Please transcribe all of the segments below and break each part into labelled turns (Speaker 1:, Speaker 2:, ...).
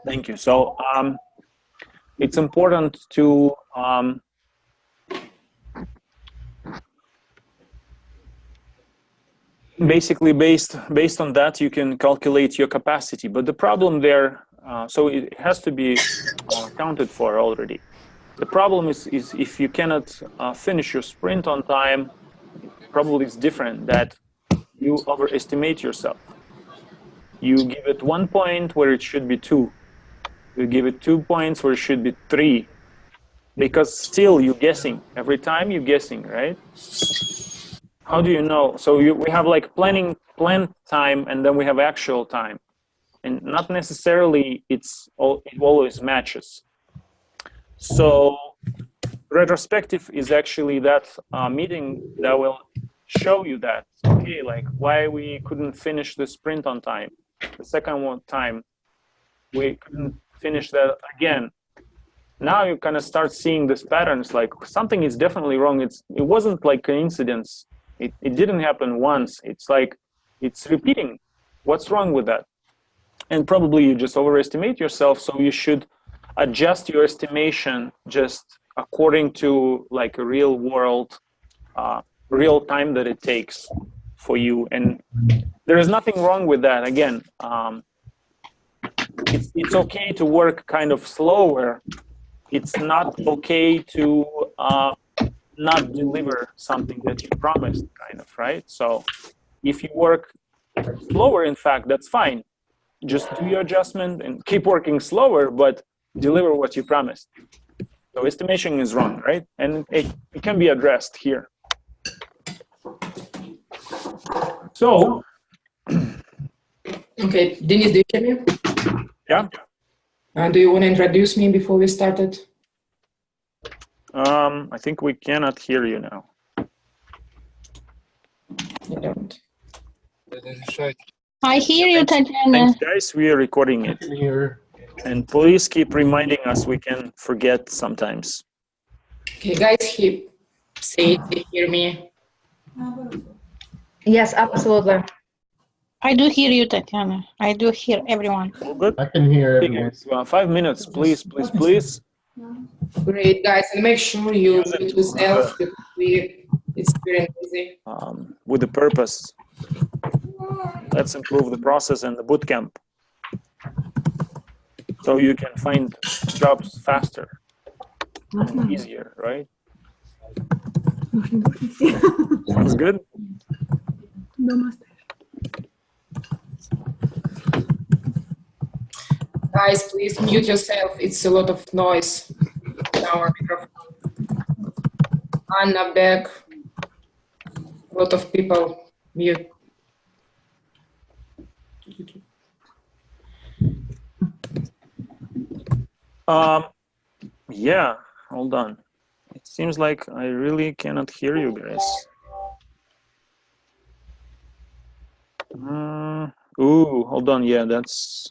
Speaker 1: Thank you. So it's important to basically based on that you can calculate your capacity. But the problem there, so it has to be accounted for already. The problem is if you cannot finish your sprint on time, probably it's different, that you overestimate yourself. You give it 1 point where it should be 2. You give it 2 points where it should be 3. Because still you're guessing. Every time you're guessing, right? How do you know? So we have like planned time, and then we have actual time. And not necessarily it always matches. So retrospective is actually that meeting that will show you that, okay, like why we couldn't finish the sprint on time. The second time we couldn't finish that again. Now you kind of start seeing these patterns, like something is definitely wrong. It wasn't like coincidence. It didn't happen once. It's like it's repeating. What's wrong with that? And probably you just overestimate yourself, so you should adjust your estimation just according to like a real world, real time that it takes for you. And there is nothing wrong with that. Again, it's okay to work kind of slower. It's not okay to not deliver something that you promised, kind of, right? So if you work slower, in fact, that's fine. Just do your adjustment and keep working slower, but deliver what you promised. So estimation is wrong, right? And it can be addressed here. So.
Speaker 2: Okay, Denis, do you hear me?
Speaker 1: Yeah.
Speaker 2: Do you want to introduce me before we started?
Speaker 1: I think we cannot hear you now.
Speaker 2: I don't.
Speaker 3: I hear you, Tatiana.
Speaker 1: Thanks, guys. We are recording it. And please keep reminding us. We can forget sometimes.
Speaker 2: Okay, guys, say they hear me.
Speaker 4: Yes, absolutely.
Speaker 3: I do hear you, Tatiana. I do hear everyone.
Speaker 1: All good?
Speaker 5: I can hear everyone.
Speaker 1: 5 minutes, please, please, please.
Speaker 2: Great, guys, and make sure you mute yourself. It's very easy.
Speaker 1: With the purpose. Let's improve the process and the bootcamp, so you can find jobs faster and easier, right? Sounds good?
Speaker 2: Guys, please mute yourself. It's a lot of noise in our microphone. Anna, back. A lot of people mute.
Speaker 1: Yeah, hold on. It seems like I really cannot hear you guys. Ooh, hold on. Yeah, that's.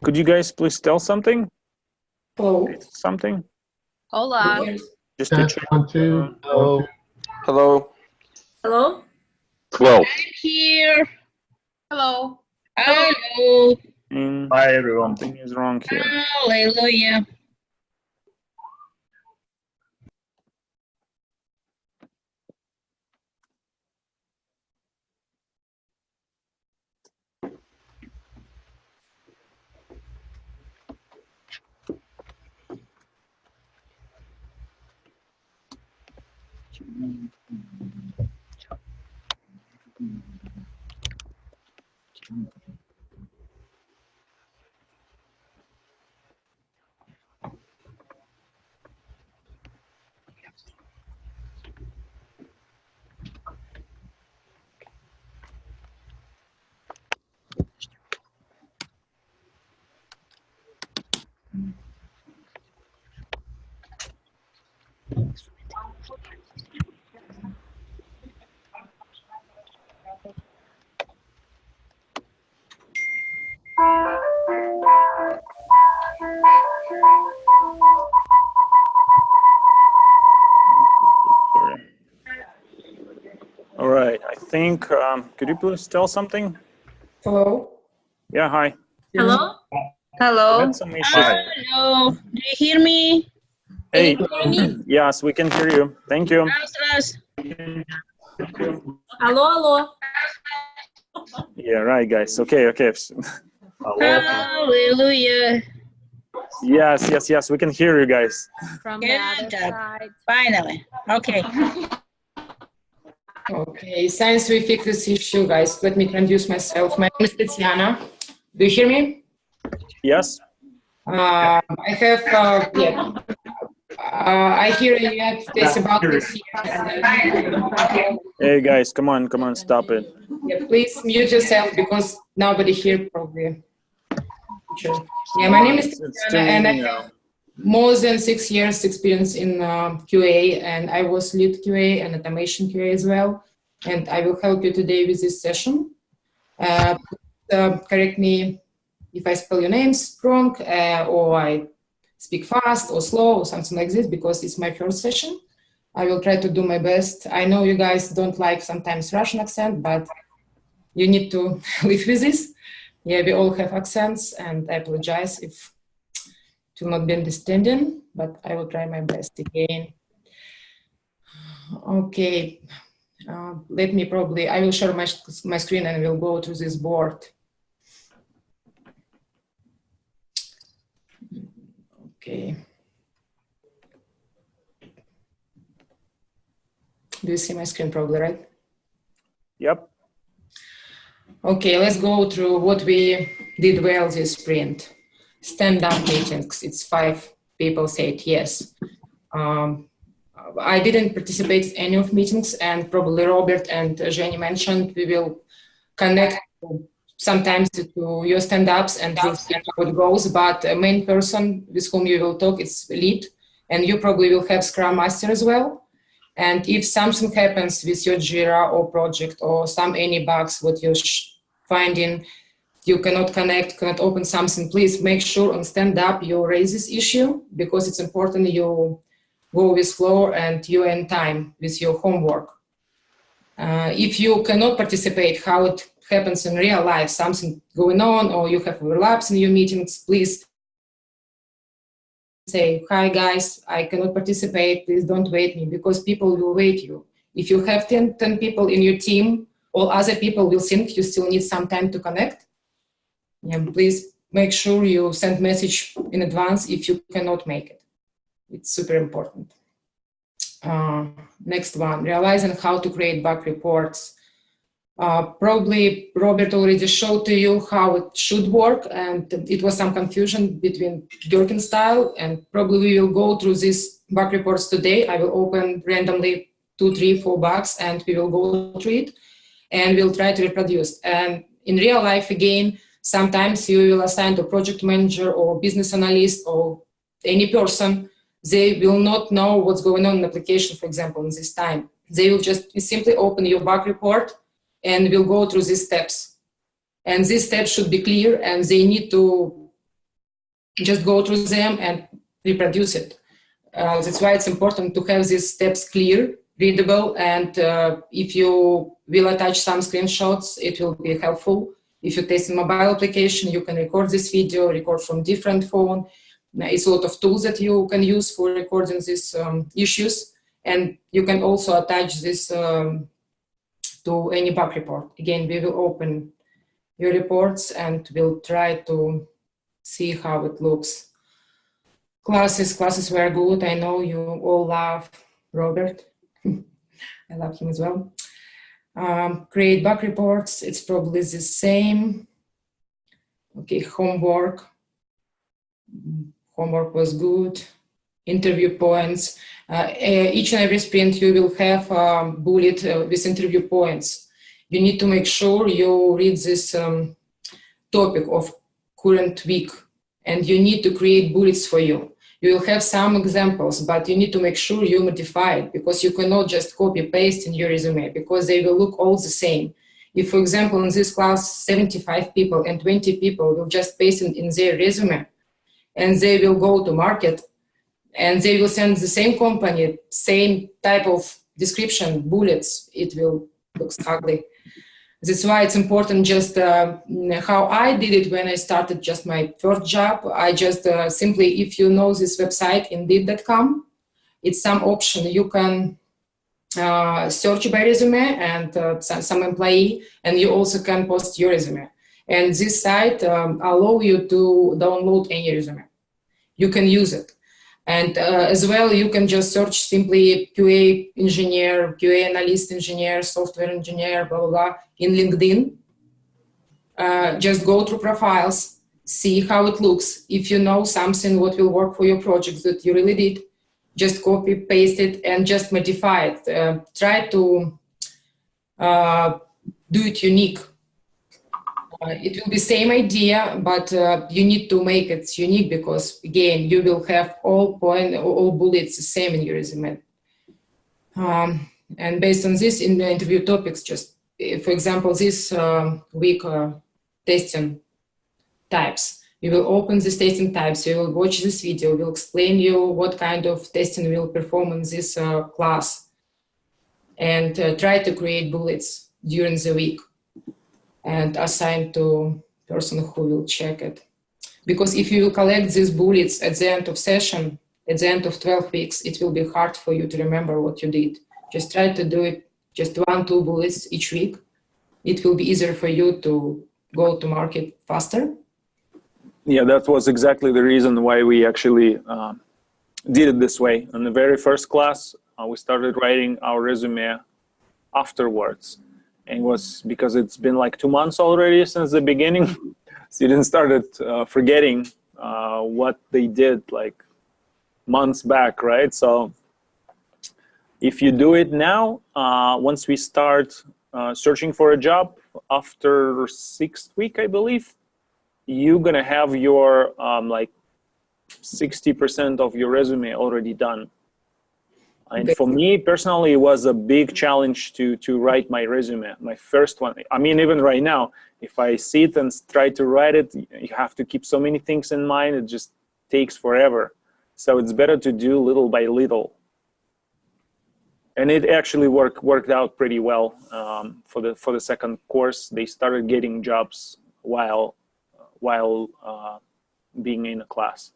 Speaker 1: Could you guys please tell something?
Speaker 2: Hello.
Speaker 1: Something?
Speaker 6: Hola.
Speaker 1: Just to check.
Speaker 5: 1, 2.
Speaker 7: Hello.
Speaker 6: Hello.
Speaker 7: Hello.
Speaker 3: I'm here.
Speaker 6: Hello.
Speaker 3: Hello.
Speaker 7: Hi, everyone.
Speaker 1: Something is wrong here.
Speaker 3: Hallelujah.
Speaker 1: think. Could you please tell something?
Speaker 2: Hello?
Speaker 1: Yeah, hi.
Speaker 6: Hello?
Speaker 1: We
Speaker 6: Hello?
Speaker 1: had some issues.
Speaker 3: Hello. Do you hear me?
Speaker 1: Hey,
Speaker 6: Can you hear me?
Speaker 1: yes, we can hear you. Thank you.
Speaker 3: Ras.
Speaker 6: Alô, alô?
Speaker 1: Yeah, right, guys. Okay.
Speaker 3: Hallelujah.
Speaker 1: Yes, we can hear you guys.
Speaker 6: From
Speaker 3: the other side. Finally. Okay.
Speaker 2: Okay, since we fixed this issue, guys, let me introduce myself. My name is Tatiana. Do you hear me?
Speaker 1: Yes.
Speaker 2: I have, I hear you have this about this year.
Speaker 1: Hey, guys, come on, stop it.
Speaker 2: Yeah, please mute yourself because nobody here probably. Sure. Yeah, my name is
Speaker 1: It's
Speaker 2: Tatiana and I
Speaker 1: doing,
Speaker 2: have more than 6 years experience in QA, and I was lead QA and automation QA as well. And I will help you today with this session. Correct me if I spell your names wrong or I speak fast or slow or something like this, because it's my first session. I will try to do my best. I know you guys don't like sometimes Russian accent, but you need to live with this. Yeah, we all have accents, and I apologize if it will not be understanding, but I will try my best again. Okay, let me probably, I will share my screen and we'll go to this board. Okay. Do you see my screen probably, right?
Speaker 1: Yep.
Speaker 2: Okay, let's go through what we did well this sprint. Stand-up meetings, it's 5 people said yes. I didn't participate in any of meetings, and probably Robert and Jenny mentioned we will connect sometimes to your stand-ups and we'll see how it goes, but the main person with whom you will talk is lead, and you probably will have Scrum Master as well. And if something happens with your Jira or project or any bugs, what you're finding, you cannot connect, cannot open something, please make sure on stand-up you raise this issue, because it's important you go with flow and you end time with your homework. If you cannot participate, how it happens in real life, something going on or you have overlaps in your meetings, please say, hi guys, I cannot participate, please don't wait me, because people will wait you. If you have 10 people in your team, all other people will think you still need some time to connect. Yeah, please make sure you send message in advance if you cannot make it. It's super important. Next one, realizing how to create bug reports. Probably Robert already showed to you how it should work, and it was some confusion between Gherkin style, and probably we will go through these bug reports today. I will open randomly 2, 3, 4 bugs and we will go through it and we'll try to reproduce. And in real life, again, sometimes you will assign to project manager or business analyst or any person. They will not know what's going on in the application, for example, in this time. They will just simply open your bug report and we'll go through these steps. And these steps should be clear, and they need to just go through them and reproduce it. That's why it's important to have these steps clear, readable, and if you will attach some screenshots, it will be helpful. If you test a mobile application, you can record this video, record from different phone. It's a lot of tools that you can use for recording these issues, and you can also attach this to any bug report. Again, we will open your reports and we'll try to see how it looks. Classes were good. I know you all love Robert. I love him as well. Create bug reports. It's probably the same. Okay, homework. Homework was good. Interview points. Each and every sprint you will have a bullet with interview points. You need to make sure you read this topic of current week, and you need to create bullets for you. You will have some examples, but you need to make sure you modify it, because you cannot just copy paste in your resume, because they will look all the same. If, for example, in this class, 75 people and 20 people will just paste it in their resume, and they will go to market, and they will send the same company, same type of description, bullets, it will looks ugly. That's why it's important just how I did it when I started just my first job. I just simply, if you know this website, Indeed.com, it's some option you can search by resume and some employee, and you also can post your resume. And this site allow you to download any resume. You can use it. And as well, you can just search simply QA engineer, QA analyst engineer, software engineer, blah, blah, blah, in LinkedIn. Just go through profiles, see how it looks. If you know something what will work for your project that you really did, just copy, paste it, and just modify it. Try to do it unique. It will be same idea, but you need to make it unique because, again, you will have all bullets the same in your resume. And based on this, in the interview topics, just, for example, this week, testing types. You will open these testing types, you will watch this video, we'll explain you what kind of testing will perform in this class, and try to create bullets during the week and assign to person who will check it. Because if you collect these bullets at the end of session, at the end of 12 weeks, it will be hard for you to remember what you did. Just try to do it just 1-2 bullets each week. It will be easier for you to go to market faster.
Speaker 1: Yeah, that was exactly the reason why we actually did it this way. In the very first class, we started writing our resume afterwards. And it was because it's been like 2 months already since the beginning. Students started forgetting what they did like months back, right? So if you do it now, once we start searching for a job after 6th week, I believe, you're gonna have your like 60% of your resume already done. And for me personally, it was a big challenge to write my resume, my first one. I mean, even right now, if I sit and try to write it, you have to keep so many things in mind. It just takes forever. So it's better to do little by little. And it actually worked out pretty well for the second course. They started getting jobs while being in a class.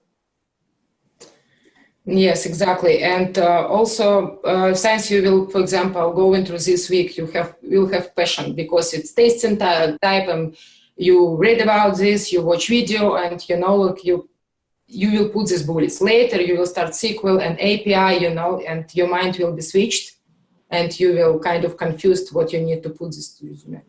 Speaker 2: Yes, exactly. And also, since you will, for example, go into this week, you'll have passion because it's testing type, and you read about this, you watch video, and you know, like you will put these bullets. Later, you will start SQL and API, you know, and your mind will be switched, and you will kind of confused what you need to put this to resume.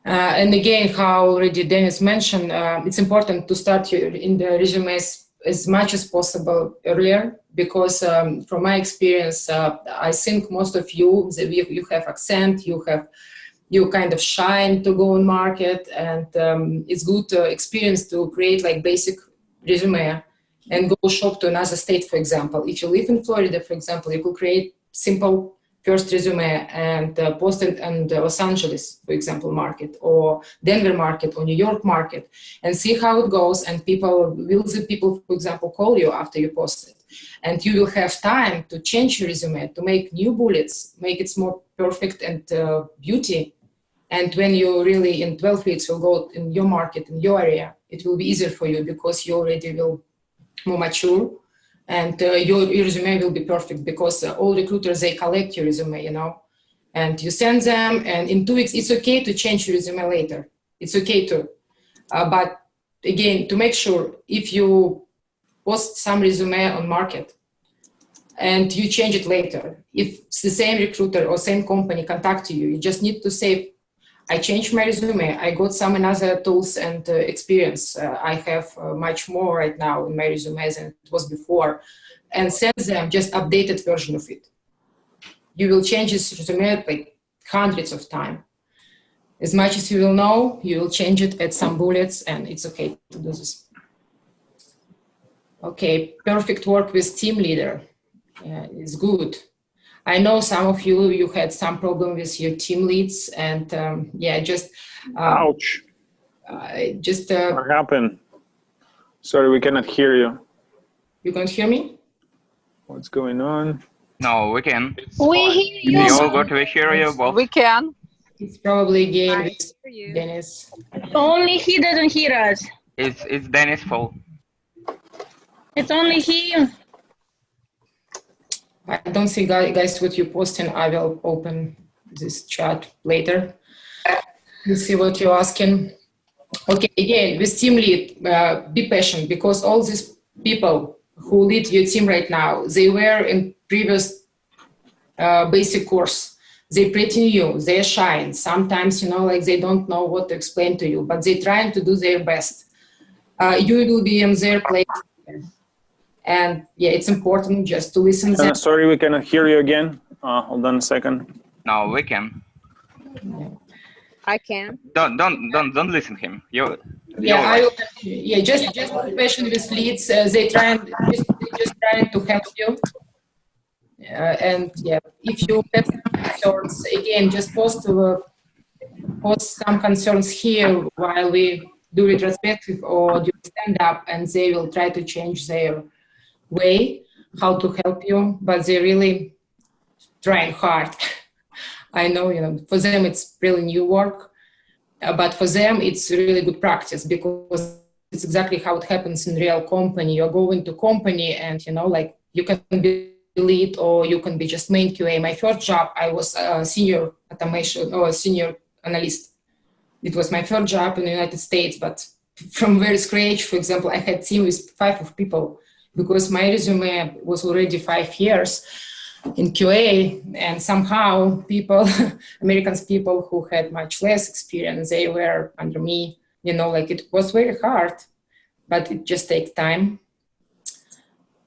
Speaker 2: And again, how already Dennis mentioned, it's important to start in the resumes as much as possible earlier, because from my experience, I think most of you have accent, you kind of shine to go on market, and it's good experience to create like basic resume and go shop to another state, for example. If you live in Florida, for example, you could create simple first resume and post it in the Los Angeles, for example, market, or Denver market, or New York market, and see how it goes. And the people, for example, call you after you post it. And you will have time to change your resume, to make new bullets, make it more perfect and beauty. And when you really, in 12 weeks, will go in your market, in your area, it will be easier for you because you already will more mature. And your resume will be perfect because all recruiters, they collect your resume, you know, and you send them, and in 2 weeks, it's okay to change your resume later. It's okay to, but again, to make sure if you post some resume on market and you change it later, if the same recruiter or same company contact you, you just need to say, I changed my resume, I got some another tools and experience. I have much more right now in my resume than it was before, and send them just updated version of it. You will change this resume like hundreds of times. As much as you will know, you will change it, add some bullets, and it's okay to do this. Okay, perfect work with team leader is good. I know some of you had some problem with your team leads, and yeah, just
Speaker 1: Ouch. What happened? Sorry, we cannot hear you.
Speaker 2: You can't hear me?
Speaker 1: What's going on?
Speaker 4: No, we can.
Speaker 3: We hear
Speaker 4: We
Speaker 3: you.
Speaker 4: all go to the share you both.
Speaker 6: We can.
Speaker 2: It's probably again
Speaker 6: I
Speaker 2: with
Speaker 6: hear you.
Speaker 2: Dennis.
Speaker 3: Only he doesn't hear us.
Speaker 4: It's Dennis' fault.
Speaker 3: It's only him.
Speaker 2: I don't see, guys, what you're posting. I will open this chat later. We'll see what you're asking. Okay, again, with team lead, be patient, because all these people who lead your team right now, they were in previous basic course. They're pretty new, they're shy, and sometimes, like they don't know what to explain to you, but they're trying to do their best. You will be in their place. And yeah, it's important just to listen.
Speaker 1: Sorry, we cannot hear you again. Hold on a second.
Speaker 4: No, we can.
Speaker 6: I can.
Speaker 4: Don't listen to him.
Speaker 2: Yeah, I will continue. Yeah, just patient with leads. They just trying to help you. And yeah, if you have concerns, again, just post some concerns here while we do retrospective or do stand up, and they will try to change their way how to help you. But they're really trying hard. I know, for them it's really new work, but for them it's really good practice, because it's exactly how it happens in real company. You're going to company and like you can be lead or you can be just main QA. My first job, I was a senior automation or a senior analyst. It was my first job in the United States, but from very scratch. For example, I had a team with 5 people, because my resume was already 5 years in QA, and somehow people, Americans people who had much less experience, they were under me, it was very hard, but it just takes time.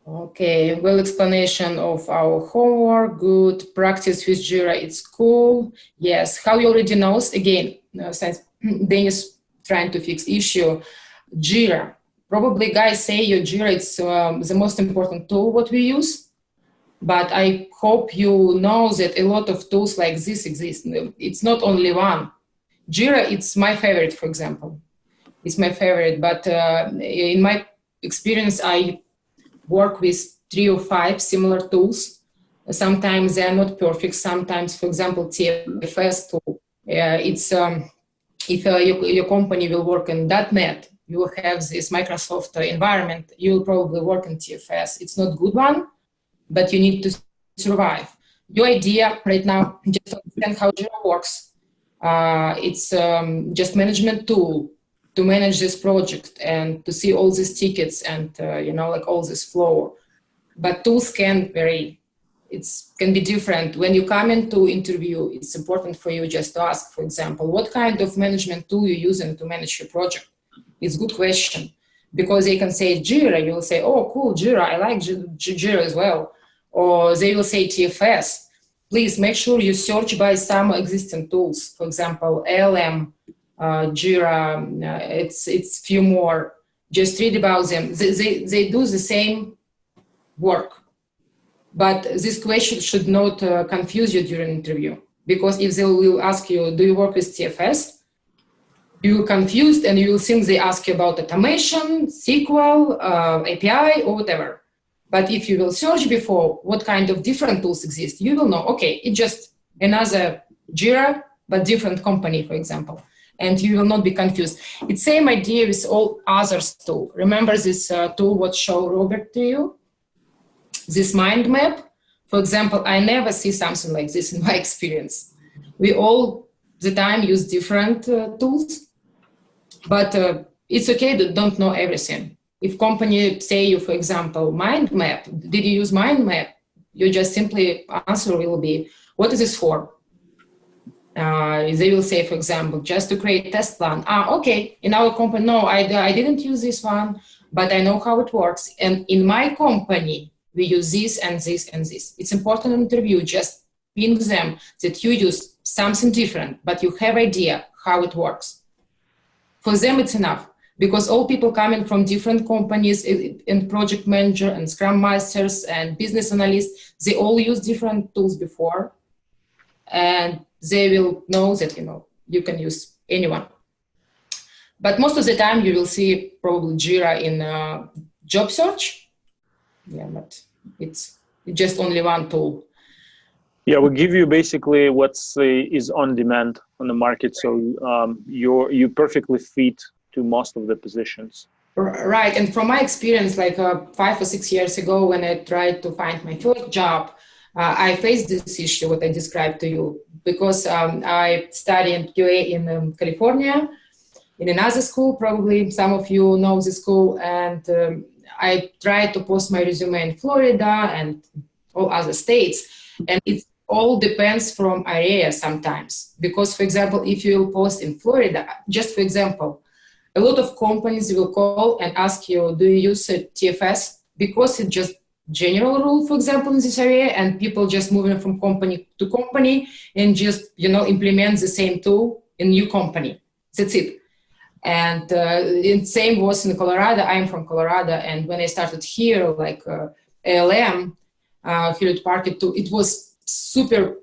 Speaker 2: Okay, well, explanation of our homework, good. Practice with Jira, it's cool. Yes, how you already know, again, since Dennis trying to fix issue, Jira. Probably guys say your Jira, it's the most important tool what we use, but I hope you know that a lot of tools like this exist. It's not only one. Jira, it's my favorite, for example. It's my favorite, but in my experience, I work with 3 or 5 similar tools. Sometimes they are not perfect. Sometimes, for example, TFS tool, it's if your company will work in .NET, you will have this Microsoft environment, you will probably work in TFS. It's not a good one, but you need to survive. Your idea right now, just to understand how Jira works. It's just management tool to manage this project and to see all these tickets and, all this flow. But tools can vary. It can be different. When you come into interview, it's important for you just to ask, for example, what kind of management tool you're using to manage your project? It's a good question, because they can say Jira, you'll say, oh, cool, Jira, I like Jira as well. Or they will say TFS. Please make sure you search by some existing tools. For example, ALM, Jira, it's few more. Just read about them. They do the same work. But this question should not confuse you during interview, because if they will ask you, do you work with TFS? You will confused and you will think they ask you about automation, SQL, API, or whatever. But if you will search before what kind of different tools exist, you will know, okay, it's just another Jira, but different company, for example. And you will not be confused. It's same idea with all others tool. Remember this tool what showed Robert to you? This mind map. For example, I never see something like this in my experience. We all the time use different tools, but it's okay to don't know everything. If company say you, for example, mind map, did you use mind map? You just simply answer will be, what is this for? They will say, for example, just to create test plan. Okay, in our company, no, I didn't use this one, but I know how it works. And in my company, we use this and this and this. It's important in interview, just ping them that you use something different, but you have idea how it works. For them, it's enough, because all people coming from different companies and project manager and scrum masters and business analysts, they all use different tools before. And they will know that, you can use anyone. But most of the time you will see probably Jira in job search. Yeah, but it's just only one tool.
Speaker 1: Yeah, we give you basically what's is on demand on the market, so you perfectly fit to most of the positions.
Speaker 2: Right, and from my experience, like 5 or 6 years ago, when I tried to find my first job, I faced this issue, what I described to you, because I studied QA in California, in another school, probably some of you know the school, and I tried to post my resume in Florida and all other states, and it all depends from area sometimes, because, for example, if you will post in Florida, just for example, a lot of companies will call and ask you, do you use TFS? Because it's just general rule, for example, in this area, and people just moving from company to company and just, implement the same tool in new company. That's it. And the same was in Colorado. I'm from Colorado. And when I started here, like ALM, Hewlett Packard, it was super,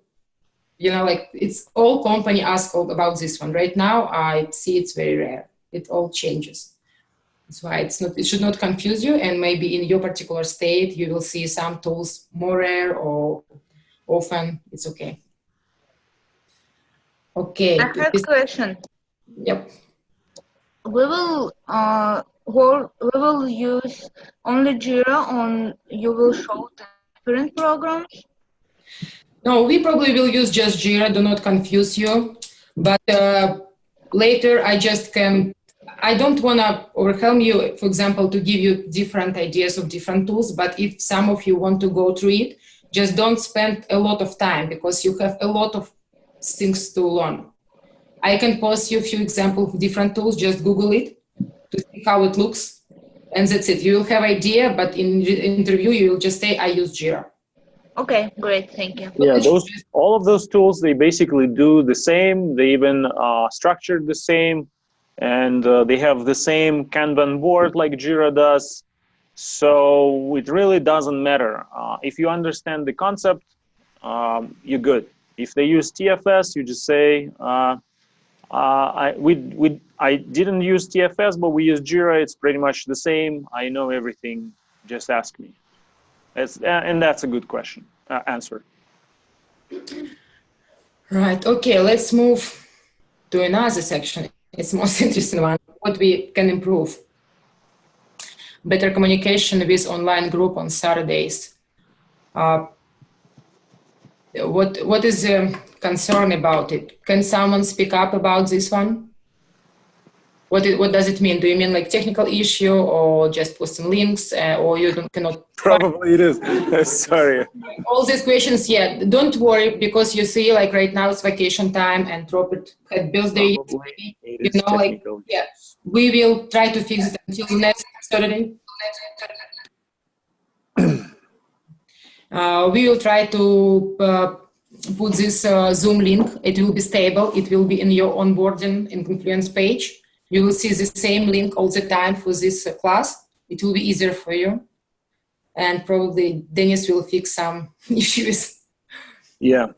Speaker 2: like it's all company ask about this one. Right now, I see it's very rare. It all changes. That's why it should not confuse you. And maybe in your particular state, you will see some tools more rare or often. It's okay. Okay.
Speaker 5: I have a question.
Speaker 2: Yep.
Speaker 5: We will use only Jira, or you will show different programs?
Speaker 2: No, we probably will use just Jira. Do not confuse you. But later, I don't want to overwhelm you, for example, to give you different ideas of different tools. But if some of you want to go through it, just don't spend a lot of time, because you have a lot of things to learn. I can post you a few examples of different tools. Just Google it to see how it looks. And that's it. You will have idea, but in the interview, you will just say, I use Jira.
Speaker 5: Okay, great, thank you.
Speaker 1: Yeah, all of those tools, they basically do the same. They even structured the same, and they have the same Kanban board like Jira does. So it really doesn't matter. If you understand the concept, you're good. If they use TFS, you just say, I didn't use TFS, but we use Jira. It's pretty much the same. I know everything. Just ask me. And that's a good question, answer.
Speaker 2: Right, okay, let's move to another section. It's the most interesting one, what we can improve. Better communication with online group on Saturdays. What is the concern about it? Can someone speak up about this one? What does it mean? Do you mean like technical issue, or just posting links, or you cannot?
Speaker 1: Probably it is. Sorry.
Speaker 2: All these questions, yeah. Don't worry, because you see, like right now it's vacation time, and Robert had birthday. Yeah. We will try to fix it until next Saturday. We will try to put this Zoom link. It will be stable. It will be in your onboarding in Confluence page. You will see the same link all the time for this class. It will be easier for you. And probably Dennis will fix some issues.
Speaker 1: Yeah.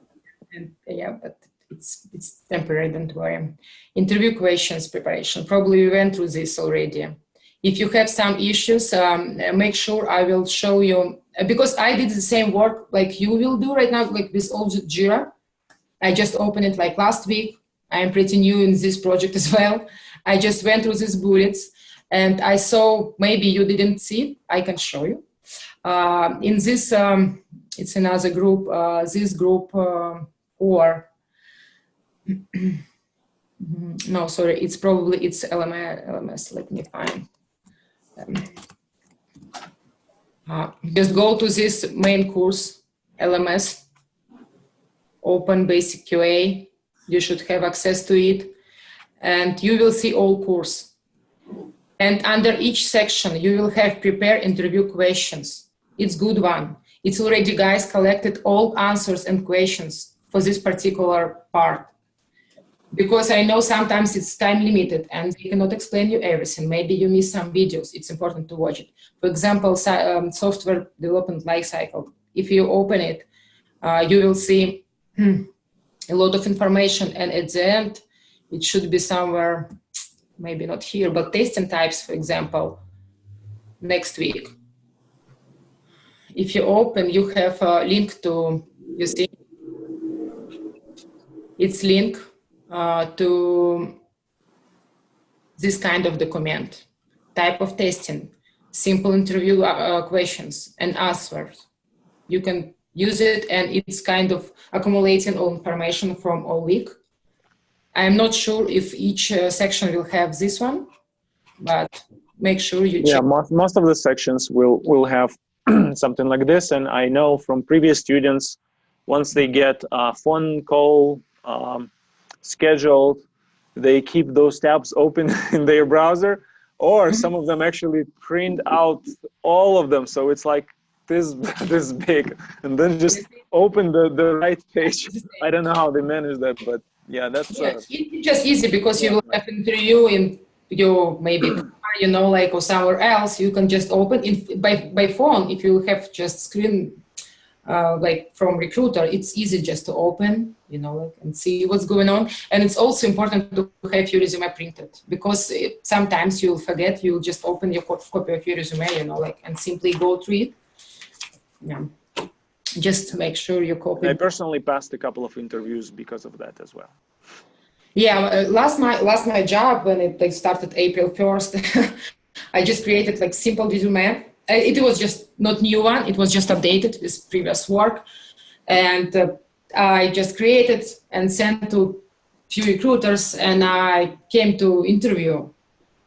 Speaker 2: And, yeah, but it's temporary, don't worry. Interview questions preparation. Probably we went through this already. If you have some issues, make sure I will show you, because I did the same work like you will do right now, like with all Jira. I just opened it like last week. I'm pretty new in this project as well. I just went through these bullets, and I saw, maybe you didn't see it, I can show you. In this, it's another group, this group, or, no, sorry, it's LMS, let me find. Just go to this main course, LMS, open basic QA. You should have access to it, and you will see all course. And under each section, you will have prepare interview questions. It's good one. It's already, guys, collected all answers and questions for this particular part. Because I know sometimes it's time limited and they cannot explain you everything. Maybe you miss some videos. It's important to watch it. For example, software development lifecycle. If you open it, you will see a lot of information. And at the end, it should be somewhere, maybe not here, but testing types, for example, next week. if you open, you have a link to, you see, it's link to this kind of document, type of testing, simple interview questions and answers. You can use it, and it's kind of accumulating all information from all week. I'm not sure if each section will have this one, but make sure you check.
Speaker 1: Yeah, most of the sections will have something like this, and I know from previous students, once they get a phone call scheduled, they keep those tabs open in their browser, or some of them actually print out all of them, so it's like this big, and then just open the right page. I don't know how they manage that, but yeah, that's
Speaker 2: it's just easy, because you will have interview in your maybe you know, like, or somewhere else. You can just open in by phone. If you have just screen like from recruiter, it's easy just to open, you know, like, and see what's going on. And it's also important to have your resume printed, because sometimes you'll forget. You'll just open your copy of your resume, you know, like, and simply go through it. Yeah, just make sure you copy.
Speaker 1: I personally passed a couple of interviews because of that as well.
Speaker 2: Yeah, last my job, when it like started April 1st, I just created like simple resume. It was just not new one, it was just updated with previous work. And I just created and sent to few recruiters, and I came to interview.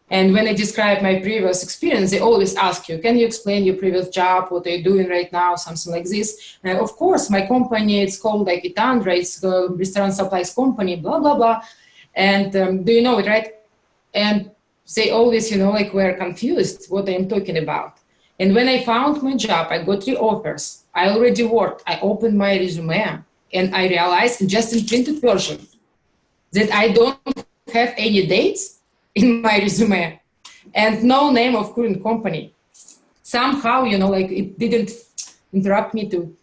Speaker 2: And when I describe my previous experience, they always ask you, can you explain your previous job, what are you doing right now, something like this. And of course, my company, it's called like Itandra, it's a restaurant supplies company, blah, blah, blah. And do you know it, right? And they always, you know, like, were confused what I'm talking about. And when I found my job, I got 3 offers. I already worked. I opened my resume, and I realized, just in printed version, that I don't have any dates in my resume and no name of current company. Somehow, you know, like, it didn't interrupt me to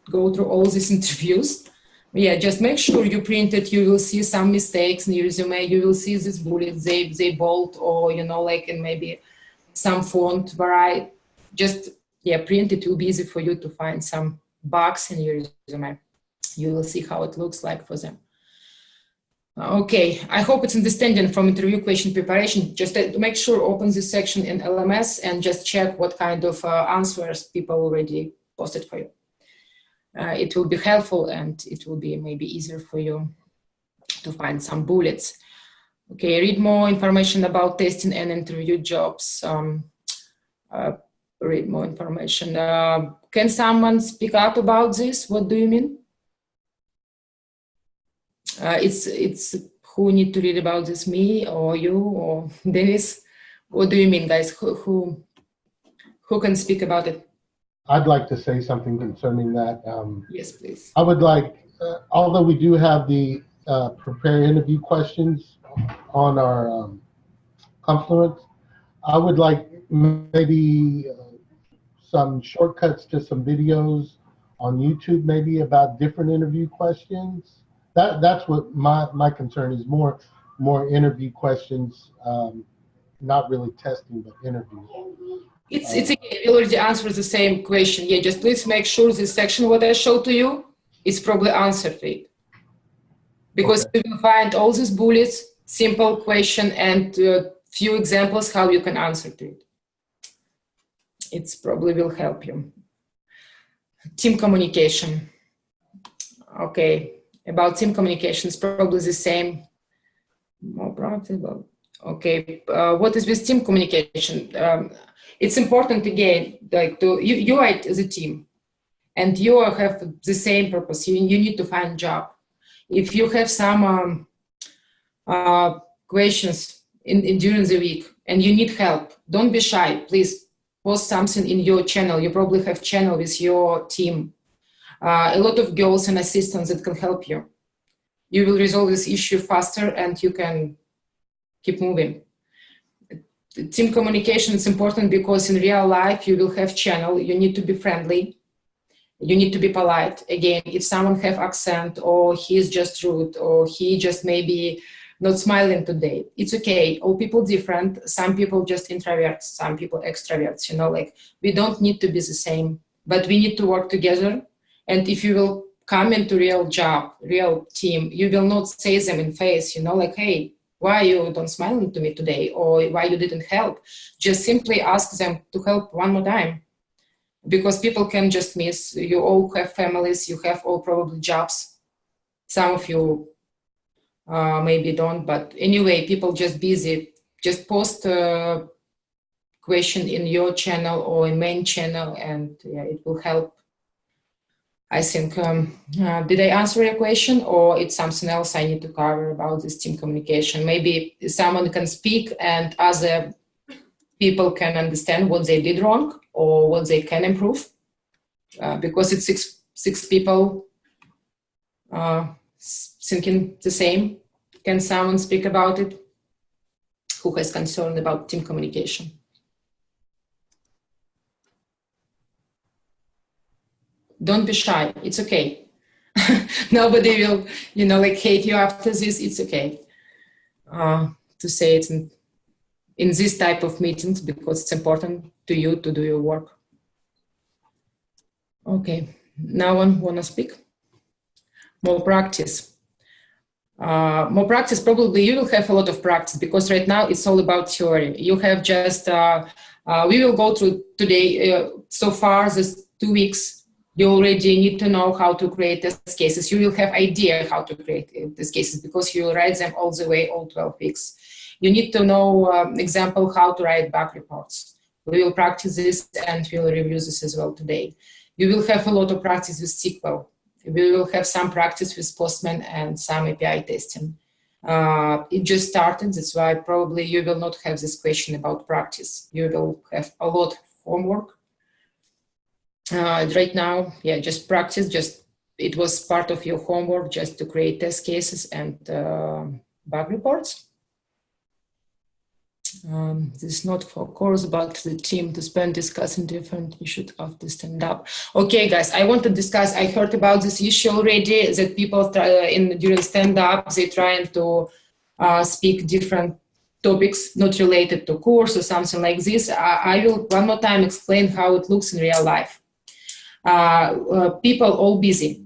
Speaker 2: go through all these interviews. Yeah, just make sure you print it. You will see some mistakes in your resume. You will see these bullets, they bold, or, you know, like, in maybe some font where I just, yeah, print it. It will be easy for you to find some bugs in your resume. You will see how it looks like for them. Okay, I hope it's understanding from interview question preparation. Just to make sure, open this section in LMS and just check what kind of answers people already posted for you. It will be helpful, and it will be maybe easier for you to find some bullets. Okay, read more information about testing and interview jobs. Read more information. Can someone speak up about this? What do you mean? It's who need to read about this, me or you or Dennis? What do you mean, guys? Who can speak about it?
Speaker 7: I'd like to say something concerning that.
Speaker 2: Yes, please.
Speaker 7: I would like, although we do have the prepare interview questions on our Confluence, I would like maybe some shortcuts to some videos on YouTube, maybe about different interview questions. That's what my concern is, more interview questions, not really testing, but interviews.
Speaker 2: It's again, we already answered the same question. Yeah, just please make sure this section what I showed to you is probably answered to it. Because
Speaker 7: Okay.
Speaker 2: you will find all these bullets, simple question, and few examples how you can answer to it. It's probably will help you. Team communication. Okay, about team communication, it's probably the same. More practical. Okay, what is with team communication? It's important again, like you are as a team, and you have the same purpose. You need to find a job. If you have some questions during the week and you need help, don't be shy. Please post something in your channel. You probably have channel with your team. A lot of girls and assistants that can help you. You will resolve this issue faster, and you can keep moving. Team communication is important because in real life you will have channel. You need to be friendly. You need to be polite. Again, if someone have accent, or he's just rude, or he just maybe not smiling today, it's okay. All people different. Some people just introverts, some people extroverts. You know, like, we don't need to be the same. but we need to work together. And if you will come into real job, real team, you will not say them in face, like, hey, why you don't smile to me today, or why you didn't help. Just simply ask them to help one more time, because people can just miss. You all have families, you have all probably jobs. Some of you maybe don't, but anyway, people just busy. Just post a question in your channel or in main channel, and yeah, it will help. I think, did I answer your question, or it's something else I need to cover about this team communication? Maybe someone can speak and other people can understand what they did wrong or what they can improve, because it's six people thinking the same. Can someone speak about it? Who has concern about team communication? Don't be shy. It's okay. Nobody will, hate you after this. It's okay to say it in this type of meetings, because it's important to you to do your work. Okay. No one want to speak? More practice. More practice, probably you will have a lot of practice, because right now it's all about theory. You have just, we will go through today, so far this 2 weeks, you already need to know how to create test cases. You will have idea how to create test cases, because you will write them all the way, all 12 weeks. You need to know, example, how to write bug reports. We will practice this and we will review this as well today. You will have a lot of practice with SQL. We will have some practice with Postman and some API testing. It just started, that's why probably you will not have this question about practice. You will have a lot of homework. Right now, yeah, just practice, it was part of your homework just to create test cases and bug reports. This is not for course, but the team to spend discussing different issues after stand up. Okay, guys, I want to discuss, I heard about this issue already, that people during stand up, they trying to speak different topics not related to course or something like this. I will one more time explain how it looks in real life. People all busy.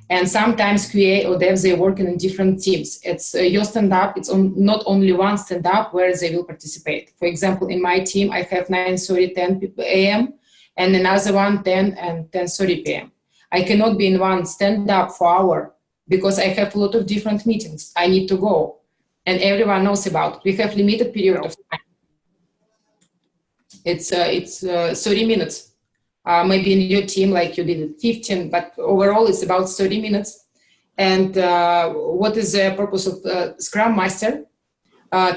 Speaker 2: And sometimes QA or devs, they're working in different teams. It's your stand-up, it's not only one stand-up where they will participate. For example, in my team, I have 9:30, 10 a.m. and another one 10 and 10:30 p.m. I cannot be in one stand-up for an hour because I have a lot of different meetings. I need to go. And everyone knows about it. We have limited period of time. It's 30 minutes. Maybe in your team, like you did it 15, but overall it's about 30 minutes. And what is the purpose of Scrum Master?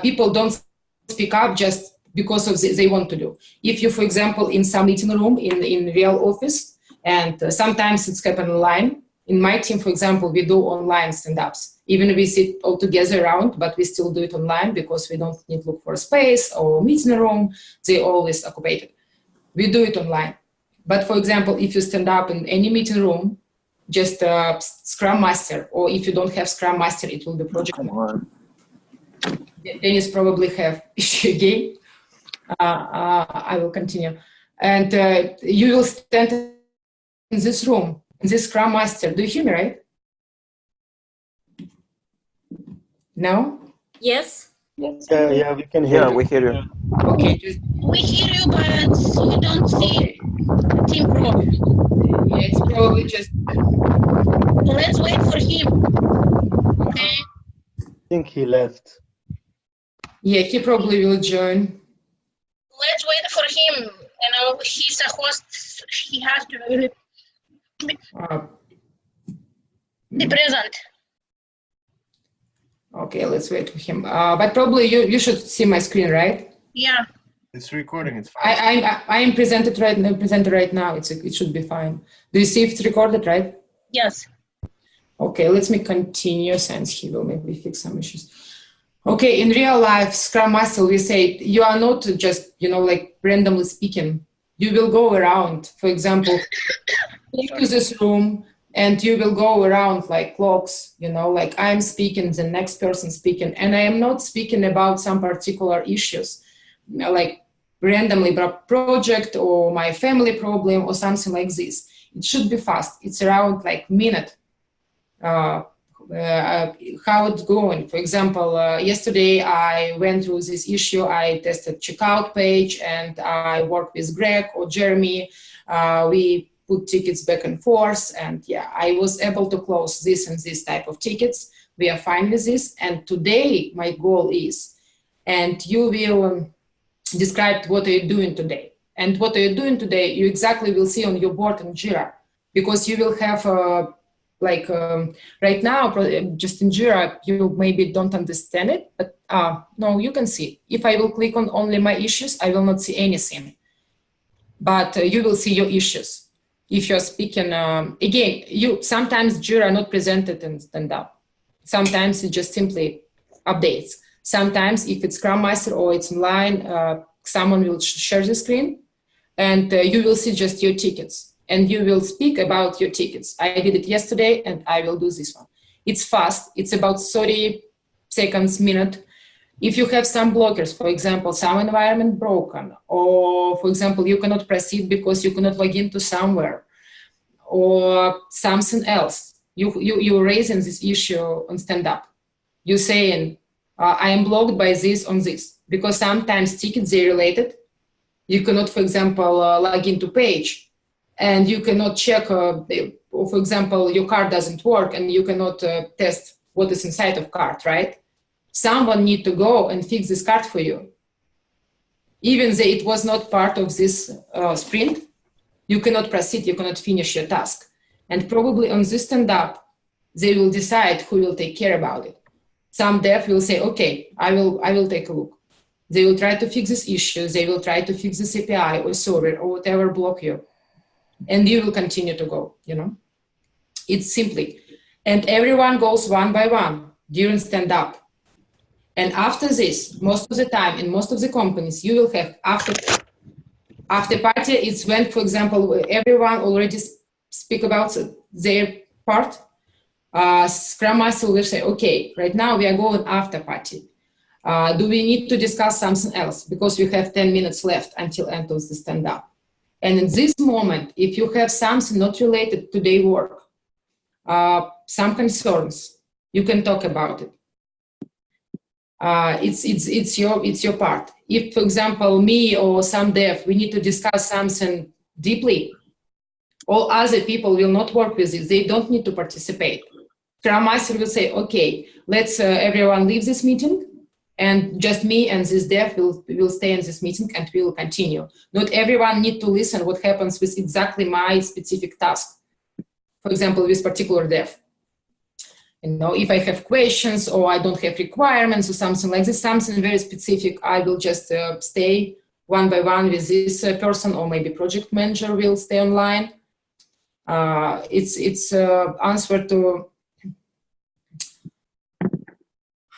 Speaker 2: People don't speak up just because of they want to do. If you, for example, in some meeting room in real office, and sometimes it's happen online. In my team, for example, we do online stand-ups. Even we sit all together around, but we still do it online because we don't need to look for a space or meeting room. They always occupied. We do it online. But for example, if you stand up in any meeting room, just Scrum Master, or if you don't have Scrum Master, it will be project manager. Dennis probably have issue again. I will continue. And you will stand in this room, in this Scrum Master. Do you hear me, right? No?
Speaker 5: Yes.
Speaker 8: Yeah, we can hear you.
Speaker 9: We hear you.
Speaker 2: Okay.
Speaker 3: We hear you, but we don't see Team Pro.
Speaker 2: Yeah, it's probably just...
Speaker 3: Let's wait for him. Okay.
Speaker 8: I think he left.
Speaker 2: Yeah, he probably will join.
Speaker 3: Let's wait for him. You know, he's a host. He has to be present.
Speaker 2: Okay, let's wait for him. But probably you should see my screen, right?
Speaker 3: Yeah.
Speaker 10: It's recording. It's fine.
Speaker 2: I am presented right now. It should be fine. Do you see if it's recorded, right?
Speaker 3: Yes.
Speaker 2: Okay, let me continue since he will maybe fix some issues. Okay, in real life, Scrum Master, we say you are not just, like randomly speaking. You will go around, for example, into this room, and you will go around like clocks, like I'm speaking, the next person speaking, and I am not speaking about some particular issues. Like randomly project or my family problem or something like this. It should be fast. It's around like minute. How it's going. For example, yesterday I went through this issue. I tested checkout page and I worked with Greg or Jeremy. We put tickets back and forth, and yeah, I was able to close this and this type of tickets. We are fine with this. And today my goal is, and you will describe what are you doing today. And what are you doing today, you exactly will see on your board in Jira, because you will have right now, just in Jira, you maybe don't understand it, but no, you can see. If I will click on only my issues, I will not see anything. But you will see your issues. If you're speaking, again, sometimes Jira not presented in stand-up. Sometimes it just simply updates. Sometimes if it's Scrum Master or it's online, someone will share the screen and you will see just your tickets. And you will speak about your tickets. I did it yesterday and I will do this one. It's fast, it's about 30 seconds, minute. If you have some blockers, for example, some environment broken, or for example, you cannot proceed because you cannot log into somewhere, or something else, you're raising this issue on stand-up. You're saying, I am blocked by this on this, because sometimes tickets, they're related. You cannot, for example, log into page, and you cannot check, or for example, your card doesn't work and you cannot test what is inside of card, right? Someone need to go and fix this card for you. Even though it was not part of this sprint, you cannot proceed, you cannot finish your task. And probably on this stand-up, they will decide who will take care about it. Some dev will say, okay, I will take a look. They will try to fix this issue, they will try to fix this API or server or whatever block you. And you will continue to go, you know. It's simply, and everyone goes one by one during stand-up. And after this, most of the time, in most of the companies, you will have after party. It's when, for example, everyone already speak about their part. Scrum Master will say, okay, right now we are going after party. Do we need to discuss something else? Because we have 10 minutes left until end of the stand-up. And in this moment, if you have something not related to their work, some concerns, you can talk about it. It's your part. If, for example, me or some dev, we need to discuss something deeply, all other people will not work with it. They don't need to participate. Scrum Master will say, okay, let's everyone leave this meeting, and just me and this dev will stay in this meeting and we will continue. Not everyone need to listen what happens with exactly my specific task. For example, with particular dev. You know, if I have questions or I don't have requirements or something like this, something very specific, I will just stay one by one with this person, or maybe project manager will stay online. It's answer to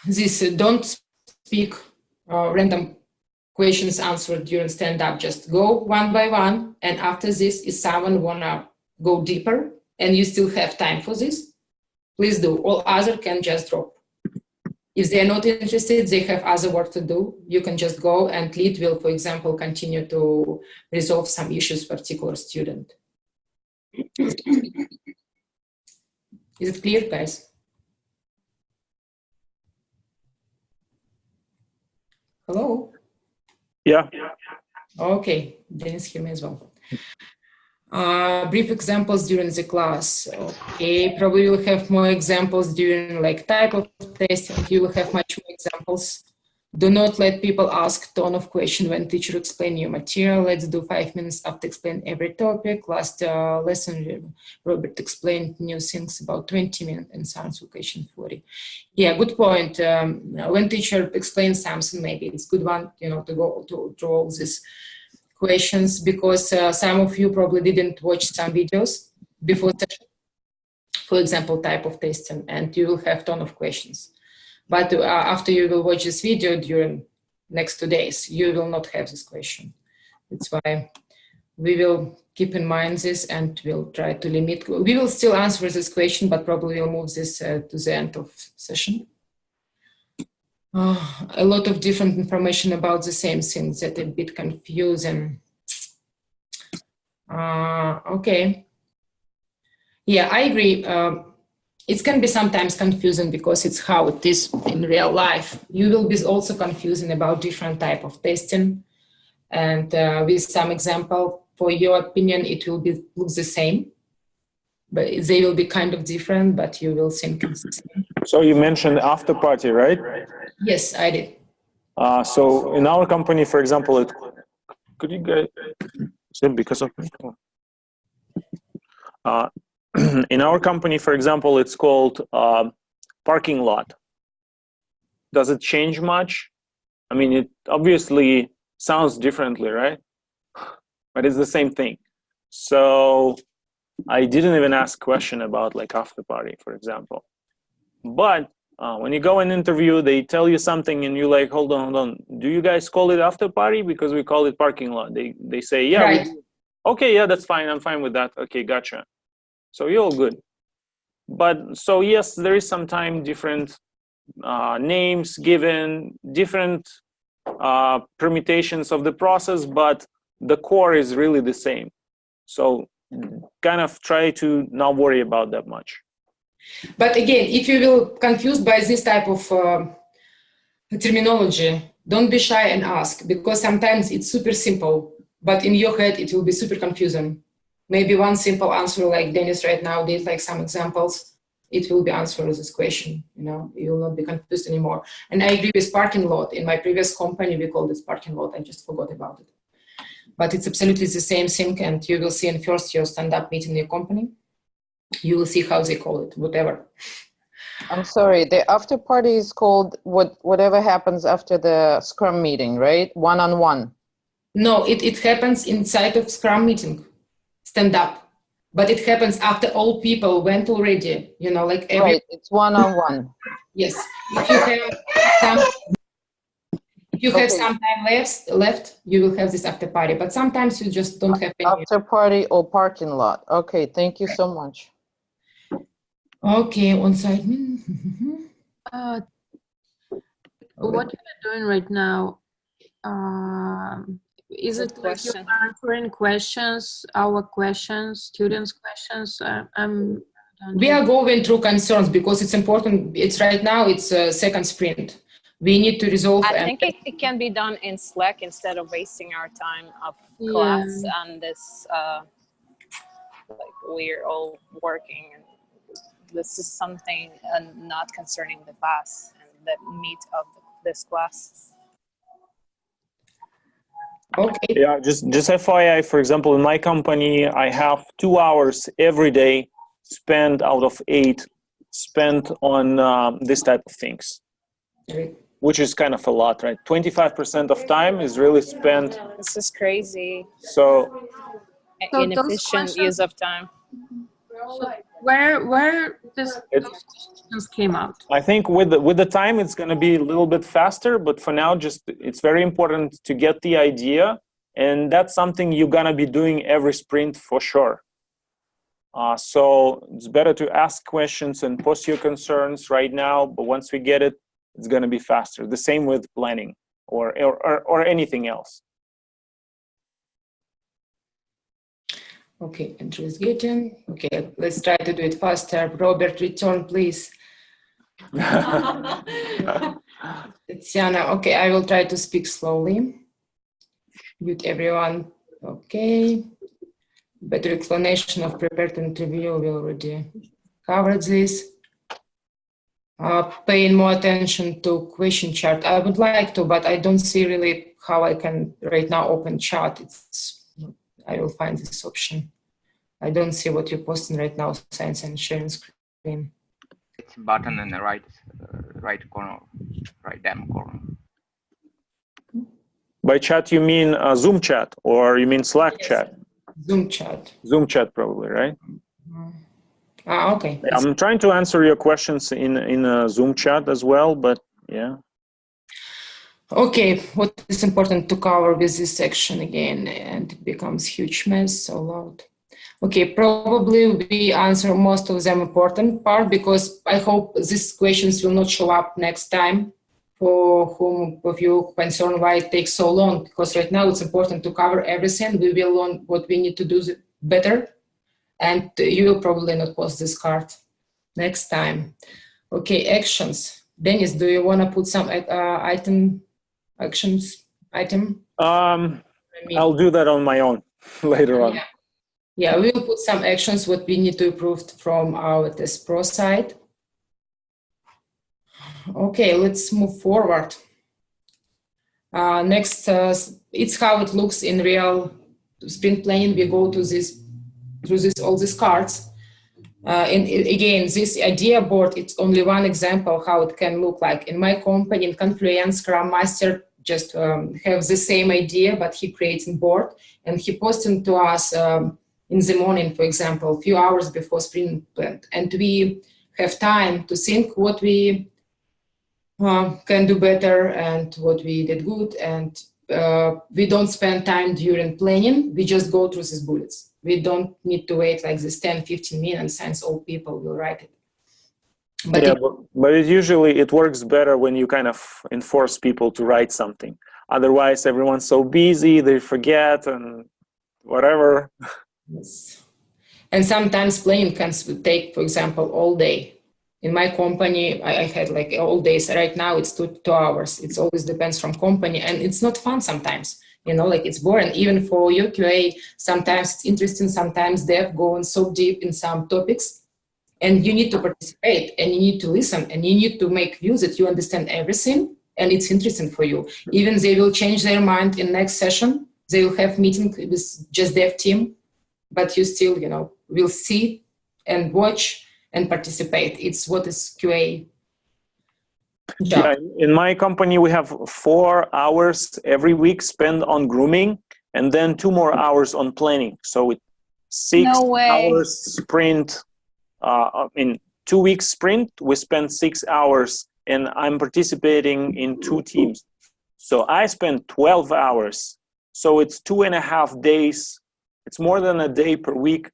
Speaker 2: this, don't speak random questions answered during stand-up. Just go one by one, and after this, if someone wanna go deeper and you still have time for this, please do. All other can just drop. If they're not interested, they have other work to do, you can just go, and lead will, for example, continue to resolve some issues for particular student. Is it clear, guys? Hello?
Speaker 1: Yeah.
Speaker 2: Okay, Dennis, hear me as well. Brief examples during the class. Okay, probably we'll have more examples during like type of testing. You will have much more examples. Do not let people ask ton of question when teacher explain new material. Let's do 5 minutes after explain every topic. Last lesson, Robert explained new things about 20 minutes and sounds question 40. Yeah, good point. When teacher explains something, maybe it's good one, you know, to go to all these questions, because some of you probably didn't watch some videos before session, for example, type of testing, and you will have ton of questions. But after you will watch this video during next 2 days, you will not have this question. That's why we will keep in mind this, and we'll try to limit. We will still answer this question, but probably we'll move this to the end of session. A lot of different information about the same thing that a bit confusing. Okay. Yeah, I agree. It can be sometimes confusing because it's how it is in real life. You will be also confusing about different type of testing. And with some example, for your opinion, it will be look the same, but they will be kind of different, but you will think it's the same.
Speaker 1: So you mentioned after party, right?
Speaker 2: Yes, I did.
Speaker 1: So in our company, for example, could you guys, is it because of me? In our company, for example, it's called parking lot. Does it change much? I mean, it obviously sounds differently, right? But it's the same thing. So I didn't even ask a question about like after party, for example. But when you go in interview, they tell you something and you're like, hold on. Do you guys call it after party? Because we call it parking lot. They say, yeah.
Speaker 2: Right.
Speaker 1: Okay, yeah, that's fine. I'm fine with that. Okay, gotcha. So you're all good. But so yes, there is sometimes different names given, different permutations of the process, but the core is really the same. So kind of try to not worry about that much.
Speaker 2: But again, if you will confused by this type of terminology, don't be shy and ask, because sometimes it's super simple, but in your head it will be super confusing. Maybe one simple answer like Dennis right now did, like some examples, it will be answered this question, you know, you will not be confused anymore. And I agree with parking lot. In my previous company, we called it parking lot. I just forgot about it. But it's absolutely the same thing, and you will see in first your stand-up meeting in your company. You will see how they call it, whatever.
Speaker 6: I'm sorry, the after party is called whatever happens after the Scrum meeting, right? One-on-one.
Speaker 2: No, it happens inside of Scrum meeting, stand up. But it happens after all people went already, you know, like every...
Speaker 6: Right, it's one-on-one.
Speaker 2: Yes, if you have some time left, you will have this after party, but sometimes you just don't have any.
Speaker 6: After party or parking lot. Okay, thank you so much.
Speaker 2: Okay, on-site.
Speaker 9: What you're doing right now, is it like you're answering questions, our questions, students' questions?
Speaker 2: We are going through concerns because it's important. It's right now, it's a second sprint. We need to resolve.
Speaker 6: I think it can be done in Slack instead of wasting our time of class on this, like we're all working. And this is something not concerning the class and the meat of this class.
Speaker 2: Okay.
Speaker 1: Yeah, just FYI, for example, in my company, I have 2 hours every day spent out of 8 spent on this type of things, which is kind of a lot, right? 25% of time is really spent.
Speaker 6: This is crazy.
Speaker 1: So
Speaker 6: inefficient use of time.
Speaker 9: So where those questions came out?
Speaker 1: I think with the time it's going to be a little bit faster, but for now, just it's very important to get the idea, and that's something you're going to be doing every sprint for sure. So it's better to ask questions and post your concerns right now, but once we get it, it's going to be faster. The same with planning or anything else.
Speaker 2: Okay, Andrew is getting. Okay, let's try to do it faster. Robert, return, please. Tatiana, okay, I will try to speak slowly. Mute everyone. Okay. Better explanation of prepared interview. We already covered this. Paying more attention to question chart. I would like to, but I don't see really how I can right now open chat. I will find this option. I don't see what you're posting right now, science and sharing screen.
Speaker 4: It's a button in the right corner, right damn corner.
Speaker 1: By chat, you mean Zoom chat or you mean Slack chat?
Speaker 2: Zoom chat.
Speaker 1: Zoom chat probably, right?
Speaker 2: Okay.
Speaker 1: I'm trying to answer your questions in a Zoom chat as well, but yeah.
Speaker 2: Okay, what is important to cover with this section again, and it becomes huge mess, so loud. Okay, probably we answer most of them important part because I hope these questions will not show up next time for whom of you concerned why it takes so long, because right now it's important to cover everything. We will learn what we need to do better, and you will probably not post this card next time. Okay, actions. Dennis, do you want to put some actions item?
Speaker 1: I'll do that on my own later on.
Speaker 2: Yeah, we'll put some actions what we need to improve from our TestPro side. Okay, let's move forward. Next, it's how it looks in real sprint planning. We go to this through all these cards. And again, this idea board, it's only one example how it can look like. In my company, in Confluence, Scrum Master just have the same idea, but he creates a board and he posted to us in the morning, for example, a few hours before sprint plan. And we have time to think what we can do better and what we did good. And we don't spend time during planning. We just go through these bullets. We don't need to wait like this 10, 15 minutes since all people will write it. But
Speaker 1: yeah, but it works better when you kind of enforce people to write something. Otherwise, everyone's so busy, they forget and whatever.
Speaker 2: Yes. And sometimes planning can take, for example, all day. In my company, I had like all days. Right now, it's 2 hours. It always depends from company, and it's not fun sometimes. You know, like it's boring. Even for your QA, sometimes it's interesting. Sometimes they're going so deep in some topics, and you need to participate, and you need to listen, and you need to make views that you understand everything, and it's interesting for you. Even they will change their mind in next session. They will have meeting with just their team, but you still, you know, will see and watch and participate. It's what is QA job.
Speaker 1: Yeah, in my company, we have 4 hours every week spent on grooming and then 2 more hours on planning. So it's 6 hours sprint. In 2 weeks sprint, we spend 6 hours and I'm participating in 2 teams. So I spend 12 hours. So it's 2.5 days. It's more than a day per week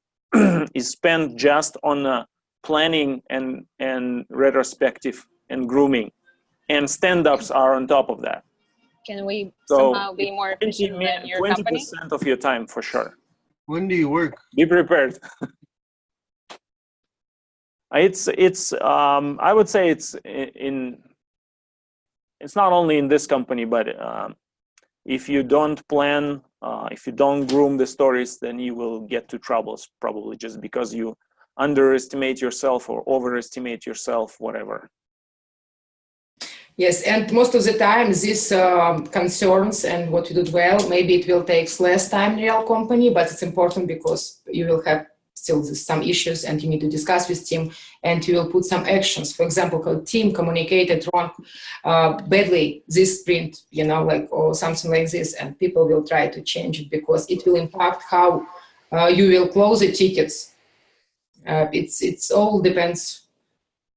Speaker 1: is spent just on planning and retrospective and grooming. And stand-ups are on top of that.
Speaker 6: Can we somehow be more efficient than your company?
Speaker 1: 20% of your time for sure.
Speaker 10: When do you work?
Speaker 1: Be prepared. It's I would say it's not only in this company, but if you don't plan, if you don't groom the stories, then you will get to troubles probably just because you underestimate yourself or overestimate yourself, whatever.
Speaker 2: Yes, and most of the time, these concerns and what you did well, maybe it will take less time in real company, but it's important because you will have still some issues and you need to discuss with team and you will put some actions. For example, team communicated wrong badly this sprint, you know, like, or something like this, and people will try to change it because it will impact how you will close the tickets. It's all depends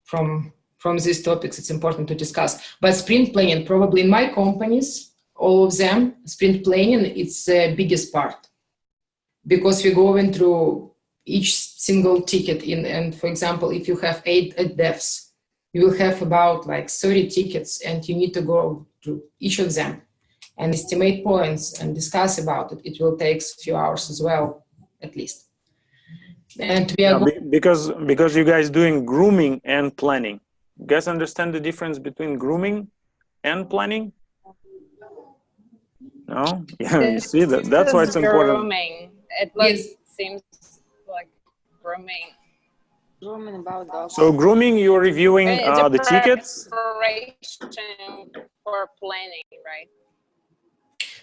Speaker 2: from these topics. It's important to discuss. But sprint planning, probably in my companies, all of them, sprint planning, it's the biggest part because we're going through each single ticket and for example, if you have 8 devs, you will have about like 30 tickets and you need to go through each of them and estimate points and discuss about it. It will take a few hours as well, at least. And we are
Speaker 1: because you guys doing grooming and planning. You guys understand the difference between grooming and planning? No? Yeah, you see that. That's why it's important.
Speaker 6: Grooming. It seems like grooming.
Speaker 9: Grooming about dogs.
Speaker 1: So grooming, you're reviewing the tickets?
Speaker 6: Preparation for planning, right?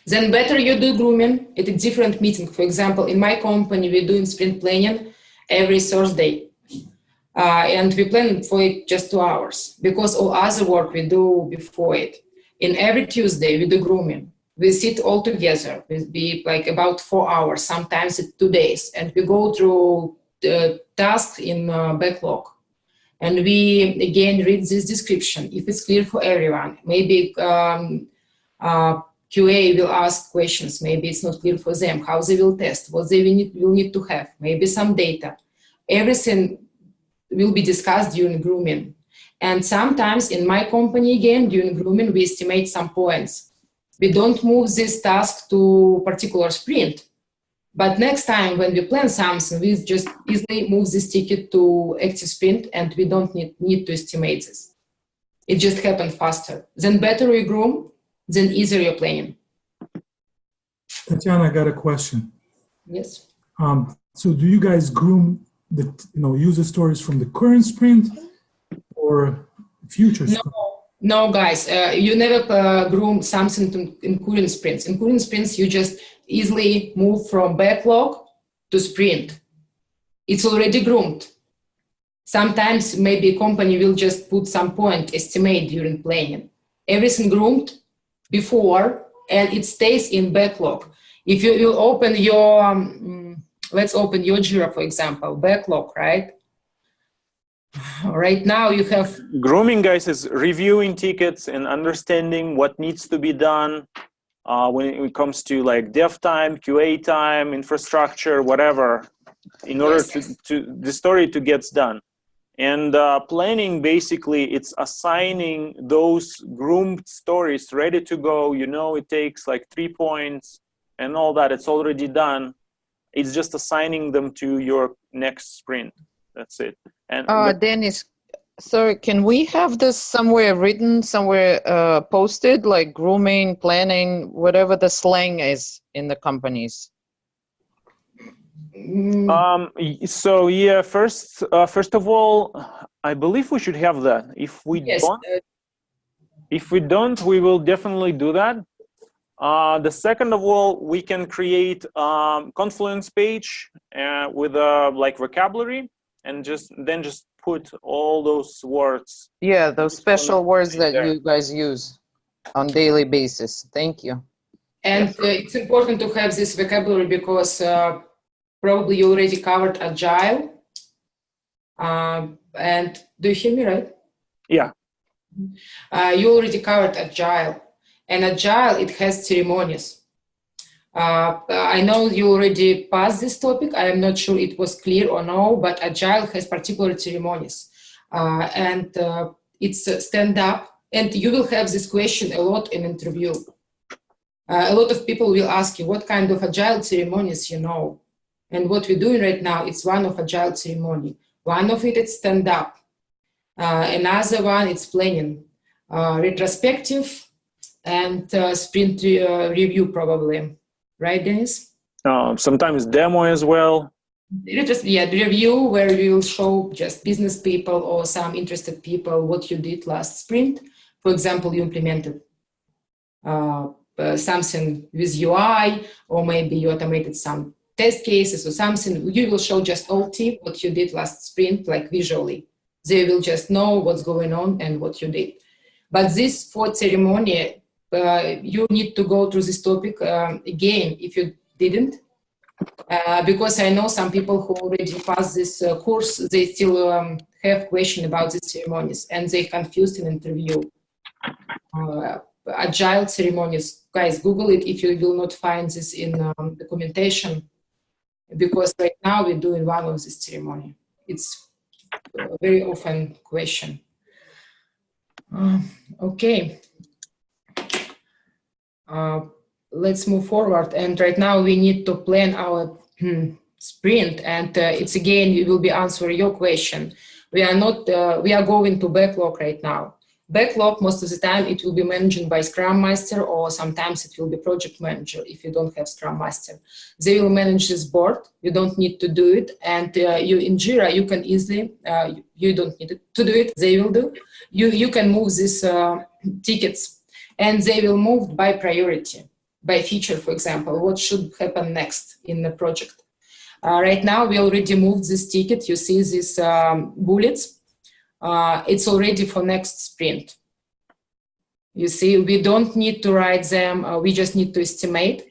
Speaker 2: Then better you do grooming at a different meeting. For example, in my company, we're doing sprint planning every Thursday. And we plan for it just 2 hours because all other work we do before it. In every Tuesday, we do grooming. We sit all together. We be like about 4 hours, sometimes it's 2 days. And we go through the tasks in backlog. And we, again, read this description. If it's clear for everyone, maybe QA will ask questions. Maybe it's not clear for them, how they will test, what they will need to have, maybe some data. Everything will be discussed during grooming. And sometimes in my company, again, during grooming, we estimate some points. We don't move this task to particular sprint. But next time when we plan something, we just easily move this ticket to active sprint, and we don't need to estimate this. It just happens faster. Then better you groom, then easier your planning.
Speaker 11: Tatiana, I got a question.
Speaker 2: Yes.
Speaker 11: So do you guys groom the user stories from the current sprint or future sprint?
Speaker 2: No, guys, you never groom something in current sprints. In current sprints, you just easily move from backlog to sprint. It's already groomed. Sometimes maybe a company will just put some point estimate during planning. Everything groomed before, and it stays in backlog. If you will open your, let's open your Jira, for example, backlog, right? Right now you have...
Speaker 1: Grooming, guys, is reviewing tickets and understanding what needs to be done when it comes to like dev time, QA time, infrastructure, whatever, in order to the story to get done. And planning, basically, it's assigning those groomed stories ready to go. You know, it takes like 3 points and all that. It's already done. It's just assigning them to your next sprint. That's it. And
Speaker 12: Dennis, sorry, can we have this somewhere written, somewhere posted, like grooming, planning, whatever the slang is in the companies?
Speaker 1: So yeah, first of all, I believe we should have that. If we don't, we will definitely do that. The second of all, we can create Confluence page with like vocabulary, and just put all those words.
Speaker 12: Yeah, those special words that you guys use on daily basis. Thank you.
Speaker 2: And it's important to have this vocabulary because probably you already covered Agile. And do you hear me right?
Speaker 1: Yeah.
Speaker 2: You already covered Agile. And Agile, it has ceremonies. I know you already passed this topic. I am not sure it was clear or no, but Agile has particular ceremonies. And it's stand-up. And you will have this question a lot in interview. A lot of people will ask you, what kind of Agile ceremonies you know? And what we're doing right now, it's one of Agile ceremony. One of it is stand-up. Another one, it's planning. Retrospective and sprint review probably. Right, Dennis?
Speaker 1: Sometimes demo as well.
Speaker 2: Yeah, the review where you will show just business people or some interested people what you did last sprint. For example, you implemented something with UI, or maybe you automated some test cases or something. You will show just all team what you did last sprint, like visually. They will just know what's going on and what you did. But this fourth ceremony, you need to go through this topic again if you didn't, because I know some people who already passed this course, they still have question about these ceremonies and they confused in interview. Agile ceremonies, guys, Google it if you will not find this in documentation, because right now we're doing one of this ceremony. It's a very often question. Okay. Let's move forward. And right now we need to plan our sprint. And it's again, we will be answering your question. We are not, we are going to backlog right now. Backlog, most of the time, it will be managed by Scrum Master, or sometimes it will be project manager if you don't have Scrum Master. They will manage this board. You don't need to do it. And you in Jira, you can easily, you don't need to do it. They will do. You can move these tickets, and they will move by priority, by feature, for example, what should happen next in the project. Right now, we already moved this ticket. You see these bullets. It's already for next sprint. You see, we don't need to write them. We just need to estimate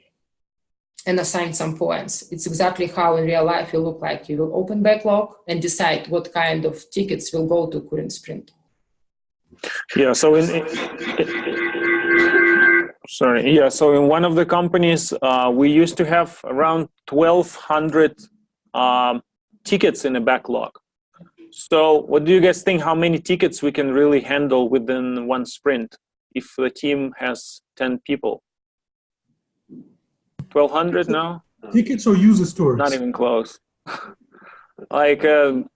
Speaker 2: and assign some points. It's exactly how in real life will look like. You will open backlog and decide what kind of tickets will go to current sprint.
Speaker 1: Yeah, so so in one of the companies, we used to have around 1,200 tickets in a backlog. So what do you guys think? How many tickets we can really handle within one sprint if the team has 10 people? 1,200 now?
Speaker 11: Tickets or user stories?
Speaker 1: Not even close. Like,
Speaker 2: 10.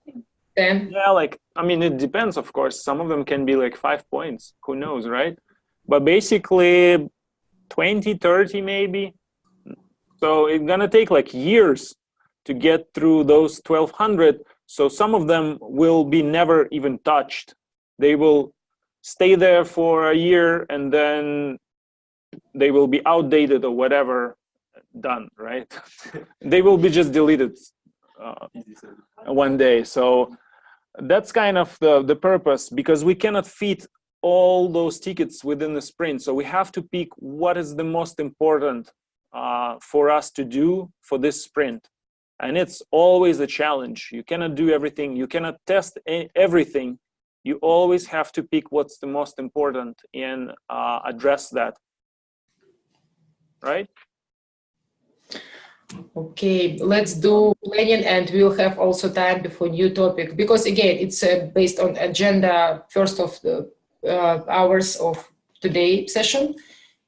Speaker 1: yeah, like, I mean, it depends, of course. Some of them can be like 5 points. Who knows, right? But basically 20, 30 maybe. So it's gonna take like years to get through those 1,200. So some of them will be never even touched. They will stay there for a year and then they will be outdated or whatever, done, right? They will be just deleted one day. So that's kind of the purpose, because we cannot fit all those tickets within the sprint. So we have to pick what is the most important for us to do for this sprint. And it's always a challenge. You cannot do everything. You cannot test everything. You always have to pick what's the most important and address that, right?
Speaker 2: Okay, let's do planning, and we'll have also time before new topic, because again, it's based on agenda first of the hours of today session.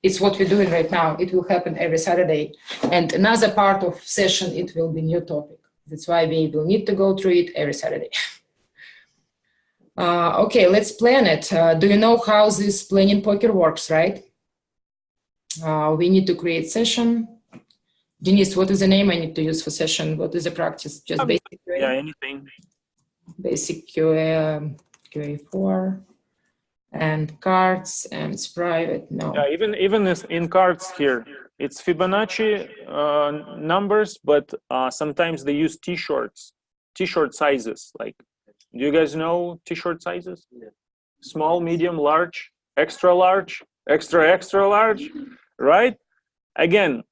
Speaker 2: It's what we're doing right now. It will happen every Saturday. And another part of session, it will be new topic. That's why we will need to go through it every Saturday. Okay, let's plan it. Do you know how this planning poker works, right? We need to create session. Denise, what is the name I need to use for session? What is the practice? Just basic QA?
Speaker 1: Yeah, anything.
Speaker 2: Basic QA, QA-4, and cards, and it's private, no.
Speaker 1: Yeah, even in cards here, it's Fibonacci numbers, but sometimes they use t-shirt sizes. Like, do you guys know t-shirt sizes? Yeah. Small, medium, large, extra large, extra large, right? Again,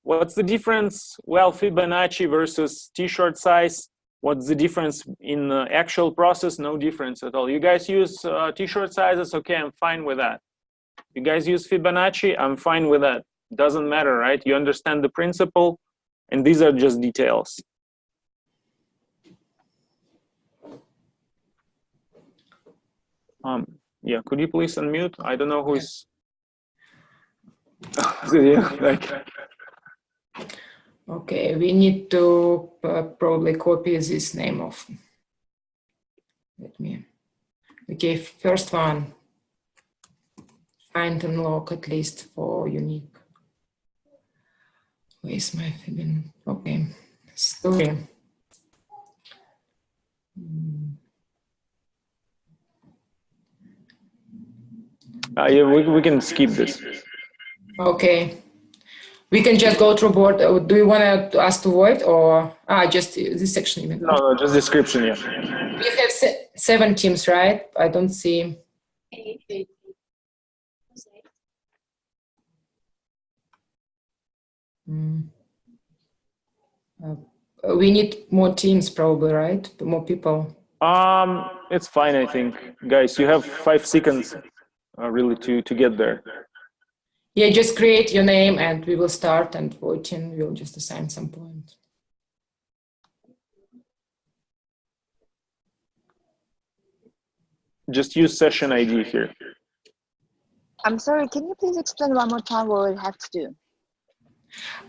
Speaker 1: what's the difference? Well, Fibonacci versus t-shirt size. What's the difference in the actual process? No difference at all. You guys use t-shirt sizes? Okay, I'm fine with that. You guys use Fibonacci? I'm fine with that. Doesn't matter, right? You understand the principle, and these are just details. Yeah, could you please unmute? I don't know who is. Like.
Speaker 2: Okay, we need to probably copy this name of. Let me. Okay, first one. Find and lock at least for unique. Where's my Fibon? Okay, story.
Speaker 1: Yeah, we can skip this.
Speaker 2: Okay. We can just go through board. Do you want us to void or just this section? Even?
Speaker 1: No, just description, yeah.
Speaker 2: We have 7 teams, right? I don't see. We need more teams probably, right? More people.
Speaker 1: It's fine, I think. Guys, you have 5 seconds really to get there.
Speaker 2: Yeah, just create your name and we will start, and voting will just assign some point.
Speaker 1: Just use session ID here.
Speaker 5: I'm sorry, can you please explain one more time what we have to do?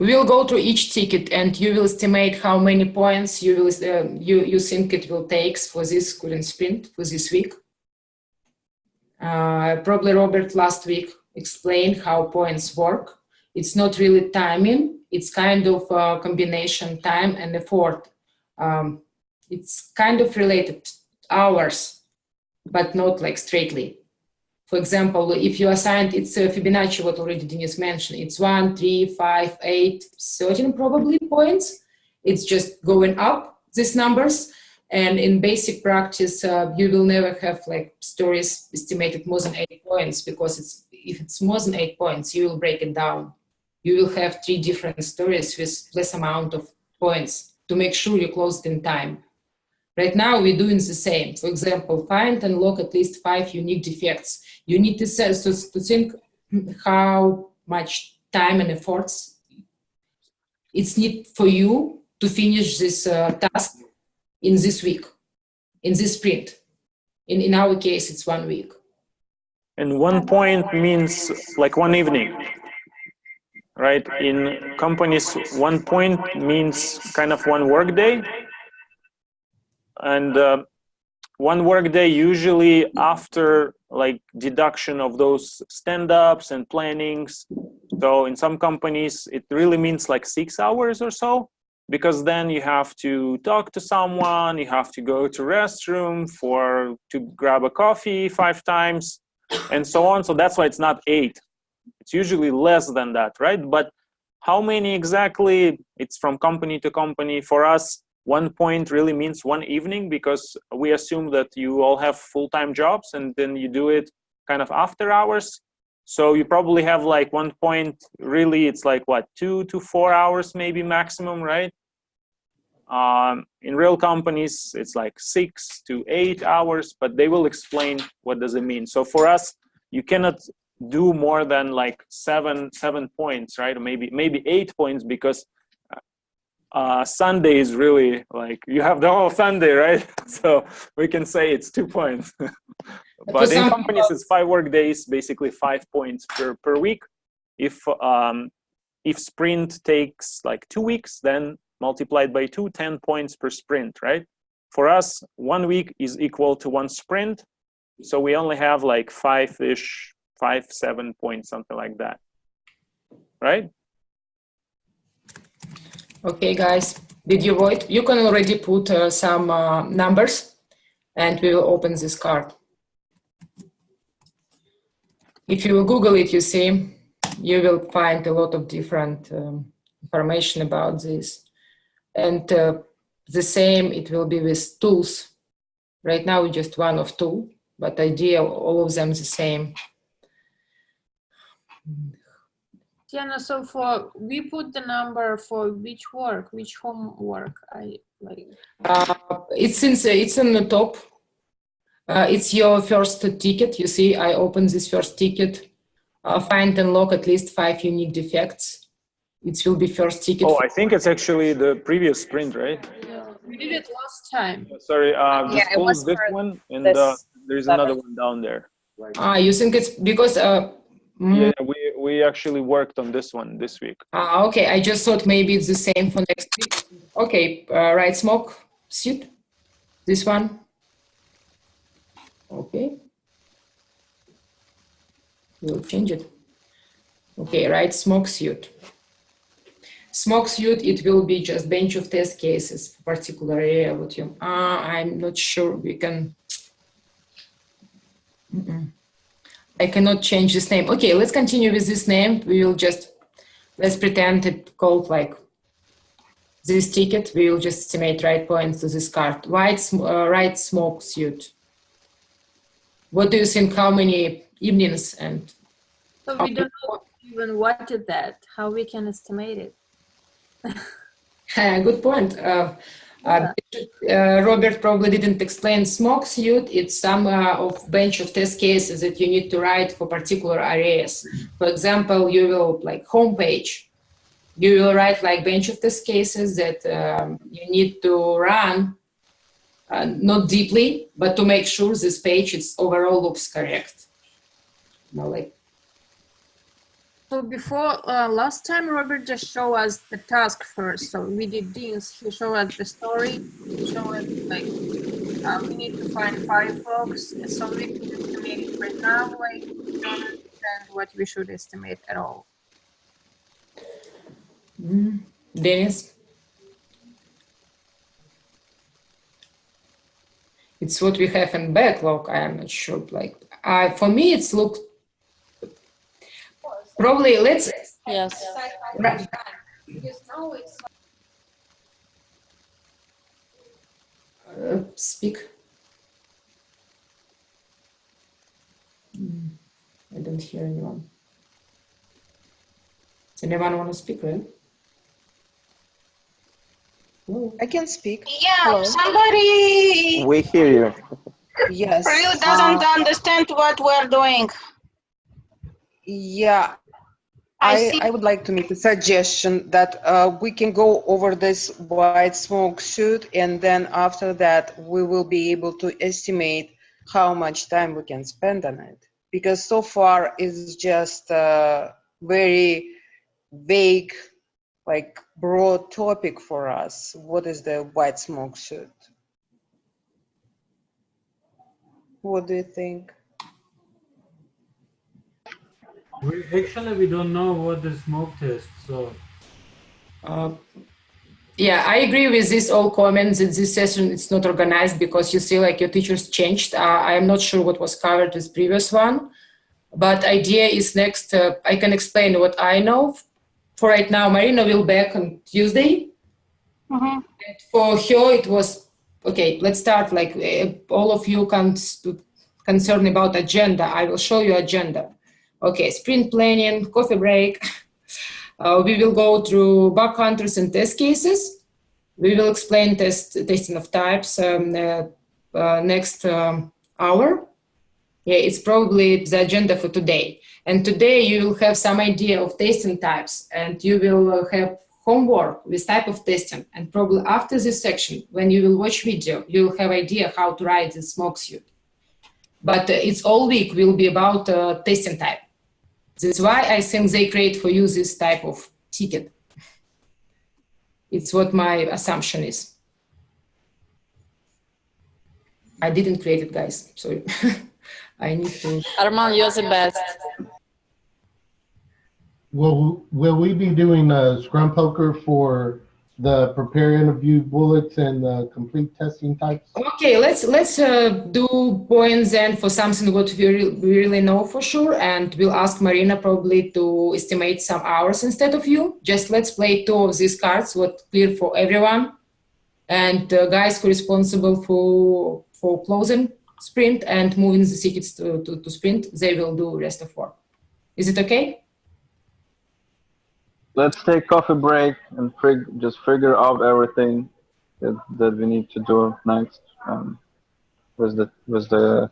Speaker 2: We will go through each ticket and you will estimate how many points you will you think it will take for this current sprint, for this week. Probably Robert last week explained how points work. It's not really timing, it's kind of a combination time and effort. It's kind of related hours, but not like straightly. For example, if you assigned, it's Fibonacci, what already Denise mentioned, it's 1, 3, 5, 8, 13 probably points. It's just going up, these numbers. And in basic practice, you will never have like stories estimated more than 8 points, because if it's more than 8 points, you will break it down. You will have 3 different stories with less amount of points to make sure you close it in time. Right now, we're doing the same. For example, find and lock at least 5 unique defects. You need to think how much time and efforts it's need for you to finish this task in this week. in this sprint. In our case, it's 1 week.
Speaker 1: And 1 point means like 1 evening, right? In companies, 1 point means kind of 1 work day. And 1 work day usually after like deduction of those stand-ups and plannings. So in some companies, it really means like 6 hours or so, because then you have to talk to someone, you have to go to restroom to grab a coffee 5 times, and so on. So that's why it's not 8. It's usually less than that, right? But how many exactly? It's from company to company. For us, 1 point really means 1 evening, because we assume that you all have full-time jobs and then you do it kind of after hours. So you probably have like 1 point, really it's like what, 2 to 4 hours maybe maximum, right? In real companies, it's like 6 to 8 hours, but they will explain what does it mean. So for us, you cannot do more than like 7 points, right? Or maybe 8 points, because Sunday is really like, you have the whole Sunday, right? So we can say it's 2 points. But in companies, it's 5 work days, basically 5 points per week. If sprint takes like 2 weeks, then multiplied by 2, 10 points per sprint, right? For us, 1 week is equal to 1 sprint. So we only have like 5-ish, 5-7 points, something like that, right?
Speaker 2: Okay, guys, did you vote? You can already put some numbers, and we will open this card. If you Google it, you see, you will find a lot of different information about this. And the same, it will be with tools. Right now, it's just 1 of 2, but idea, all of them the same.
Speaker 9: Tiana, so we put the number for which homework?
Speaker 2: It's on the top. It's your first ticket. You see, I open this first ticket. Find and log at least 5 unique defects. It will be first ticket.
Speaker 1: Oh, I think it's actually the previous sprint, right?
Speaker 9: Yeah, we did it last time.
Speaker 1: Sorry,
Speaker 6: Yeah,
Speaker 1: just close this one, and there's another one down there.
Speaker 2: You think it's because?
Speaker 1: Yeah, we actually worked on this one this week.
Speaker 2: Okay, I just thought maybe it's the same for next week. Okay, right smoke suit. This one. Okay. We'll change it. Okay, right smoke suit. Smoke suit, it will be just bench of test cases for particular area. What you? I'm not sure we can. I cannot change this name. Okay, let's continue with this name. We will just, let's pretend it called like this ticket. We will just estimate right points to this card. Right smoke suit. What do you think? How many evenings and?
Speaker 9: So we don't know even what is that. How we can estimate it?
Speaker 2: Good point. Robert probably didn't explain smoke suit. It's some of bench of test cases that you need to write for particular areas. For example, you will like homepage. You will write like bench of test cases that you need to run, not deeply, but to make sure this page overall looks correct. Like.
Speaker 9: So before last time, Robert just showed us the task first. So we did this. He showed us the story. He showed us like we need to find Firefox. So we can estimate it right now. Like we don't understand what we should estimate at all.
Speaker 2: Dennis, it's what we have in backlog. I am not sure. Like for me, it's looked. Probably let's.
Speaker 9: Yes.
Speaker 2: Right. Speak. I don't hear anyone. Does anyone want to speak, right? Hello?
Speaker 13: I can speak.
Speaker 3: Yeah,
Speaker 13: Hello.
Speaker 3: somebody
Speaker 8: We hear you.
Speaker 13: Yes.
Speaker 3: really doesn't understand what we're doing.
Speaker 13: Yeah. I would like to make a suggestion that we can go over this white smoke suit, and then after that we will be able to estimate how much time we can spend on it. Because so far it's just a very vague, like broad topic for us. What is the white smoke suit? What do you think?
Speaker 14: We don't know what the smoke test, so.
Speaker 2: Yeah, I agree with this all comments that this session it's not organized because you see like your teachers changed. I am not sure what was covered with previous one, but idea is next, I can explain what I know. For right now, Marina will back on Tuesday. And for her, it was, okay, let's start like all of you concerned about agenda. I will show you agenda. Okay, sprint planning, coffee break. We will go through bug hunters and test cases. We will explain testing of types next hour. Yeah, it's probably the agenda for today. And today you will have some idea of testing types, and you will have homework with type of testing. And probably after this section, when you will watch video, you will have idea how to write the smoke suit. But it's all week will be about testing type. That's why I think they create for you this type of ticket. It's what my assumption is. I didn't create it, guys. Sorry. I need to.
Speaker 6: Arman, you're the best.
Speaker 7: Will we be doing a scrum poker for the prepare interview bullets and the complete testing types?
Speaker 2: Okay, let's do points then for something what we really know for sure, and we'll ask Marina probably to estimate some hours instead of you. Just let's play 2 of these cards, what clear for everyone, and guys who are responsible for closing sprint and moving the tickets to sprint, they will do rest of work. Is it okay?
Speaker 15: Let's take coffee break and just figure out everything that we need to do next with the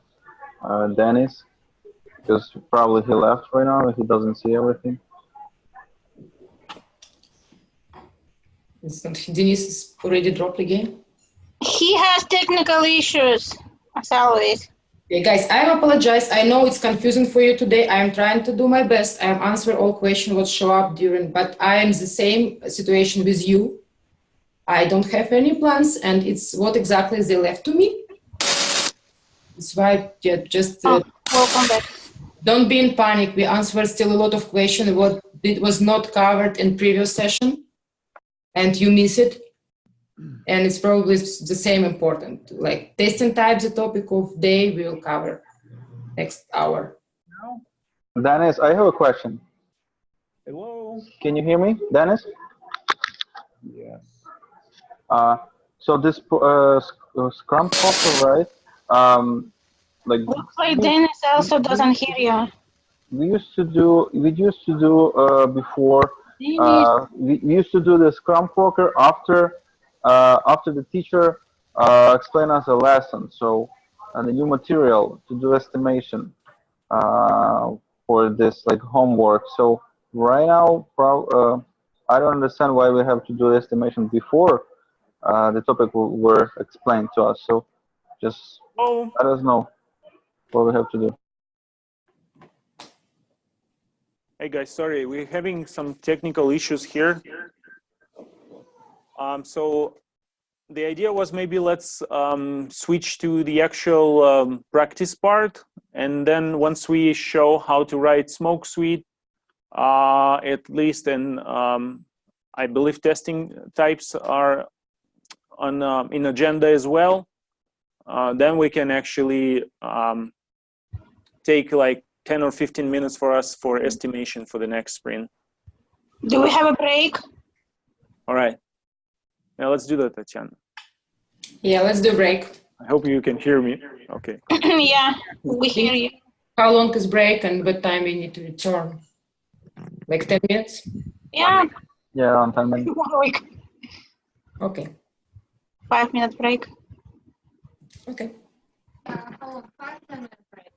Speaker 15: Dennis, because probably he left right now and he doesn't see everything.
Speaker 2: Denise is already dropped again.
Speaker 5: He has technical issues, as always.
Speaker 2: Yeah, guys, I apologize. I know it's confusing for you today. I am trying to do my best. I am answering all questions what show up during, but I am the same situation with you. I don't have any plans, and it's what exactly they left to me. That's why, yeah, just
Speaker 5: welcome back.
Speaker 2: Don't be in panic. We answered still a lot of questions what it was not covered in previous session, and you miss it. And it's probably the same important. Like testing types, the topic of day we will cover next hour.
Speaker 15: Dennis, I have a question.
Speaker 16: Hello.
Speaker 15: Can you hear me, Dennis?
Speaker 16: Yes.
Speaker 15: So this Scrum poker, right? Like
Speaker 5: Looks like Dennis also doesn't hear you.
Speaker 15: We used to do before. We used to do the Scrum poker after the teacher explained us a lesson, so the new material to do estimation for this like homework. So right now, I don't understand why we have to do estimation before the topic were explained to us. So just let us know what we have to do.
Speaker 1: Hey guys, sorry, we're having some technical issues here. So the idea was maybe let's switch to the actual practice part, and then once we show how to write smoke suite, at least, and I believe testing types are on in agenda as well. Then we can actually take like 10 or 15 minutes for us for estimation for the next sprint.
Speaker 5: Do we have a break?
Speaker 1: All right. Now let's do that, Tatiana.
Speaker 2: Yeah, let's do a break.
Speaker 1: I hope you can hear me. Okay.
Speaker 5: Yeah, we hear you.
Speaker 2: How long is break and what time we need to return? Like 10 minutes?
Speaker 5: Yeah.
Speaker 15: Yeah, around 10 minutes.
Speaker 5: 1 week.
Speaker 2: Okay.
Speaker 5: 5-minute break.
Speaker 2: Okay.
Speaker 5: 5-minute break.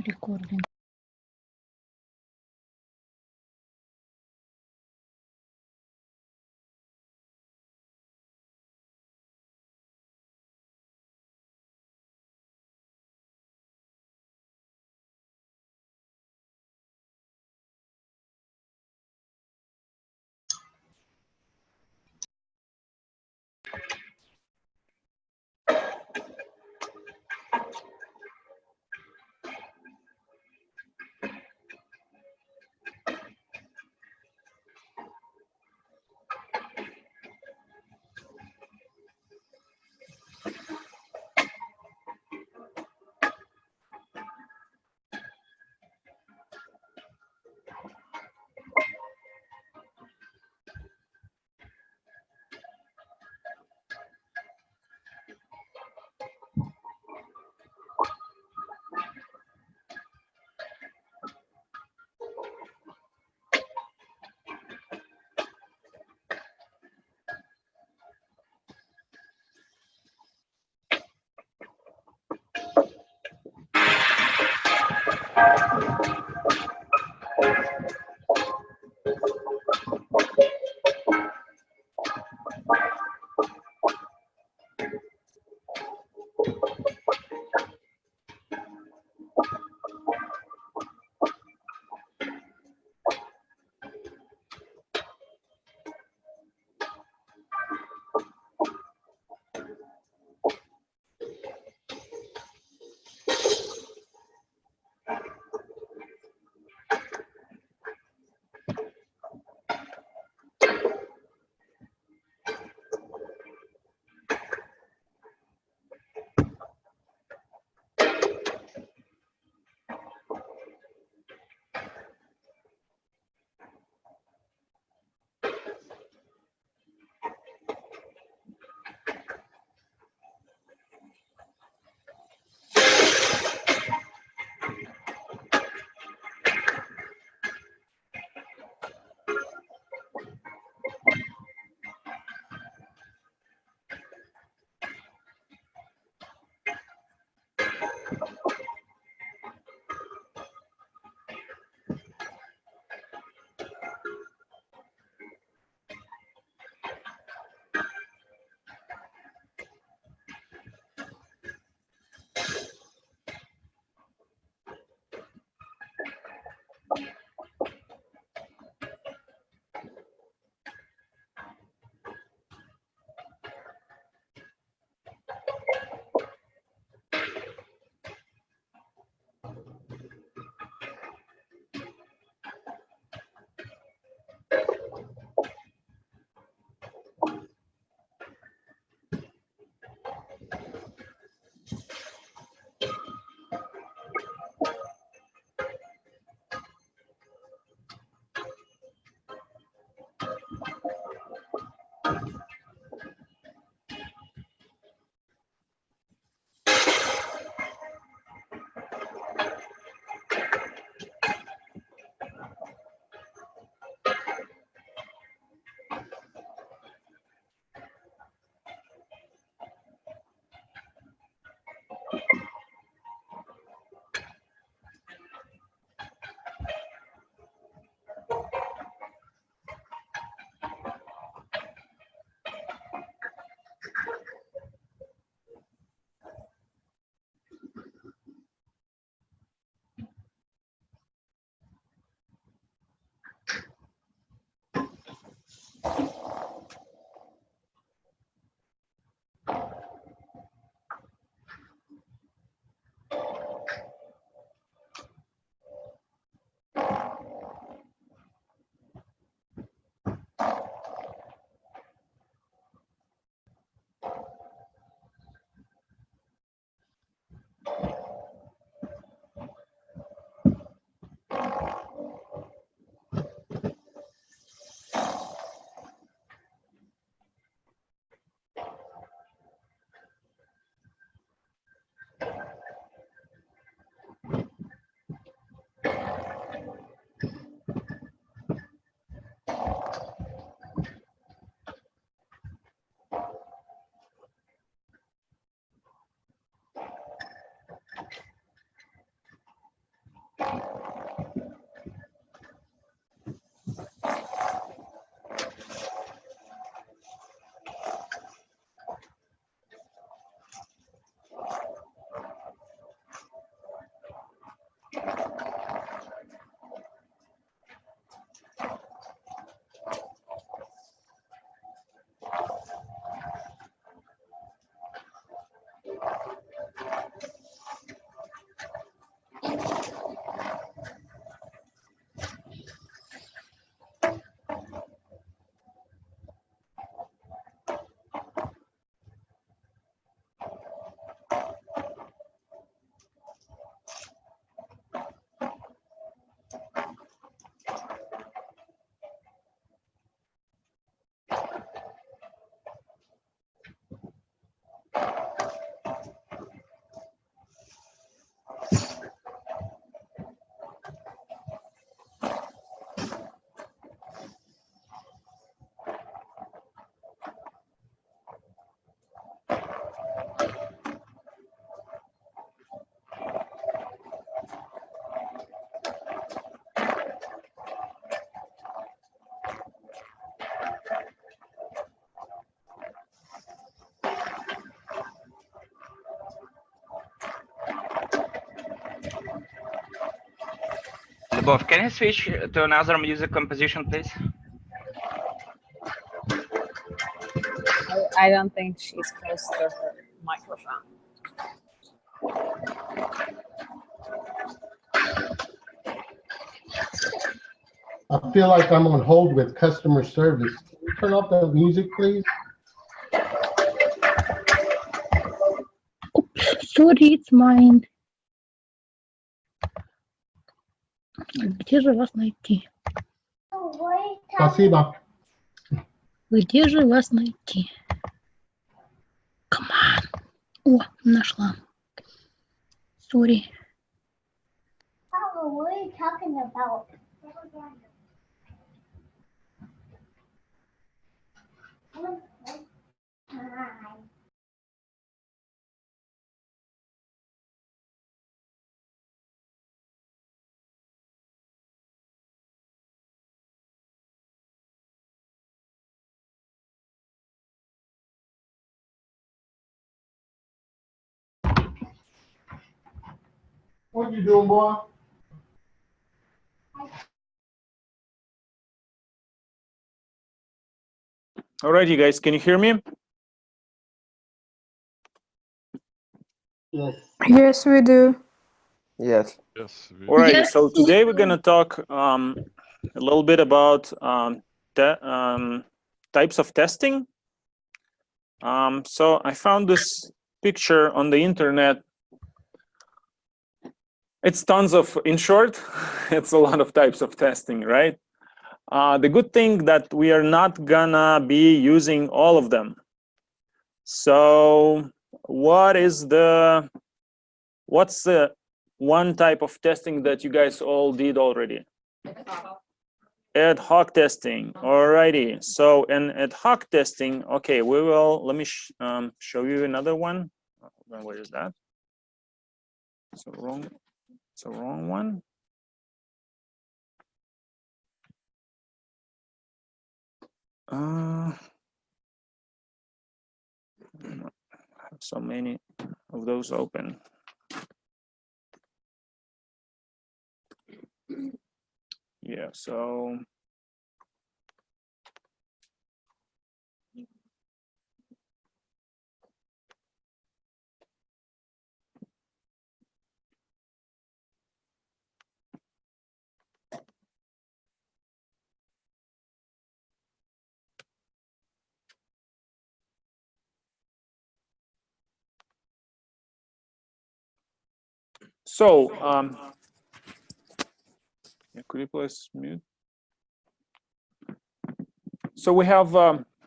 Speaker 5: Recording.
Speaker 4: Bob, can you switch to another music composition, please?
Speaker 6: I don't think she's close to her microphone.
Speaker 7: I feel like I'm on hold with customer service. Can you turn off the music, please?
Speaker 5: Sorry, it's mine. Где же вас найти?
Speaker 7: Спасибо.
Speaker 5: Где же вас найти? Come on. О, нашла. Sorry.
Speaker 17: Oh, what are you talking about?
Speaker 7: What you doing, boy?
Speaker 1: All right, you guys, can you hear me?
Speaker 8: Yes.
Speaker 9: Yes, we do.
Speaker 8: Yes.
Speaker 18: Yes.
Speaker 1: All right, so today we're going to talk a little bit about types of testing. So I found this picture on the internet. It's tons of, in short, it's a lot of types of testing, right? The good thing that we are not gonna be using all of them. So what's the one type of testing that you guys all did already? Ad hoc testing. Alrighty. So in ad hoc testing, okay, we will, let me show you another one. Where is that? It's a wrong one. I have so many of those open. Yeah, so could you please mute? So we have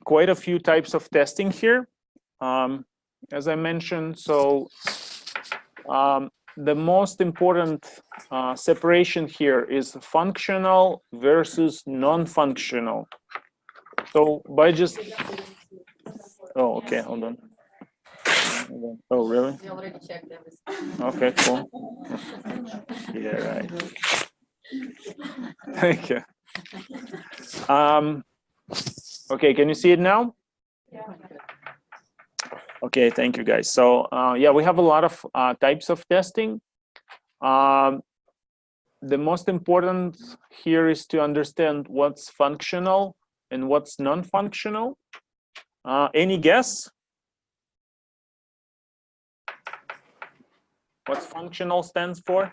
Speaker 1: quite a few types of testing here. As I mentioned, so the most important separation here is functional versus non-functional. So by just, oh, okay, hold on. Oh, really?
Speaker 19: We already checked everything.
Speaker 1: Okay, cool. Yeah, right. Thank you. Okay, can you see it now? Okay, thank you guys. So yeah, we have a lot of types of testing. The most important here is to understand what's functional and what's non-functional. Any guess? What's functional stands for?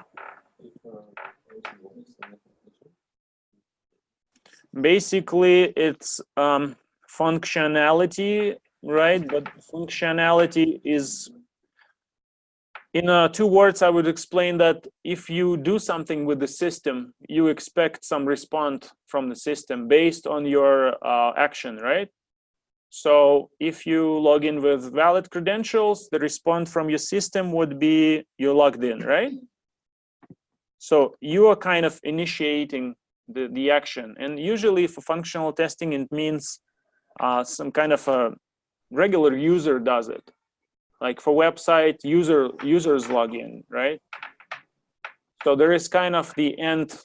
Speaker 1: Basically, it's functionality, right? But functionality is, in 2 words, I would explain that if you do something with the system, you expect some response from the system based on your action, right? So if you log in with valid credentials, the response from your system would be you're logged in, right? So you are kind of initiating the action. And usually for functional testing, it means some kind of a regular user does it. Like for website, users log in, right? So there is kind of the end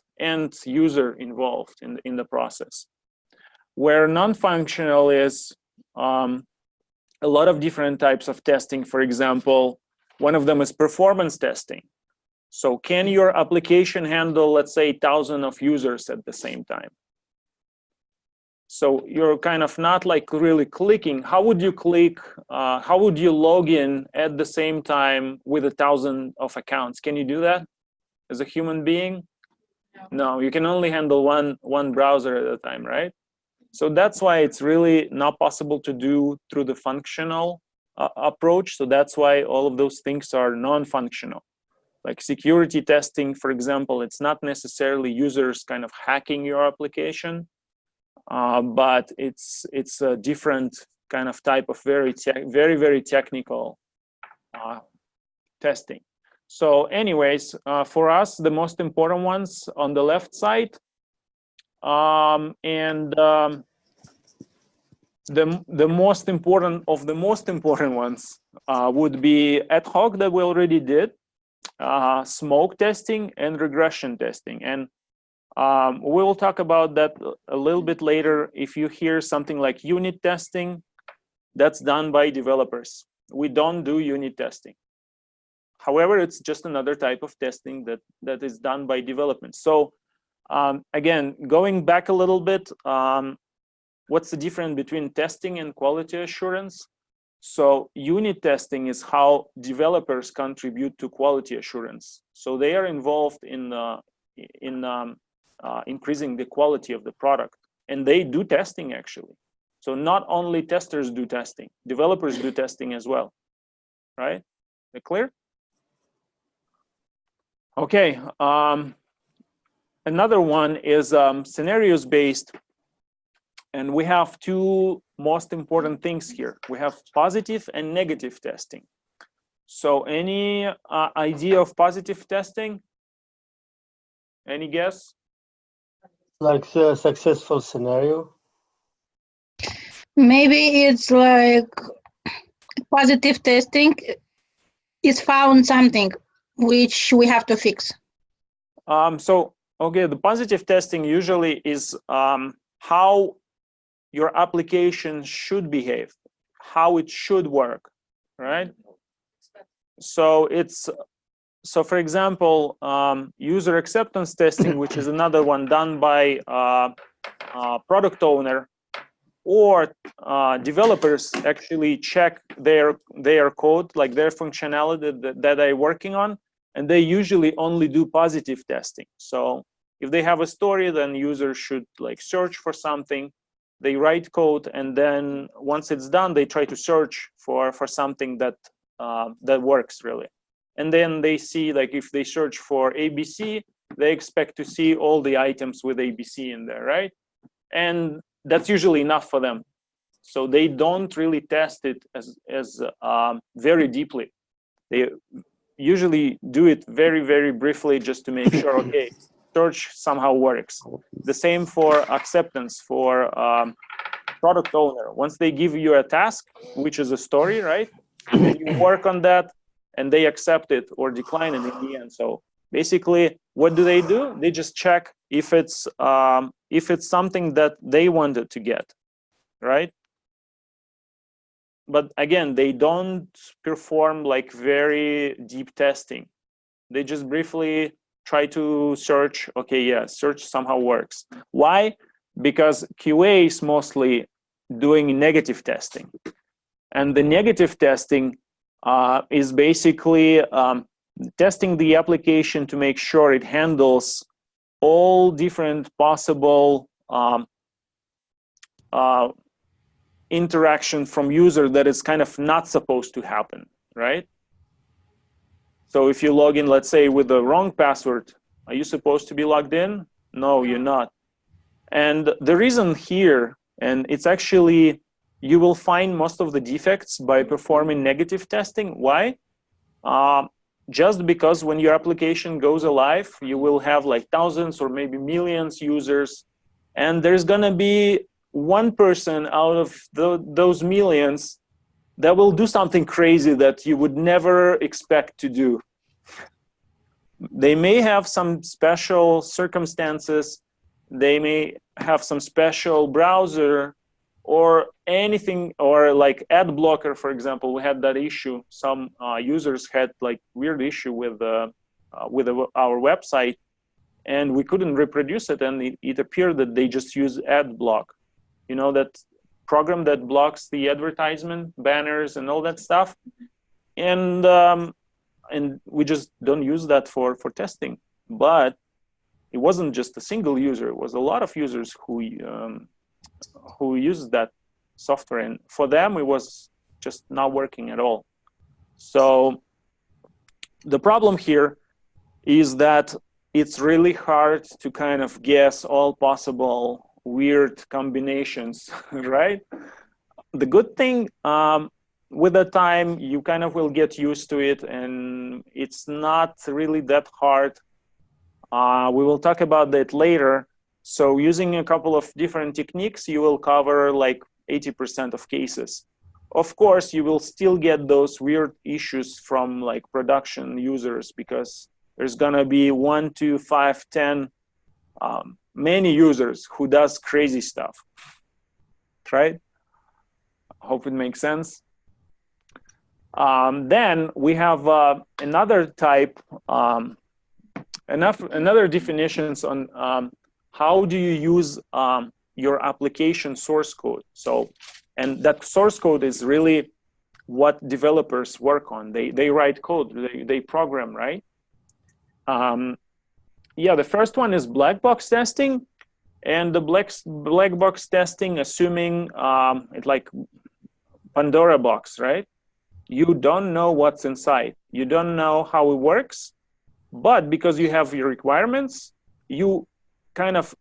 Speaker 1: user involved in the process. Where non-functional is a lot of different types of testing. For example, one of them is performance testing. So can your application handle, let's say, 1,000 of users at the same time? So you're kind of not like really clicking. How would you click? How would you log in at the same time with 1,000 of accounts? Can you do that as a human being? No, you can only handle one browser at a time, right? So that's why it's really not possible to do through the functional approach. So that's why all of those things are non-functional. Like security testing, for example, it's not necessarily users kind of hacking your application, but it's a different kind of type of very technical testing. So anyways, for us, the most important ones on the left side, the most important of the most important ones would be ad hoc that we already did, smoke testing and regression testing. And we'll talk about that a little bit later. If you hear something like unit testing, that's done by developers. We don't do unit testing. However, it's just another type of testing that is done by development. So again, going back a little bit, what's the difference between testing and quality assurance? So unit testing is how developers contribute to quality assurance. So they are involved in increasing the quality of the product, and they do testing actually. So not only testers do testing, developers do testing as well, right? Is it clear? Okay. Another one is scenarios based. And we have two most important things here. We have positive and negative testing. So any idea of positive testing? Any guess?
Speaker 8: Like a successful scenario.
Speaker 17: Maybe it's like positive testing is found something which we have to fix.
Speaker 1: Okay, the positive testing usually is how your application should behave, how it should work, right? So for example, user acceptance testing, which is another one done by product owner, or developers actually check their code, like their functionality that they're working on, and they usually only do positive testing. So if they have a story, then users should like search for something. They write code, and then once it's done, they try to search for something that works really. And then they see, like if they search for ABC, they expect to see all the items with ABC in there, right? And that's usually enough for them. So they don't really test it as very deeply. They usually do it very briefly just to make sure, okay, search somehow works. The same for acceptance for product owner. Once they give you a task, which is a story, right? And you work on that, and they accept it or decline it in the end. So basically, what do? They just check if it's something that they wanted to get, right? But again, they don't perform like very deep testing. They just briefly try to search, okay, yeah, search somehow works. Why? Because QA is mostly doing negative testing. And the negative testing is basically testing the application to make sure it handles all different possible interaction from user that is kind of not supposed to happen, right? So if you log in, let's say, with the wrong password, are you supposed to be logged in? No, you're not. And the reason here, and it's actually, you will find most of the defects by performing negative testing. Why? Just because when your application goes live, you will have like thousands or maybe millions users, and there's gonna be one person out of those millions that will do something crazy that you would never expect to do. They may have some special circumstances, they may have some special browser or anything, or like ad blocker, for example. We had that issue. Some users had like weird issue with our website, and we couldn't reproduce it, and it appeared that they just use ad block, you know, that program that blocks the advertisement banners and all that stuff, and we just don't use that for testing. But it wasn't just a single user; it was a lot of users who used that software, and for them it was just not working at all. So the problem here is that it's really hard to kind of guess all possible weird combinations, right? The good thing, with the time, you kind of will get used to it, and it's not really that hard. We will talk about that later. So using a couple of different techniques, you will cover like 80% of cases. Of course, you will still get those weird issues from like production users, because there's gonna be 1, 2, 5, 10, many users who does crazy stuff, right? I hope it makes sense. Then we have another type, another definitions on how do you use your application source code. So, and that source code is really what developers work on. They write code, they program, right? Yeah, the first one is black box testing, and the black box testing, assuming it's like Pandora box, right? You don't know what's inside. You don't know how it works, but because you have your requirements, you kind of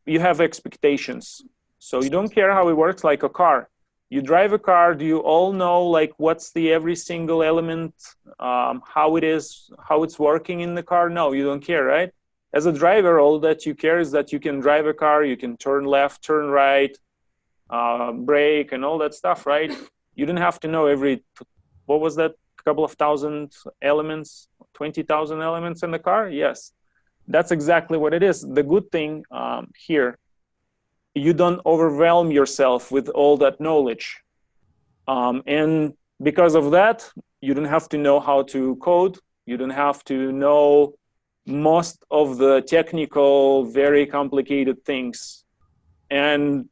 Speaker 1: you have expectations. So you don't care how it works, like a car. You drive a car, do you all know like what's the every single element, how it is, how it's working in the car? No, you don't care, right? As a driver, all that you care is that you can drive a car, you can turn left, turn right, brake, and all that stuff, right? You don't have to know every, what was that, couple of thousand elements, 20,000 elements in the car? Yes, that's exactly what it is. The good thing here, you don't overwhelm yourself with all that knowledge. And because of that, you don't have to know how to code. You don't have to know most of the technical, very complicated things. And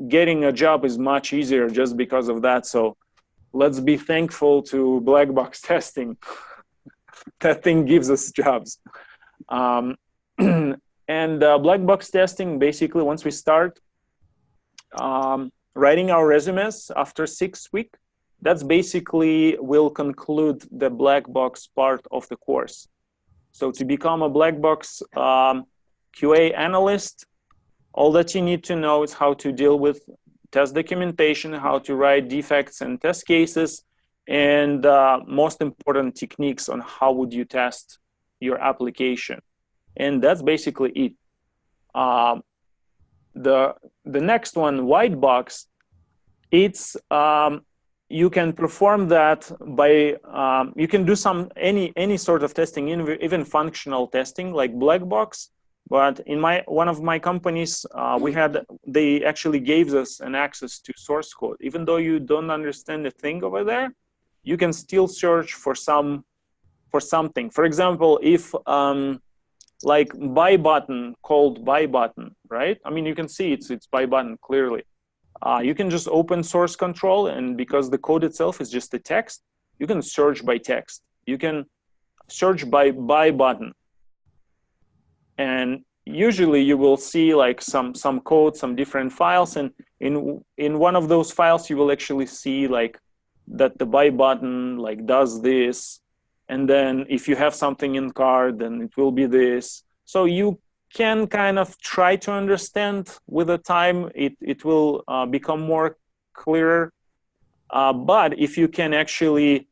Speaker 1: getting a job is much easier just because of that. So let's be thankful to black box testing. That thing gives us jobs. And black box testing, basically, once we start writing our resumes after 6 weeks, that's basically will conclude the black box part of the course. So to become a black box QA analyst, all that you need to know is how to deal with test documentation, how to write defects and test cases, and most important techniques on how would you test your application. And that's basically it. The next one, white box, it's you can perform that by you can do any sort of testing, even functional testing like black box. But in one of my companies, they actually gave us an access to source code. Even though you don't understand the thing over there, you can still search for something. For example, if like buy button called buy button, right? I mean, you can see it's buy button clearly. You can just open source control, and because the code itself is just a text, you can search by text. You can search by buy button. And usually you will see like some code, some different files, and in one of those files you will actually see like that the buy button like does this, and then if you have something in cart, then it will be this. So you can kind of try to understand with the time, it will become more clearer. But if you can actually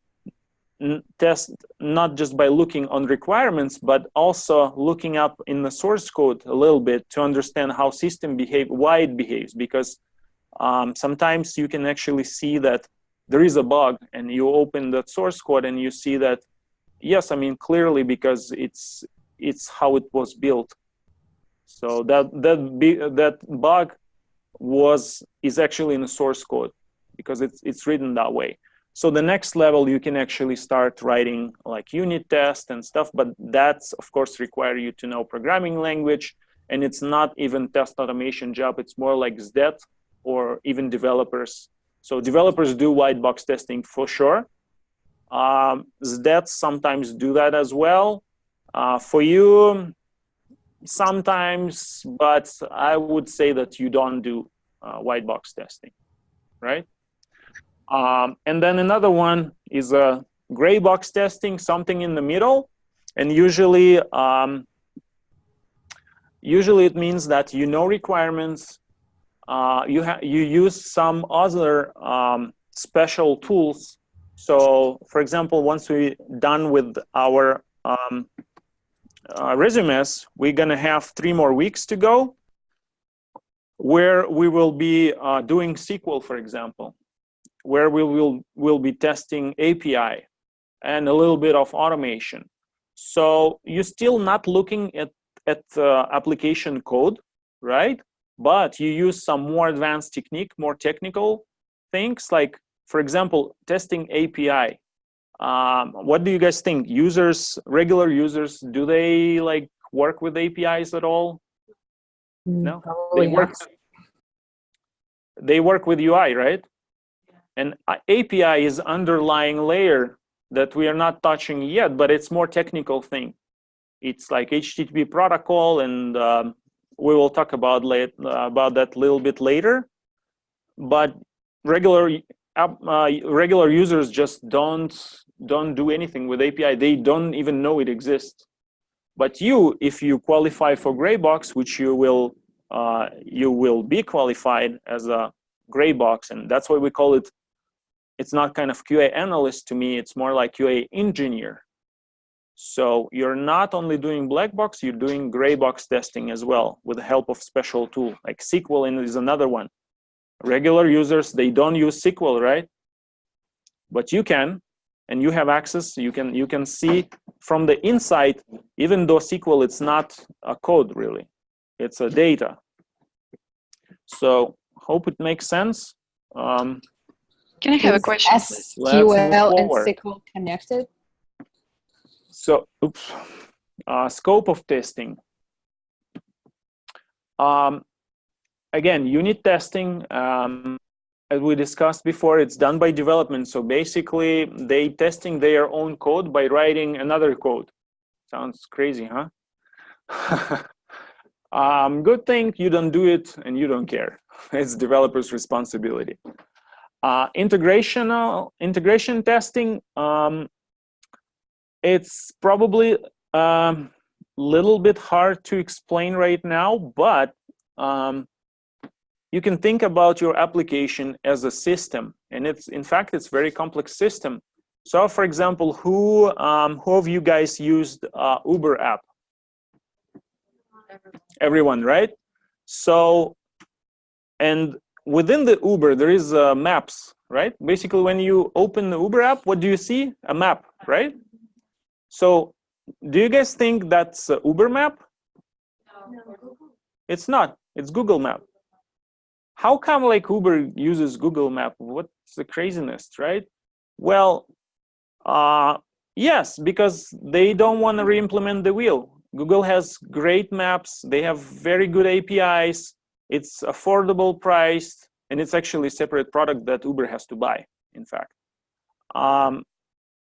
Speaker 1: test not just by looking on requirements, but also looking up in the source code a little bit to understand how system behave, why it behaves, because sometimes you can actually see that there is a bug, and you open that source code and you see that, yes, I mean, clearly because it's how it was built. So that bug is actually in the source code because it's written that way. So the next level, you can actually start writing like unit tests and stuff, but that's of course require you to know programming language, and it's not even test automation job. It's more like SDET or even developers. So developers do white box testing for sure. SDETs sometimes do that as well. For you, sometimes, but I would say that you don't do white box testing, right? And then another one is gray box testing, something in the middle. And usually, usually it means that you know requirements, you use some other special tools. So for example, once we're done with our resumes, we're gonna have 3 more weeks to go, where we will be doing SQL, for example, where we'll be testing API and a little bit of automation. So you're still not looking at application code, right? But you use some more advanced technique, more technical things, like, for example, testing API. What do you guys think? Users, regular users, do they like work with APIs at all? No, they work with UI, right? And API is underlying layer that we are not touching yet, but it's more technical thing. It's like HTTP protocol, and we will talk about that a little bit later. But regular users just don't do anything with API. They don't even know it exists. But you, if you qualify for gray box, which you will be qualified as a gray box, and that's why we call it. It's not kind of QA analyst to me. It's more like QA engineer. So you're not only doing black box, you're doing gray box testing as well with the help of special tool, like SQL is another one. Regular users, they don't use SQL, right? But you can, and you have access. You can see from the inside, even though SQL, it's not a code really, it's a data. So hope it makes sense.
Speaker 18: Can I have a question?
Speaker 6: SQL and SQL connected?
Speaker 1: So, scope of testing. Again, unit testing, as we discussed before, it's done by development. So basically, they testing their own code by writing another code. Sounds crazy, huh? Good thing you don't do it and you don't care. It's developer's responsibility. Integration testing, it's probably little bit hard to explain right now, but you can think about your application as a system, and in fact it's very complex system. So for example, who of you guys used Uber app? Everyone, right? So, and within the Uber, there is maps, right? Basically, when you open the Uber app, what do you see? A map, right? So, do you guys think that's a Uber map? No. It's not. It's Google Map. How come like Uber uses Google Map? What's the craziness, right? Well, yes, because they don't want to re-implement the wheel. Google has great maps. They have very good APIs. It's affordable priced, and it's actually a separate product that Uber has to buy, in fact.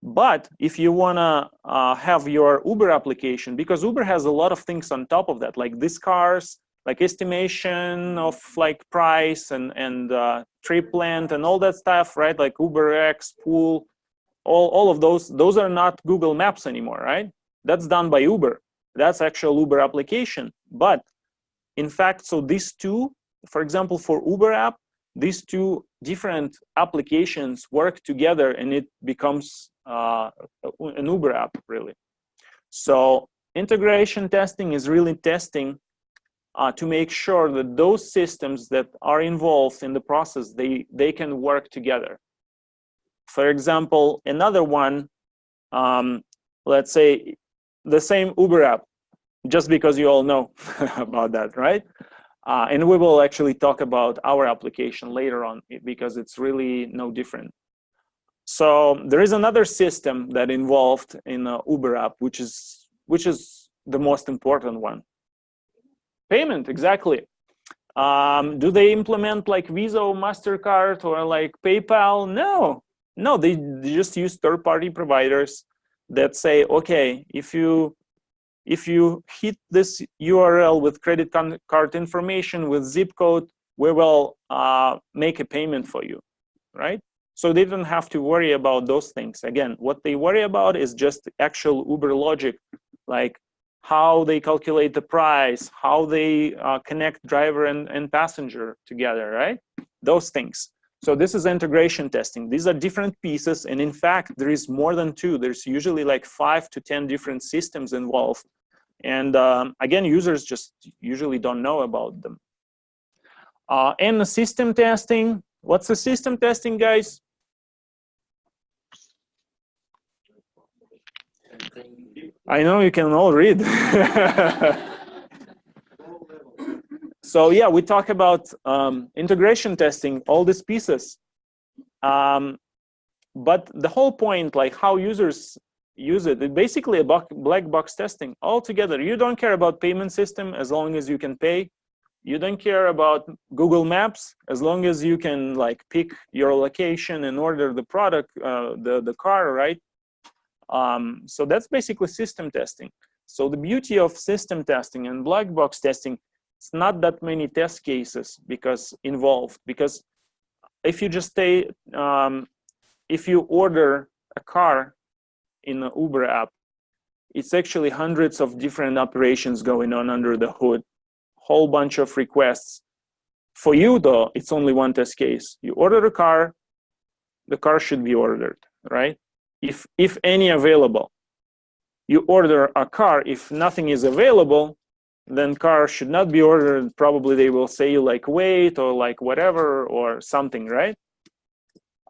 Speaker 1: But if you want to have your Uber application, because Uber has a lot of things on top of that, like these cars, like estimation of like price and trip length and all that stuff, right? Like UberX, Pool, all of those are not Google Maps anymore, right? That's done by Uber. That's actual Uber application. But in fact, so these two, for example, for Uber app, these two different applications work together and it becomes an Uber app, really. So integration testing is really testing to make sure that those systems that are involved in the process, they can work together. For example, another one, let's say the same Uber app, just because you all know about that, right? And we will actually talk about our application later on because it's really no different. So there is another system that involved in Uber app, which is the most important one. Payment, exactly. Do they implement like Visa or MasterCard or like PayPal? No, they just use third-party providers that say, okay, if you hit this URL with credit card information with zip code, we will make a payment for you, right? So they don't have to worry about those things. Again, what they worry about is just actual Uber logic, like how they calculate the price, how they connect driver and passenger together, right? Those things. So this is integration testing. These are different pieces. And in fact, there is more than two. There's usually like 5 to 10 different systems involved. And again, users just usually don't know about them. And the system testing. What's the system testing, guys? I know you can all read. So yeah, we talk about integration testing, all these pieces. But the whole point, like how users use it, it's basically a black box testing altogether. You don't care about payment system as long as you can pay. You don't care about Google Maps as long as you can like pick your location and order the product, the car, right? So that's basically system testing. So the beauty of system testing and black box testing, it's not that many test cases involved. Because if you just say, if you order a car in the Uber app, it's actually hundreds of different operations going on under the hood. Whole bunch of requests. For you though, it's only one test case. You order a car, the car should be ordered, right? If any available. You order a car, if nothing is available, then car should not be ordered. Probably they will say you like wait or like whatever or something, right?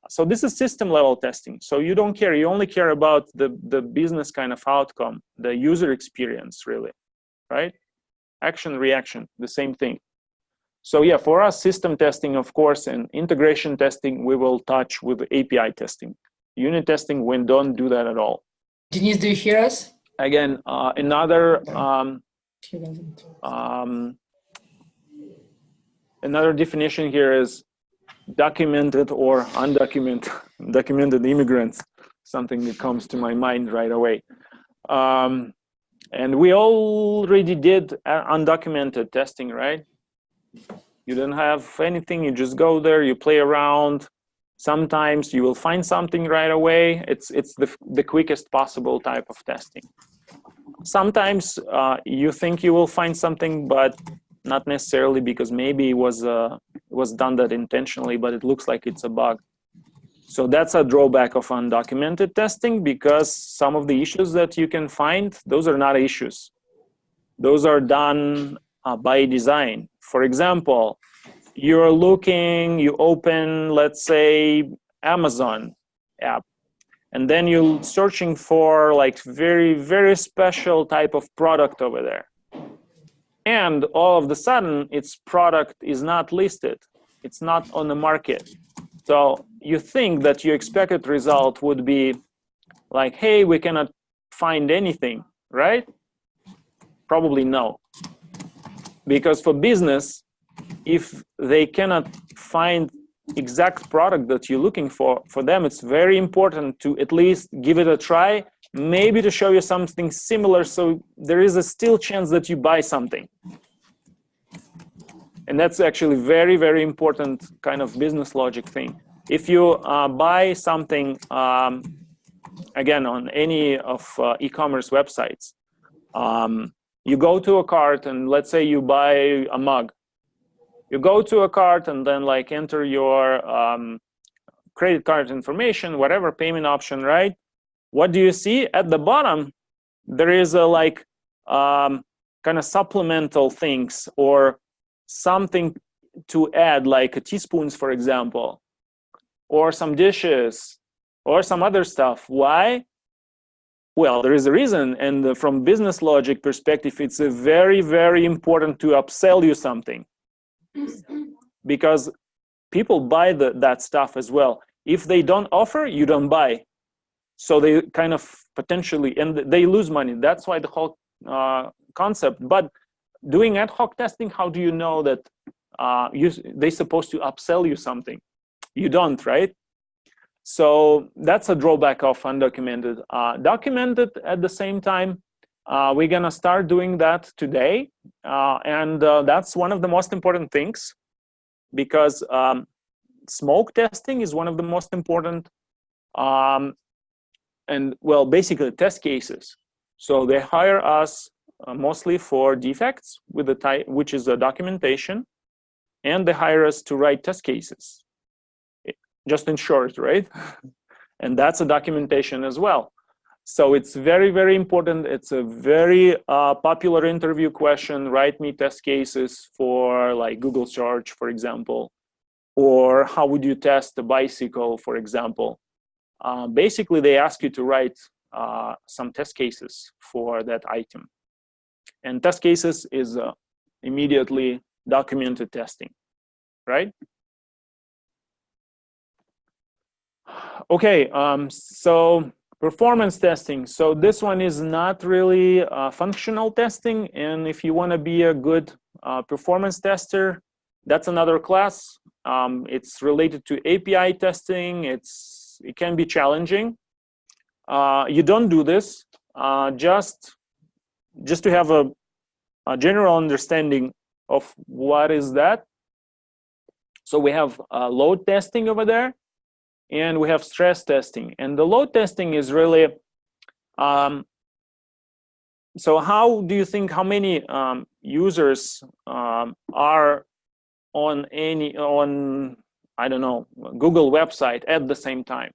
Speaker 1: So this is system level testing. So you don't care, you only care about the business kind of outcome, the user experience really, right? Action, reaction, the same thing. So yeah, for us, system testing, of course, and integration testing, we will touch with API testing. Unit testing, we don't do that at all.
Speaker 2: Denise, do you hear us?
Speaker 1: Again, another definition here is documented or undocumented immigrants, something that comes to my mind right away. And we already did undocumented testing, right? You don't have anything, you just go there, you play around. Sometimes you will find something right away. It's the quickest possible type of testing. Sometimes you think you will find something, but not necessarily, because maybe it was done that intentionally, but it looks like it's a bug. So that's a drawback of undocumented testing, because some of the issues that you can find, those are not issues. Those are done by design. For example, you're looking, you open, let's say, Amazon app, and then you're searching for like very, very special type of product over there. And all of a sudden, its product is not listed. It's not on the market. So you think that your expected result would be like, hey, we cannot find anything, right? Probably no. Because for business, if they cannot find exact product that you're looking for them, it's very important to at least give it a try, maybe to show you something similar, so there is a still chance that you buy something. And that's actually very, very important kind of business logic thing. If you buy something, again, on any of e-commerce websites, you go to a cart and let's say you buy a mug. You go to a cart and then like enter your credit card information, whatever payment option, right? What do you see at the bottom? There is a like kind of supplemental things or something to add, like teaspoons, for example, or some dishes or some other stuff. Why? Well, there is a reason, and from business logic perspective, it's a very, very important to upsell you something, because people buy that stuff as well. If they don't offer, you don't buy. So they kind of potentially, and they lose money. That's why the whole concept. But doing ad hoc testing, how do you know that they're supposed to upsell you something? You don't, right? So that's a drawback of undocumented. Documented at the same time, we're gonna start doing that today. And that's one of the most important things, because smoke testing is one of the most important, and well, basically test cases. So they hire us mostly for defects with the type, which is a documentation, and they hire us to write test cases, just in short, right? And that's a documentation as well. So it's very, very important. It's a very popular interview question. Write me test cases for like Google search, for example, or how would you test a bicycle, for example. Basically, they ask you to write some test cases for that item. And test cases is immediately documented testing, right? Okay, so performance testing. So this one is not really functional testing. And if you want to be a good performance tester, that's another class. It's related to API testing. It can be challenging. You don't do this just to have a general understanding of what is that. So we have load testing over there, and we have stress testing. And the load testing is really, so how do you think, how many users are on I don't know, Google website at the same time?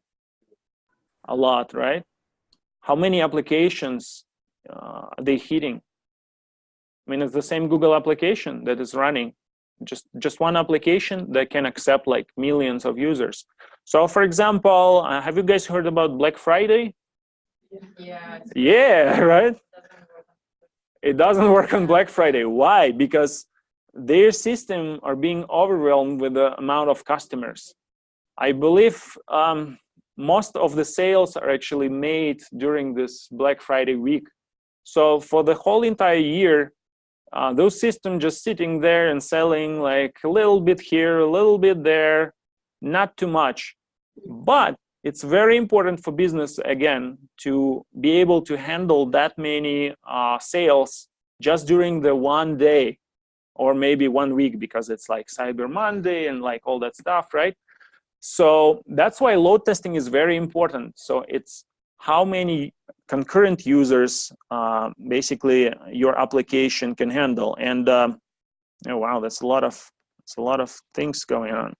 Speaker 1: A lot, right? How many applications are they hitting? I mean, it's the same Google application that is running, just one application that can accept like millions of users. So for example, have you guys heard about Black Friday? Yeah, right? It doesn't work on Black Friday. Why? Because their system are being overwhelmed with the amount of customers. I believe most of the sales are actually made during this Black Friday week. So for the whole entire year, those systems just sitting there and selling like a little bit here, a little bit there, not too much. But it's very important for business, again, to be able to handle that many sales just during the one day or maybe 1 week, because it's like Cyber Monday and like all that stuff, right? So that's why load testing is very important. So it's how many concurrent users basically your application can handle. And oh, wow, that's a lot of things going on.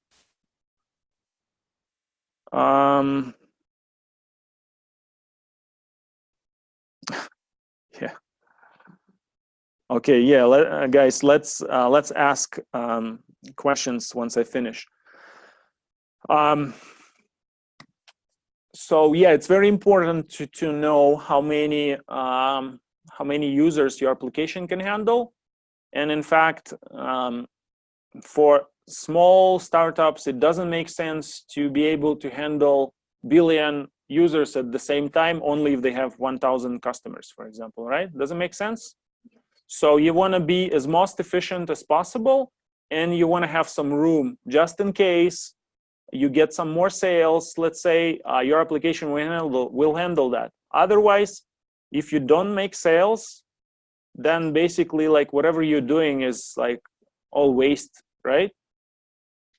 Speaker 1: Yeah. Okay. Yeah, guys, let's ask questions once I finish. So yeah, it's very important to know how many users your application can handle. And in fact, for small startups, it doesn't make sense to be able to handle billion users at the same time, only if they have 1,000 customers, for example, right? Doesn't make sense. So you want to be as most efficient as possible, and you want to have some room just in case you get some more sales. Let's say your application will handle that. Otherwise, if you don't make sales, then basically like whatever you're doing is like all waste, right?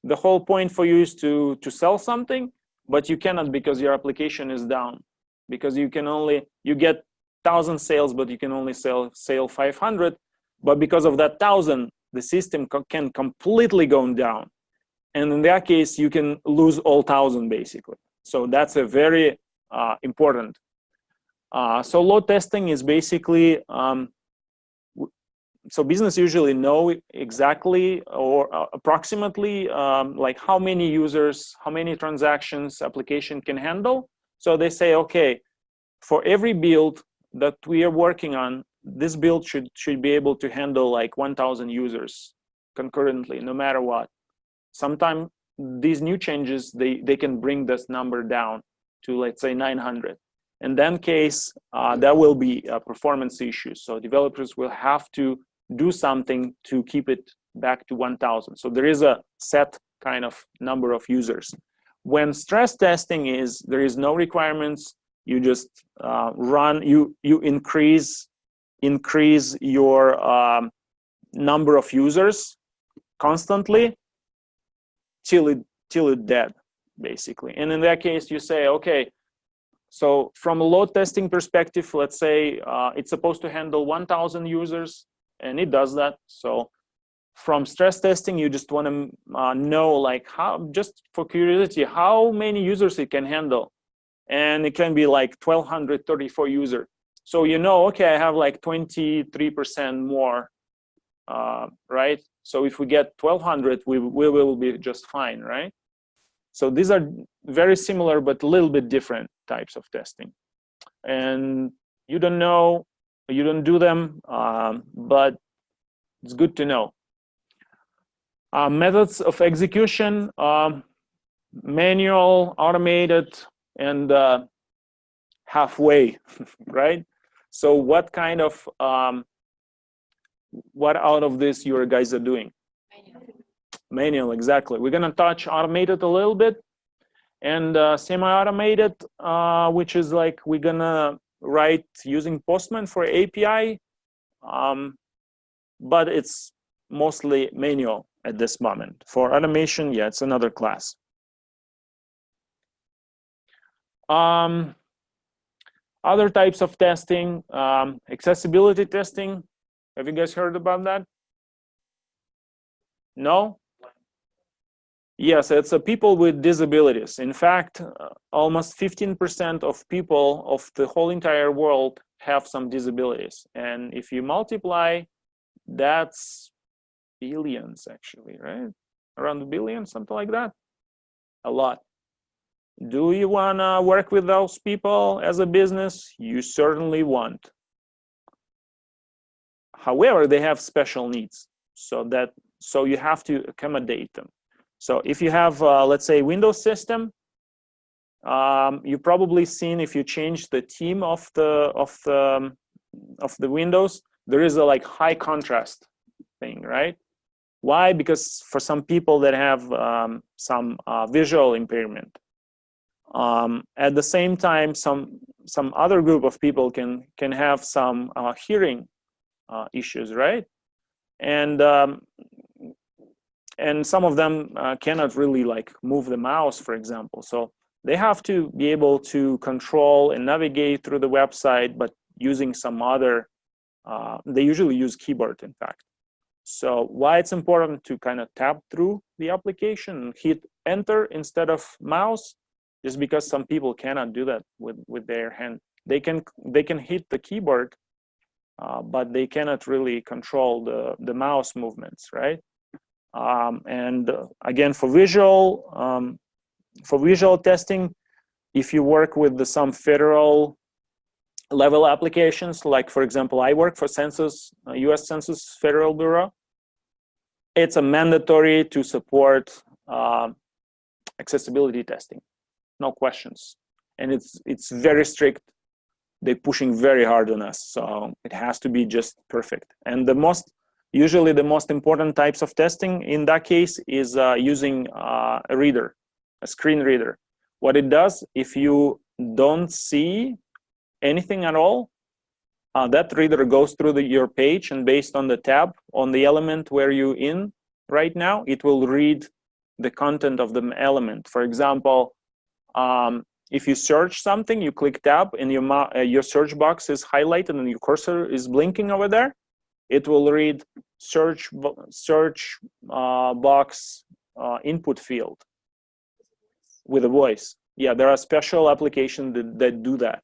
Speaker 1: The whole point for you is to sell something, but you cannot because your application is down, because you get 1,000 sales, but you can only sell 500. But because of that 1,000, the system can completely go down. And in that case, you can lose all 1,000 basically. So that's a very important. So load testing is basically, so business usually know exactly or approximately like how many users, how many transactions application can handle. So they say, okay, for every build that we are working on, this build should be able to handle like 1,000 users concurrently, no matter what. Sometimes these new changes, they can bring this number down to, let's say, 900. In that case, there will be a performance issue. So developers will have to do something to keep it back to 1,000. So there is a set kind of number of users. When stress testing is, there is no requirements. You just run, you increase your number of users constantly till it's dead, basically. And in that case, you say, okay, so from a load testing perspective, let's say it's supposed to handle 1,000 users, and it does that. So from stress testing, you just want to know, like, how, just for curiosity, how many users it can handle. And it can be like 1,234 users. So you know, okay, I have like 23% more, right? So if we get 1,200, we will be just fine, right? So these are very similar, but a little bit different types of testing. And you don't know, you don't do them, but it's good to know. Methods of execution, manual, automated, and halfway, right? So what kind of, what out of this you guys are doing? Manual, exactly. We're gonna touch automated a little bit, and semi-automated, which is like we're gonna write using Postman for API, but it's mostly manual at this moment. For automation, yeah, it's another class. Other types of testing, accessibility testing. Have you guys heard about that? No? Yes, it's people with disabilities. In fact, almost 15% of people of the whole entire world have some disabilities. And if you multiply, that's billions actually, right? Around a billion, something like that. A lot. Do you want to work with those people as a business? You certainly want. However, they have special needs, so you have to accommodate them. So if you have, let's say, Windows system, you've probably seen, if you change the theme of the Windows, there is a like high contrast thing, right? Why? Because for some people that have some visual impairment. At the same time, some other group of people can have some hearing issues, right? And some of them cannot really like move the mouse, for example. So they have to be able to control and navigate through the website, but using some other, they usually use keyboard, in fact. So why it's important to kind of tap through the application and hit enter instead of mouse is because some people cannot do that with their hand. They can hit the keyboard, but they cannot really control the mouse movements, right? And again, for visual testing, if you work with some federal level applications, like for example, I work for Census, US Census Federal Bureau, it's a mandatory to support accessibility testing, no questions. And it's very strict. They're pushing very hard on us, so it has to be just perfect. And usually the most important types of testing in that case is using a reader, a screen reader. What it does, if you don't see anything at all, that reader goes through your page, and based on the tab on the element where you're in right now, it will read the content of the element. For example, if you search something, you click tab and your search box is highlighted and your cursor is blinking over there, it will read search box input field with a voice. Yeah, there are special applications that do that.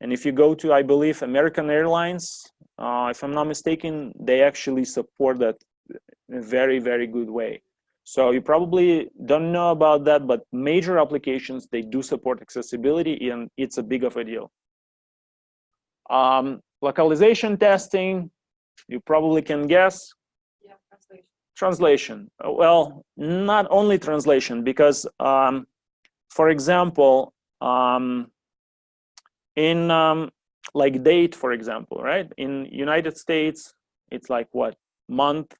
Speaker 1: And if you go to, I believe, American Airlines, if I'm not mistaken, they actually support that in a very, very good way. So you probably don't know about that, but major applications, they do support accessibility, and it's a big of a deal. Localization testing, you probably can guess. Yeah, translation. Translation. Well, not only translation, because, for example, in like date, for example, right? In United States, it's like what? Month,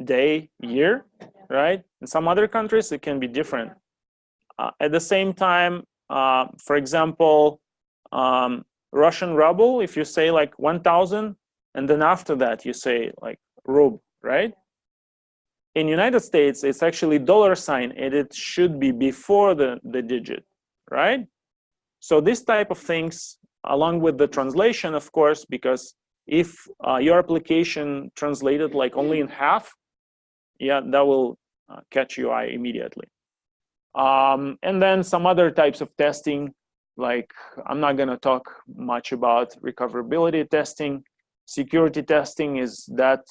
Speaker 1: day, year, right? In some other countries, it can be different. At the same time, for example, Russian ruble, if you say like 1,000, and then after that you say like rub, right? In United States, it's actually $sign, and it should be before the digit, right? So this type of things, along with the translation, of course, because if your application translated like only in half, yeah, that will catch your eye immediately. And then some other types of testing, like I'm not going to talk much about recoverability testing. Security testing is that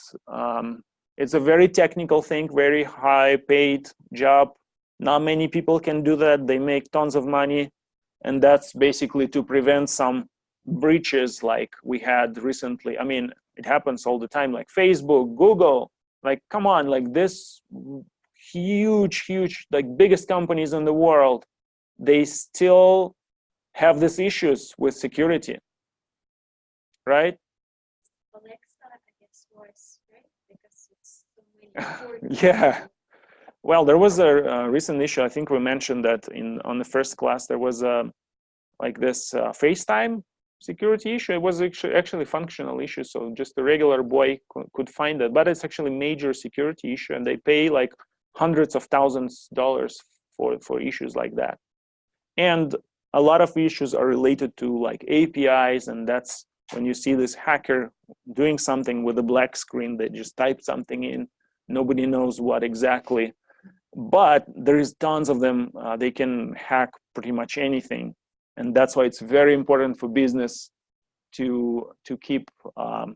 Speaker 1: it's a very technical thing, very high paid job. Not many people can do that. They make tons of money. And that's basically to prevent some breaches like we had recently. I mean, it happens all the time, like Facebook, Google, like, come on, like this huge, like biggest companies in the world, they still have these issues with security, right? Yeah. Well, there was a recent issue. I think we mentioned that on the first class, there was like this FaceTime security issue. It was actually a functional issue, so just a regular boy could find it. But it's actually a major security issue, and they pay like hundreds of thousands of dollars for issues like that. And a lot of issues are related to like APIs, and that's when you see this hacker doing something with a black screen. They just type something in. Nobody knows what exactly. But there is tons of them. They can hack pretty much anything. And that's why it's very important for business to keep a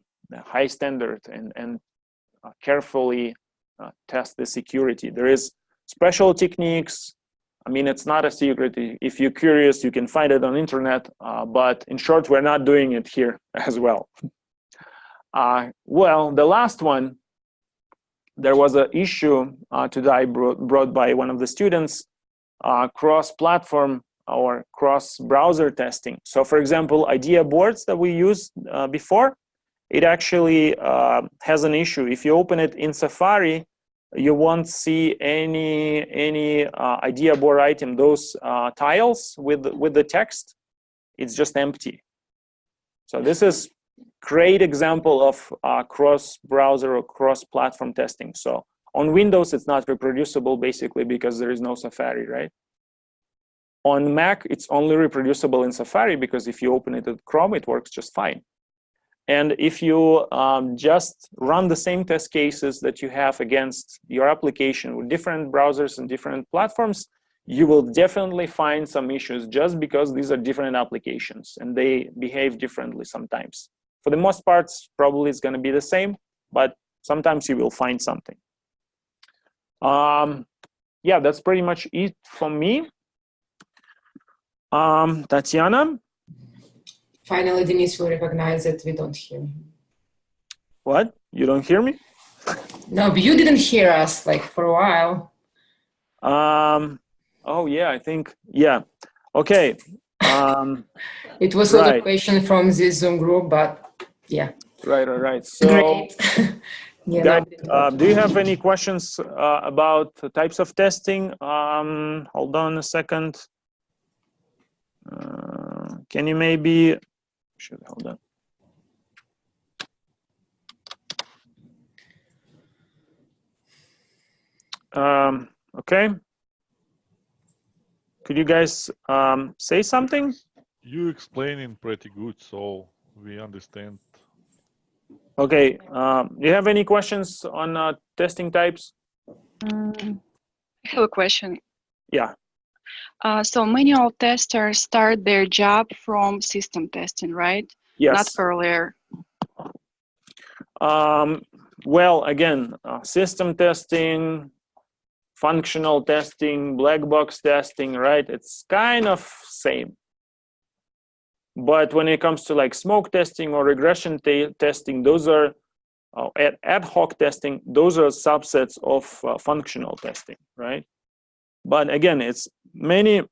Speaker 1: high standard and carefully test the security. There is special techniques. I mean, it's not a secret. If you're curious, you can find it on the internet. But in short, we're not doing it here as well. Well, the last one, there was an issue today brought by one of the students, cross-platform or cross-browser testing. So for example, idea boards that we used before, it actually has an issue. If you open it in Safari, you won't see any idea board item, those tiles with the text. It's just empty. So this is great example of cross-browser or cross-platform testing. So on Windows, it's not reproducible basically because there is no Safari, right? On Mac, it's only reproducible in Safari because if you open it at Chrome, it works just fine. And if you just run the same test cases that you have against your application with different browsers and different platforms, you will definitely find some issues just because these are different applications and they behave differently sometimes. For the most parts, probably it's going to be the same, but sometimes you will find something. Yeah, that's pretty much it from me. Tatiana?
Speaker 2: Finally, Denise will recognize that we don't hear him.
Speaker 1: What? You don't hear me?
Speaker 2: No, but you didn't hear us like for a while.
Speaker 1: Oh yeah, I think, yeah. Okay.
Speaker 2: It was a lot of questions from this Zoom group, but yeah.
Speaker 1: Right. So,
Speaker 2: great. Yeah,
Speaker 1: guys, do you have any questions about the types of testing? Hold on a second. Can you maybe, hold on. Okay. Could you guys say something?
Speaker 19: You explaining pretty good, so we understand.
Speaker 1: Okay. Do you have any questions on testing types?
Speaker 18: I have a question.
Speaker 1: Yeah.
Speaker 18: So manual testers start their job from system testing, right?
Speaker 1: Yes.
Speaker 18: Not earlier.
Speaker 1: Well, again, system testing, functional testing, black box testing, right? It's kind of same. But when it comes to like smoke testing or regression testing, those are ad hoc testing, those are subsets of functional testing, right? But again, it's many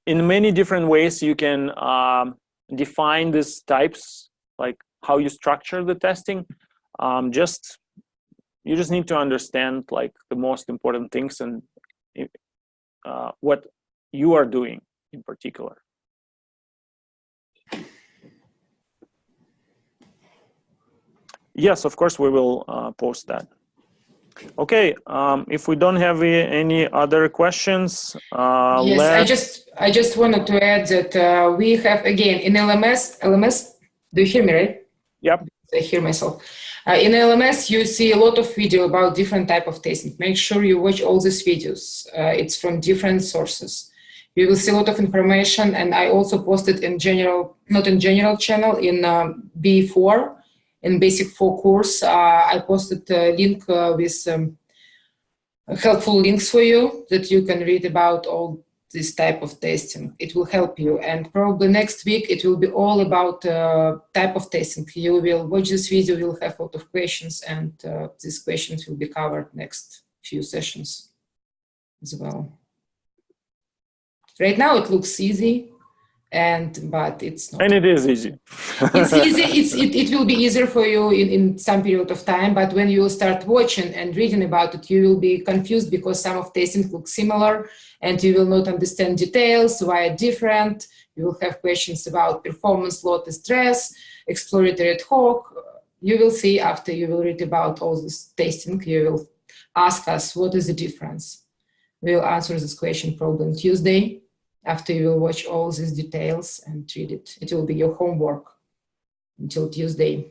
Speaker 1: in many different ways you can define these types, like how you structure the testing. You just need to understand like the most important things and what you are doing in particular. Yes, of course, we will post that. Okay, if we don't have any other questions,
Speaker 2: yes, I just wanted to add that we have, again, in LMS, do you hear me, right?
Speaker 1: Yep.
Speaker 2: I hear myself. In LMS, you see a lot of video about different type of testing. Make sure you watch all these videos. It's from different sources. You will see a lot of information, and I also posted in general, not in general channel, in B4, in Basic 4 course. I posted a link with helpful links for you that you can read about all this type of testing. It will help you, and probably next week it will be all about type of testing. You will watch this video, you will have a lot of questions, and these questions will be covered next few sessions as well. Right now it looks easy, but it's not.
Speaker 1: And it is easy.
Speaker 2: It's easy. It will be easier for you in some period of time, but when you start watching and reading about it, you will be confused because some of testing looks similar and you will not understand details, why different. You will have questions about performance, load, stress, exploratory ad hoc. You will see after you will read about all this testing, you will ask us what is the difference. We will answer this question probably on Tuesday, after you will watch all these details and read it. It will be your homework until Tuesday.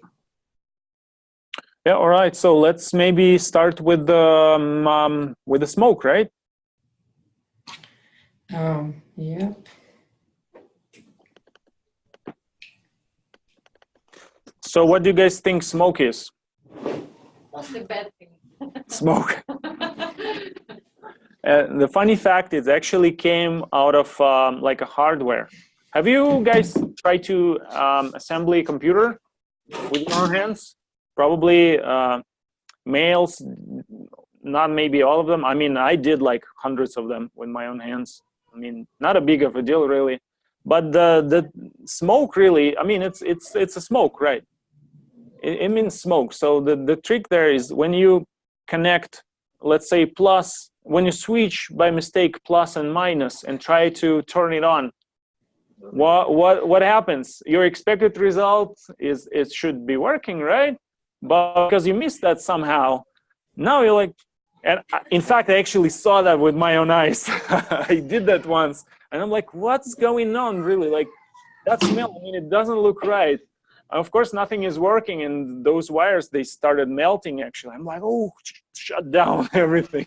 Speaker 1: Yeah, all right. So let's maybe start with the smoke, right?
Speaker 2: Yeah.
Speaker 1: So what do you guys think smoke is?
Speaker 9: What's the bad thing?
Speaker 1: Smoke. The funny fact, it actually came out of like a hardware. Have you guys tried to assemble a computer with your own hands? Probably males, not maybe all of them. I mean, I did like hundreds of them with my own hands. I mean, not a big of a deal really. But the smoke really, I mean, it's a smoke, right? It means smoke. So the trick there is when you connect, let's say plus, when you switch by mistake plus and minus and try to turn it on, what happens? Your expected result is it should be working, right? But because you missed that somehow, now you're like, and in fact, I actually saw that with my own eyes. I did that once, and I'm like, what's going on, really? Like, that smell, I mean, it doesn't look right. Of course, nothing is working, and those wires, they started melting, actually. I'm like, oh, shut down everything.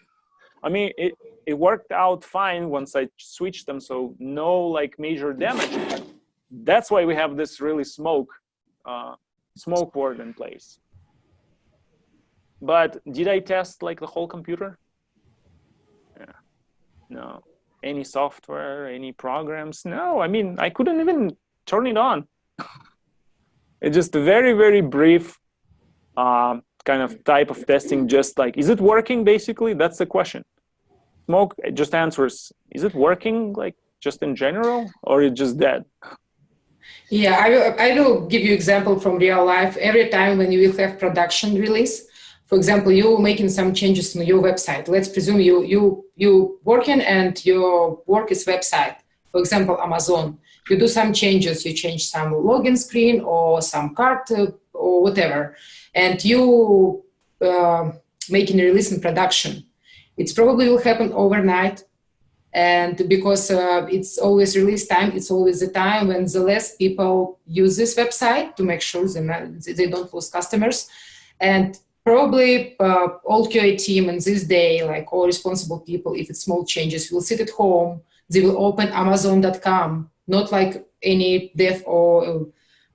Speaker 1: I mean, it worked out fine once I switched them, so no like major damage. That's why we have this really smoke word in place. But did I test like the whole computer? Yeah. No. Any software, any programs? No, I mean, I couldn't even turn it on. It's just a very, very brief kind of type of testing, just like, is it working basically? That's the question. Smoke just answers, is it working like just in general, or it's just dead?
Speaker 2: Yeah, I will give you example from real life. Every time when you will have production release, for example, you're making some changes on your website. Let's presume you working and your work is website. For example, Amazon. You do some changes, you change some login screen or some cart or whatever, and you making a release in production. It probably will happen overnight, and because it's always release time, it's always the time when the less people use this website to make sure they don't lose customers. And probably all QA team in this day, like all responsible people, if it's small changes, will sit at home, they will open Amazon.com, not like any dev or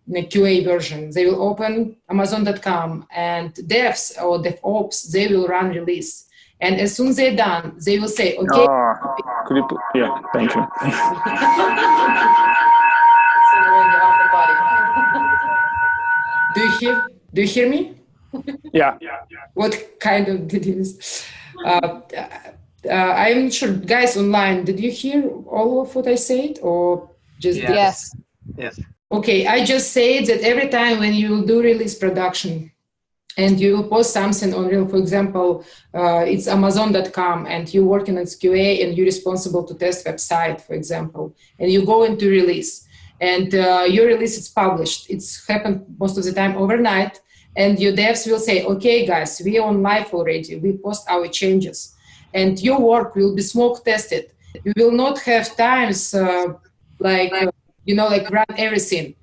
Speaker 2: QA version. They will open Amazon.com, and devs or DevOps, they will run release. And as soon as they're done, they will say, okay.
Speaker 1: Could you yeah, thank you.
Speaker 2: Do you hear? Do you hear me?
Speaker 1: Yeah.
Speaker 2: What kind of disease? I'm not sure, guys online, did you hear all of what I said or just?
Speaker 6: Yes.
Speaker 4: Yes.
Speaker 2: Okay, I just said that every time when you will do release production and you will post something on real, for example, it's Amazon.com and you're working on QA and you're responsible to test website, for example, and you go into release and your release is published. It's happened most of the time overnight and your devs will say, okay, guys, we are on live already. We post our changes and your work will be smoke tested. You will not have times like run everything.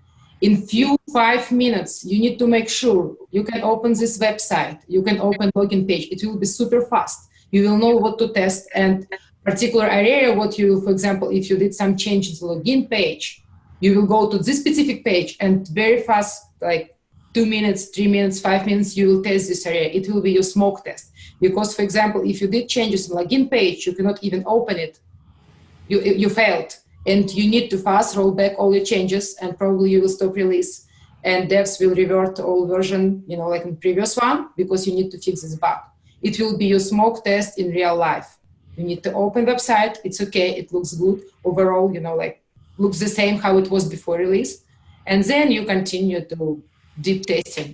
Speaker 2: In few 5 minutes, you need to make sure you can open this website, you can open login page. It will be super fast. You will know what to test and particular area, what you will, for example, if you did some changes to login page, you will go to this specific page and very fast, like 2 minutes, 3 minutes, 5 minutes, you will test this area. It will be your smoke test. Because, for example, if you did changes in login page, you cannot even open it. You failed. And you need to fast roll back all your changes and probably you will stop release and devs will revert to old version, like in previous one, because you need to fix this bug. It will be your smoke test in real life. You need to open website. It's okay. It looks good. Overall, looks the same how it was before release. And then you continue to deep testing.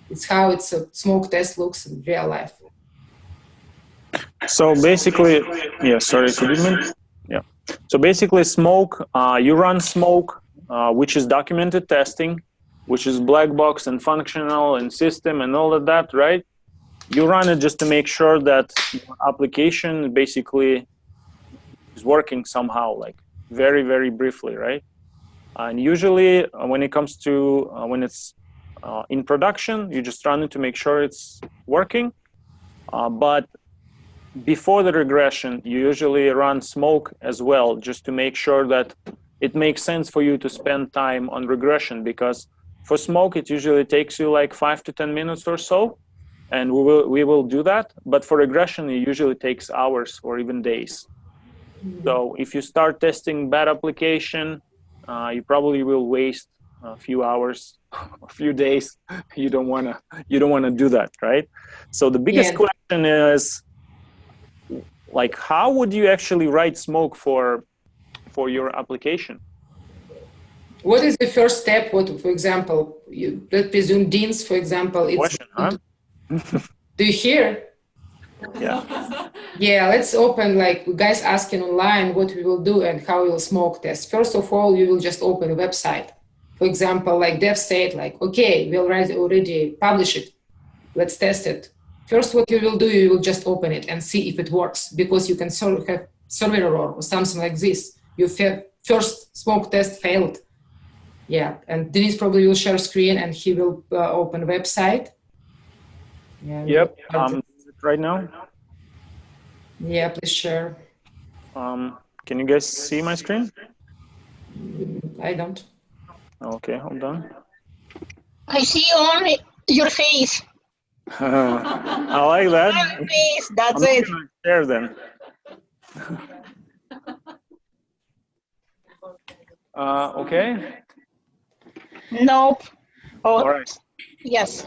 Speaker 2: It's how a smoke test looks in real life.
Speaker 1: So basically, yeah, sorry, could you mean? Yeah. So basically smoke, you run smoke, which is documented testing, which is black box and functional and system and all of that, right? You run it just to make sure that your application basically is working somehow, like very, very briefly, right? And usually when it comes to, when it's in production, you just run it to make sure it's working. But before the regression, you usually run smoke as well, just to make sure that it makes sense for you to spend time on regression, because for smoke, it usually takes you like 5 to 10 minutes or so, and we will do that. But for regression, it usually takes hours or even days. So if you start testing bad application, you probably will waste a few hours, a few days. You don't wanna do that, right? So the biggest question is, like, how would you actually write smoke for your application?
Speaker 2: What is the first step? What, for example, let's presume Dean's, for example, it's
Speaker 1: question, huh?
Speaker 2: Do you hear?
Speaker 1: Yeah.
Speaker 2: Yeah, let's open, like guys asking online what we will do and how we will smoke test. First of all, you will just open a website. For example, like Dev said, like, okay, we already publish it. Let's test it. First, what you will do, you will just open it and see if it works, because you can have server error or something like this. Your first smoke test failed. Yeah, and Denise probably will share screen and he will open a website. Yeah,
Speaker 1: yep, right now.
Speaker 2: Yeah, please share.
Speaker 1: Can you guys see my screen?
Speaker 2: I don't.
Speaker 1: Okay, hold on.
Speaker 3: I see only your face.
Speaker 1: I like that.
Speaker 3: One face, that's
Speaker 1: I'm
Speaker 3: it.
Speaker 1: gonna share then. Okay.
Speaker 3: Nope. Oh,
Speaker 1: all right.
Speaker 3: Yes.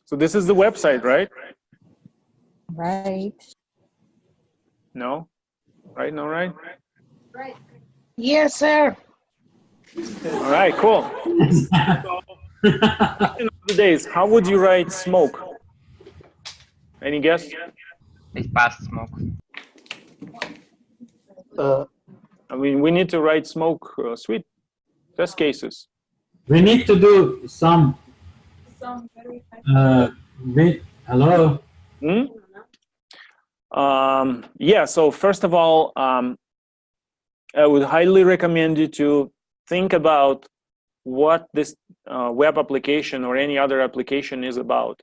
Speaker 1: So this is the website, right?
Speaker 3: Right.
Speaker 1: No? Right, no, right?
Speaker 3: Right. Yes, sir.
Speaker 1: All right, cool. So, question of the day is, how would you write smoke? Any guess?
Speaker 4: It's past smoke.
Speaker 1: I mean, we need to write smoke suite test cases.
Speaker 14: We need to do some. Hello.
Speaker 1: Hmm? Yeah. So first of all, I would highly recommend you to think about what this web application or any other application is about.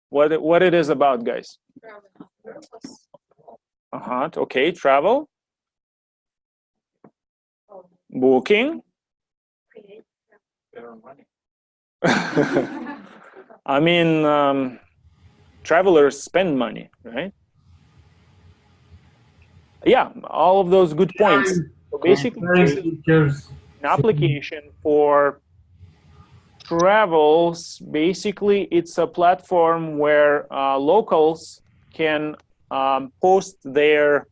Speaker 1: What it is about, guys. Okay, travel, booking. I mean, travelers spend money, right? Yeah, all of those good points. So basically, this is an application for Travels, basically, it's a platform where locals can post their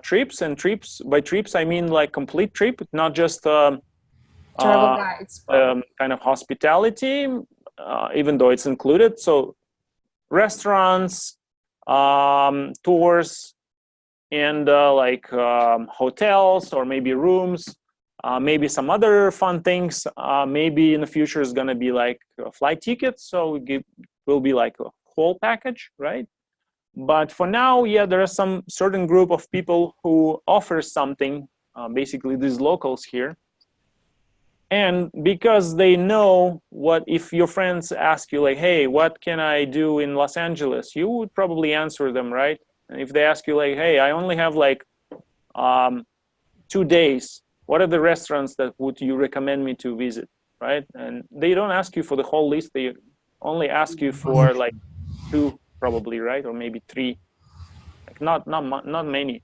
Speaker 1: trips, and trips, by trips I mean like complete trip, not just
Speaker 6: Travel guides.
Speaker 1: kind of hospitality, even though it's included. So restaurants, tours, and hotels, or maybe rooms, maybe some other fun things. Maybe in the future is going to be like flight tickets, so it will be like a whole package, right? But for now, yeah, there are some certain group of people who offer something, basically these locals here. And because they know what, if your friends ask you like, hey, what can I do in Los Angeles? You would probably answer them, right? And if they ask you like, hey, I only have like 2 days, what are the restaurants that would you recommend me to visit, right? And they don't ask you for the whole list. They only ask you for like 2 probably, right? Or maybe 3, like not many.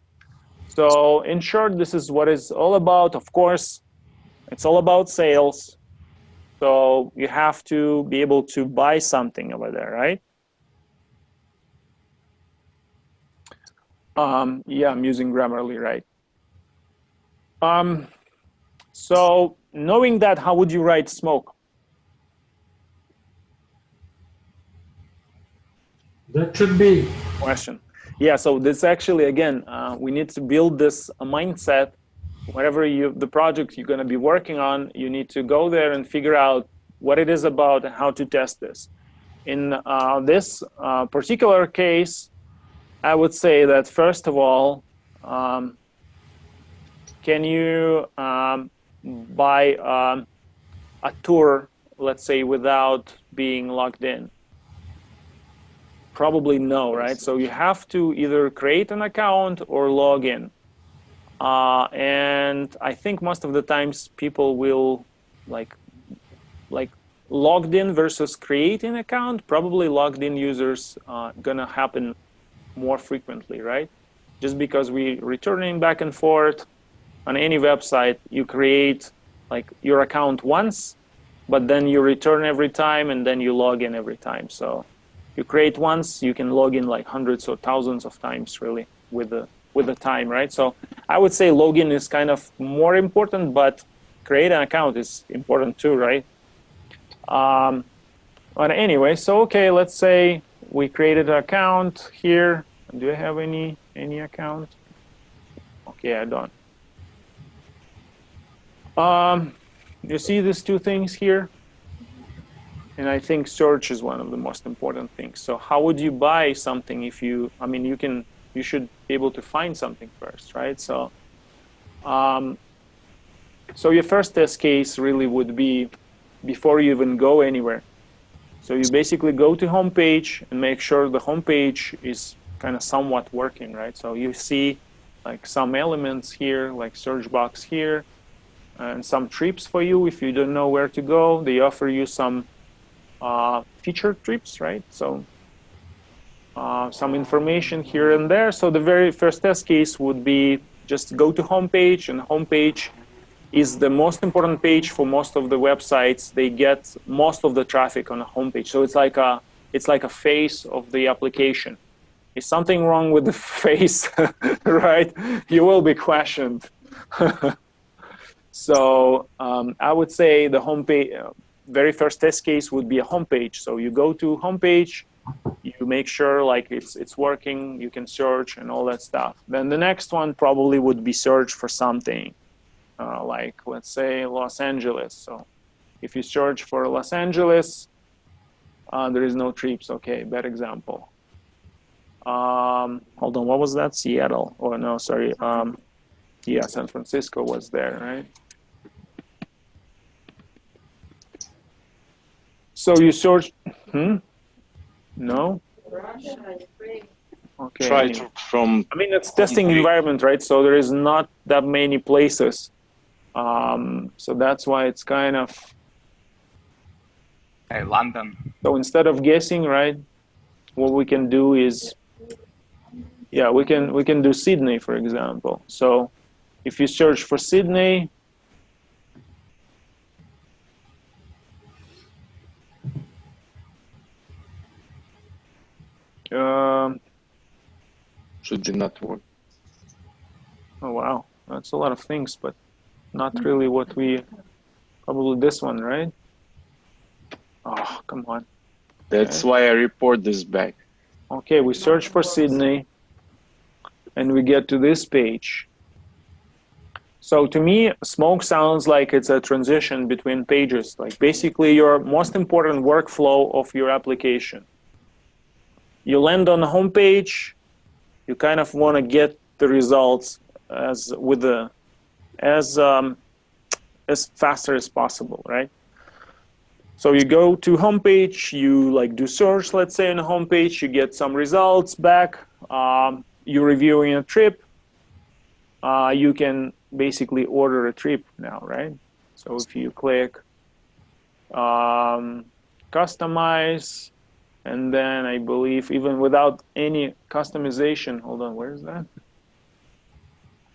Speaker 1: So in short, this is what it's all about. Of course, it's all about sales. So you have to be able to buy something over there, right? Yeah, I'm using Grammarly, right? So knowing that, how would you write smoke?
Speaker 14: That should be
Speaker 1: question. Yeah, so this actually, again, we need to build this mindset. Whatever the project you're going to be working on, you need to go there and figure out what it is about and how to test this. In this particular case, I would say that first of all, can you buy a tour, let's say, without being logged in? Probably no, right? So you have to either create an account or log in. And I think most of the times people will like logged in versus creating an account. Probably logged in users gonna happen more frequently, right? Just because we returning back and forth on any website, you create like your account once, but then you return every time, and then you log in every time. So you create once, you can log in like hundreds or thousands of times, really, with the time, right? So I would say login is kind of more important, but create an account is important too, right? But anyway, so okay, let's say we created an account here. Do I have any account? Okay, I don't. You see these 2 things here? And I think search is one of the most important things. So how would you buy something if you, I mean, you should be able to find something first, right? So, so your first test case really would be before you even go anywhere. So you basically go to homepage and make sure the homepage is kind of somewhat working, right? So you see like some elements here, like search box here, and some trips for you if you don't know where to go. They offer you some featured trips, right? So some information here and there. So the very first test case would be just go to homepage, and homepage is the most important page for most of the websites. They get most of the traffic on a homepage. So it's like a face of the application. Is something wrong with the face, right? You will be questioned. So I would say the homepage, very first test case would be a homepage. So you go to homepage, you make sure like it's working, you can search and all that stuff. Then the next one probably would be search for something like, let's say, Los Angeles. So if you search for Los Angeles, there is no trips. Okay, bad example. Hold on, what was that? Seattle? Oh no, sorry. Yeah, San Francisco was there, right? So you search, No? Okay.
Speaker 16: Try to from.
Speaker 1: I mean, it's testing environment, right? So there is not that many places. So that's why it's kind of.
Speaker 4: London.
Speaker 1: So instead of guessing, right, what we can do is, yeah, we can do Sydney, for example. So if you search for Sydney,
Speaker 20: Should not work.
Speaker 1: Oh wow, that's a lot of things, but not really what we. Probably this one, right? Oh, come on.
Speaker 20: That's
Speaker 1: Okay.
Speaker 20: why I report this back.
Speaker 1: Okay, we search for Sydney, and we get to this page. So to me, smoke sounds like it's a transition between pages, like basically your most important workflow of your application. You land on the home page, you kind of want to get the results as faster as possible, right? So you go to homepage, you like do search, let's say on the homepage, you get some results back. You're reviewing a trip. You can basically order a trip now, right? So if you click customize, and then I believe even without any customization, hold on, where is that?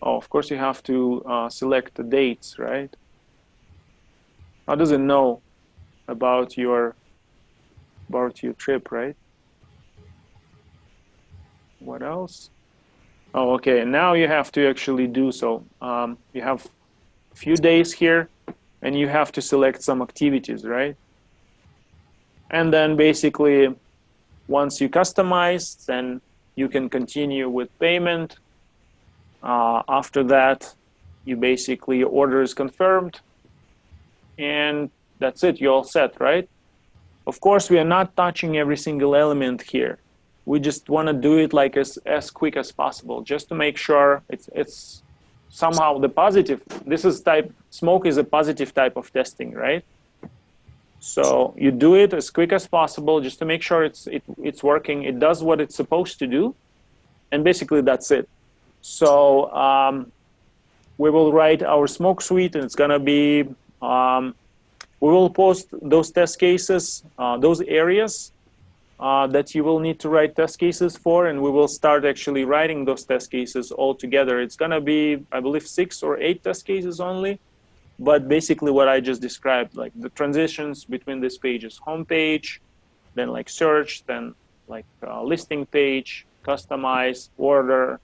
Speaker 1: Oh, of course you have to select the dates, right? How does it know about your trip, right? What else? Oh, okay. Now you have to actually do so. You have a few days here, and you have to select some activities, right? And then basically, once you customize, then you can continue with payment. After that, you basically, your order is confirmed, and that's it. You're all set, right? Of course, we are not touching every single element here. We just want to do it like as quick as possible, just to make sure it's somehow the positive. This is smoke is a positive type of testing, right? So you do it as quick as possible, just to make sure it's working. It does what it's supposed to do, and basically that's it. So we will write our smoke suite, and it's gonna be. We will post those test cases, those areas that you will need to write test cases for, and we will start actually writing those test cases all together. It's gonna be, I believe, 6 or 8 test cases only, but basically what I just described, like the transitions between these pages, home page, then like search, then like listing page, customize, order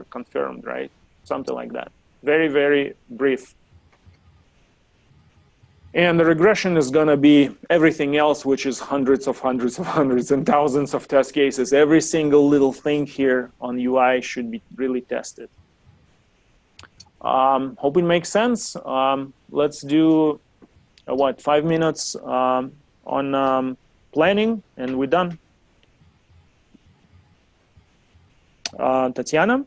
Speaker 1: confirmed, right? Something like that. Very, very brief. And the regression is going to be everything else, which is hundreds and thousands of test cases. Every single little thing here on UI should be really tested. Hope it makes sense. Let's do, 5 minutes on planning, and we're done. Tatiana?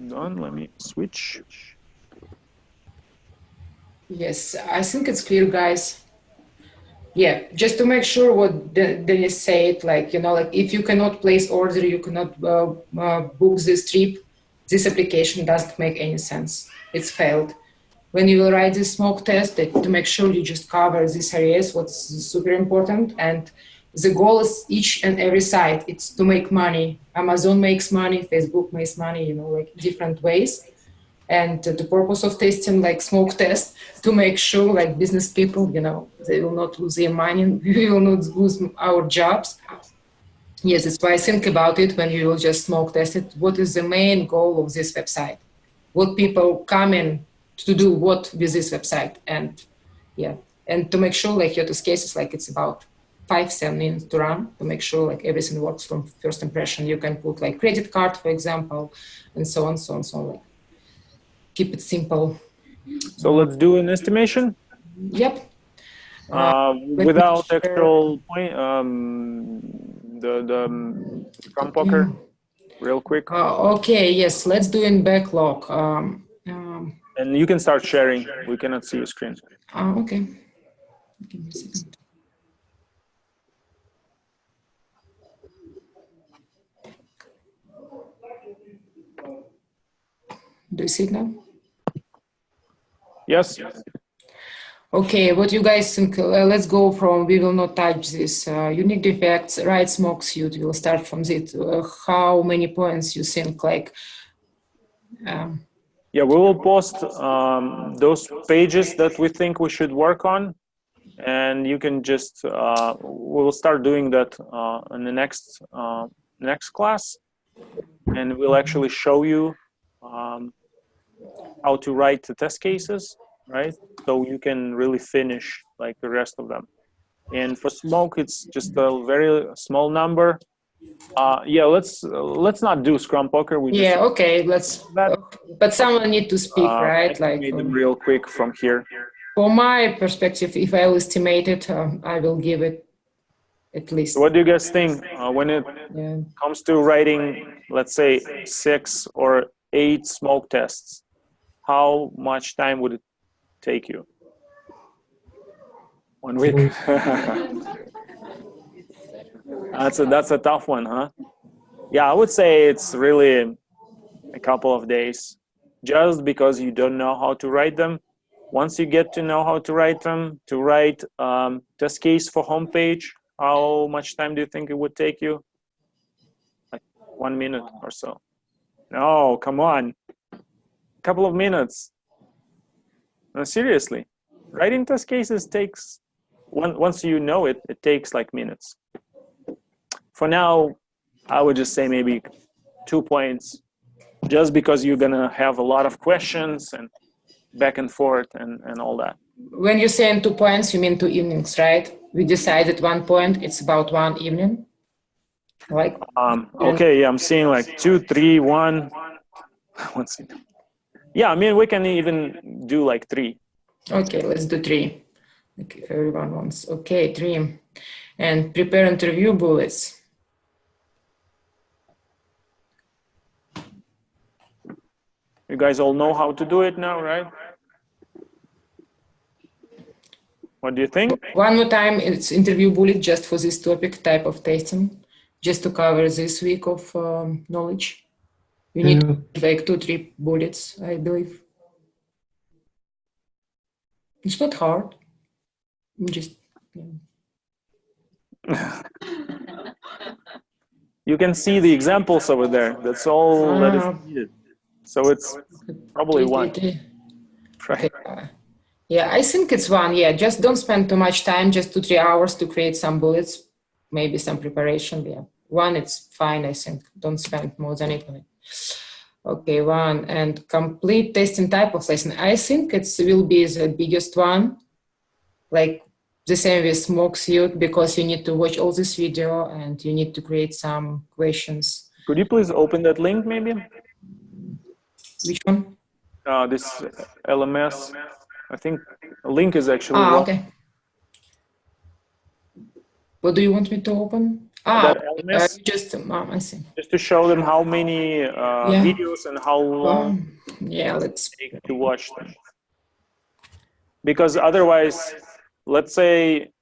Speaker 1: Done. Let me switch.
Speaker 2: Yes, I think it's clear, guys. Yeah, just to make sure what Dennis said, like, like if you cannot place order, you cannot book this trip, this application doesn't make any sense. It's failed. When you will write this smoke test, to make sure you just cover these areas, what's super important. And the goal is each and every site, it's to make money. Amazon makes money, Facebook makes money, like different ways. And the purpose of testing like smoke test to make sure like business people, they will not lose their money, we will not lose our jobs. Yes, that's why I think about it when you will just smoke test it. What is the main goal of this website? What people come in to do what with this website? And yeah, and to make sure like your test cases, like it's about 5-7 minutes to run to make sure like everything works from first impression. You can put like credit card, for example, and so on, so on, so on. Like, keep it simple.
Speaker 1: So let's do an estimation.
Speaker 2: Yep.
Speaker 1: Without actual point, the Scrum Poker, real quick.
Speaker 2: Okay, yes, let's do in backlog.
Speaker 1: And you can start sharing. We cannot see your screen.
Speaker 2: Okay. Give me a second. Do you see it now?
Speaker 1: Yes.
Speaker 2: Okay, what you guys think? Let's go from, we will not touch this. Unique defects, right smoke suite, we'll start from it. How many points you think like?
Speaker 1: Yeah, we will post those pages that we think we should work on. and you can just we'll start doing that in the next class, and we'll actually show you how to write the test cases, right? So you can really finish like the rest of them. And for smoke, it's just a very small number. Yeah, let's not do Scrum Poker. We
Speaker 2: Yeah,
Speaker 1: just
Speaker 2: okay, let's. But someone need to speak,
Speaker 1: I
Speaker 2: right?
Speaker 1: can
Speaker 2: Like
Speaker 1: make them real quick from here.
Speaker 2: from my perspective, if I will estimate it, I will give it at least.
Speaker 1: So what do you guys think when it comes to writing, let's say 6 or 8 smoke tests? How much time would it take you? 1 week. That's a tough one, huh? Yeah, I would say it's really a couple of days, just because you don't know how to write them. Once you get to know how to write them, to write test case for homepage, how much time do you think it would take you? Like 1 minute or so. No, come on. A couple of minutes. No, seriously. Writing test cases takes, once you know it, it takes like minutes. For now, I would just say maybe 2 points, just because you're gonna have a lot of questions and back and forth and all that.
Speaker 2: When you say in 2 points, you mean 2 evenings, right? We decided 1 point, it's about 1 evening. Like
Speaker 1: okay, yeah, I'm seeing like 2, 3, 1. Let's see. Yeah, I mean, we can even do like 3.
Speaker 2: Okay, let's do 3. Okay, if everyone wants. Okay, 3. And prepare interview bullets.
Speaker 1: You guys all know how to do it now, right? What do you think?
Speaker 2: One more time, it's interview bullet just for this topic type of testing, just to cover this week of knowledge. You need like 2-3 bullets, I believe. It's not hard. Just.
Speaker 1: You can see the examples over there. That's all that is needed. So it's probably 1.
Speaker 2: Okay. Yeah, I think it's 1. Yeah, just don't spend too much time, just 2-3 hours to create some bullets, maybe some preparation. Yeah, 1, it's fine, I think. Don't spend more than it on it. Okay, 1. And complete testing type of lesson. I think it will be the biggest one, like the same with smoke suit, because you need to watch all this video and you need to create some questions.
Speaker 1: Could you please open that link maybe?
Speaker 2: Which one?
Speaker 1: This LMS. I think a link is actually wrong.
Speaker 2: Okay. What do you want me to open?
Speaker 1: That LMS,
Speaker 2: just I see.
Speaker 1: Just to show them how many videos and how long
Speaker 2: let's
Speaker 1: take to watch them. Because otherwise, let's say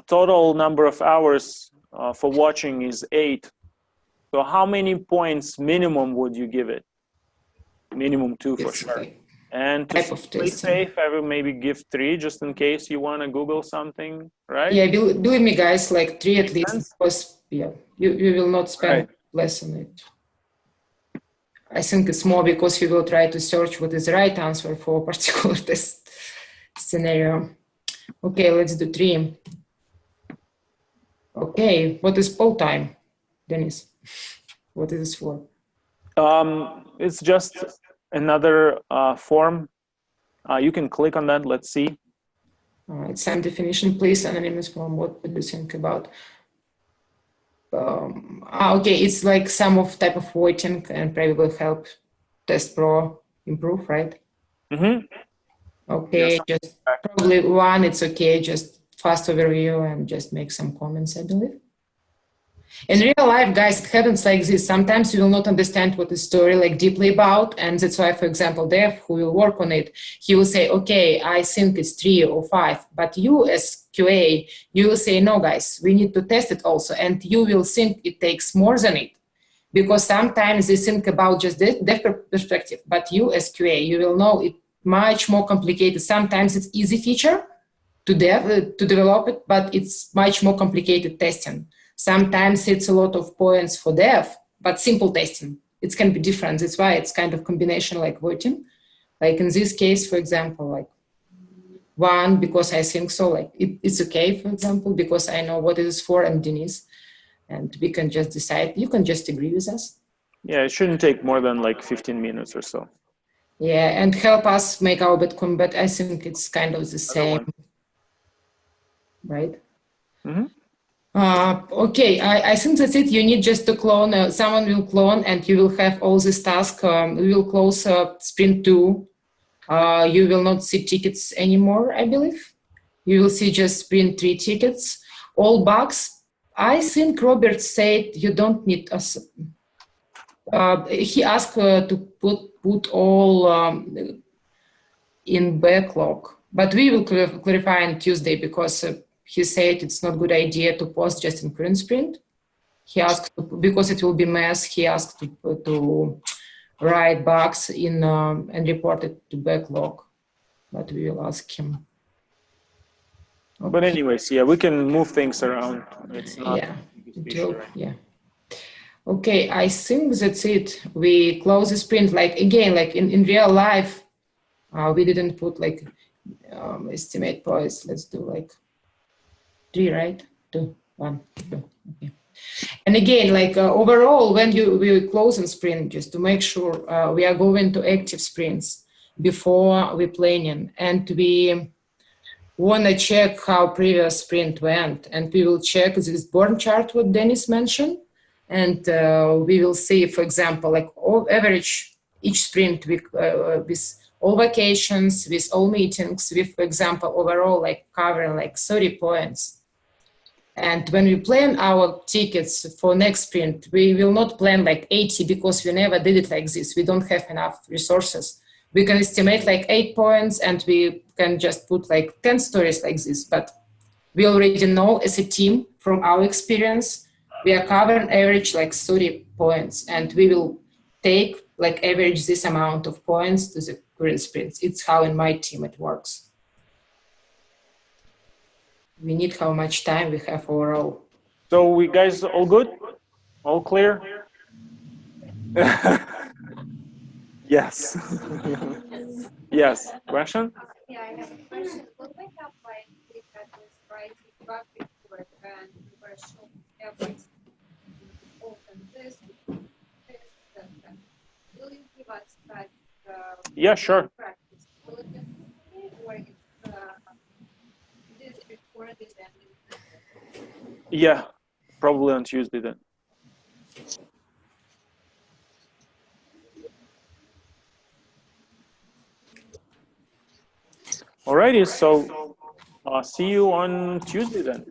Speaker 1: total number of hours for watching is 8. So how many points minimum would you give it? Minimum 2 for sure. And to play safe, I will maybe give 3 just in case you want to Google something, right?
Speaker 2: Yeah, believe me, guys, like 3 at least, because you will not spend less on it. I think it's more because you will try to search what is the right answer for a particular test scenario. Okay, let's do 3. Okay, what is poll time, Dennis? What is this for?
Speaker 1: It's just another form. You can click on that. Let's see.
Speaker 2: All right, some definition, please. Anonymous form. What do you think about? Okay, it's like some of type of voting and probably will help TestPro improve, right?
Speaker 1: Mm-hmm.
Speaker 2: Okay, just probably 1. It's okay. Just fast overview and just make some comments, I believe. In real life, guys, it happens like this. Sometimes you will not understand what the story like deeply about, and that's why, for example, Dev, who will work on it, he will say, okay, I think it's 3 or 5, but you as QA, you will say, no, guys, we need to test it also, and you will think it takes more than it, because sometimes they think about just the Dev perspective, but you as QA, you will know it much more complicated. Sometimes it's easy feature to develop it, but it's much more complicated testing. Sometimes it's a lot of points for dev, but simple testing. It can be different. That's why it's kind of combination like voting. Like in this case, for example, like one because I think so, like it's okay, for example, because I know what it is for, and Denise, and we can just decide. You can just agree with us.
Speaker 1: Yeah, it shouldn't take more than like 15 minutes or so.
Speaker 2: Yeah, and help us make our Bitcoin, but I think it's kind of the same, right?
Speaker 1: Mm-hmm.
Speaker 2: Okay, I think that's it. You need just to clone, someone will clone and you will have all this task. We will close sprint 2. You will not see tickets anymore, I believe. You will see just sprint 3 tickets. All bugs, I think Robert said you don't need us. He asked to put all in backlog, but we will clarify on Tuesday because he said it's not a good idea to post just in current sprint. He asked, because it will be mess, he asked to write bugs in and report it to backlog, but we will ask him.
Speaker 1: Okay. But anyways, yeah, we can move things around. It's not
Speaker 2: yeah. Okay, I think that's it. We close the sprint, like again, like in real life, we didn't put like estimate points. Let's do like 3, right? 2, 1, 2. Okay. And again, like overall, when we close in sprint, just to make sure we are going to active sprints before we planning, and we want to check how previous sprint went, and we will check this born chart what Dennis mentioned, and we will see, for example, like average each sprint with all vacations, with all meetings, with, for example, overall like covering like 30 points. And when we plan our tickets for next sprint, we will not plan like 80 because we never did it like this. We don't have enough resources. We can estimate like 8 points and we can just put like 10 stories like this. But we already know as a team from our experience, we are covering average like 30 points, and we will take like average this amount of points to the current sprints. It's how in my team it works. We need how much time we have overall.
Speaker 1: So we guys all good? All clear? Yes. Yes. Question?
Speaker 21: Yeah, I have a question. Will we have like we had this writing bug report and we were showing everything, open this, that. Will you give us that?
Speaker 1: Yeah, sure.
Speaker 21: Practice? Will it just be or it's this recorded and
Speaker 1: Yeah, probably on Tuesday then. Alrighty, so see you on Tuesday then.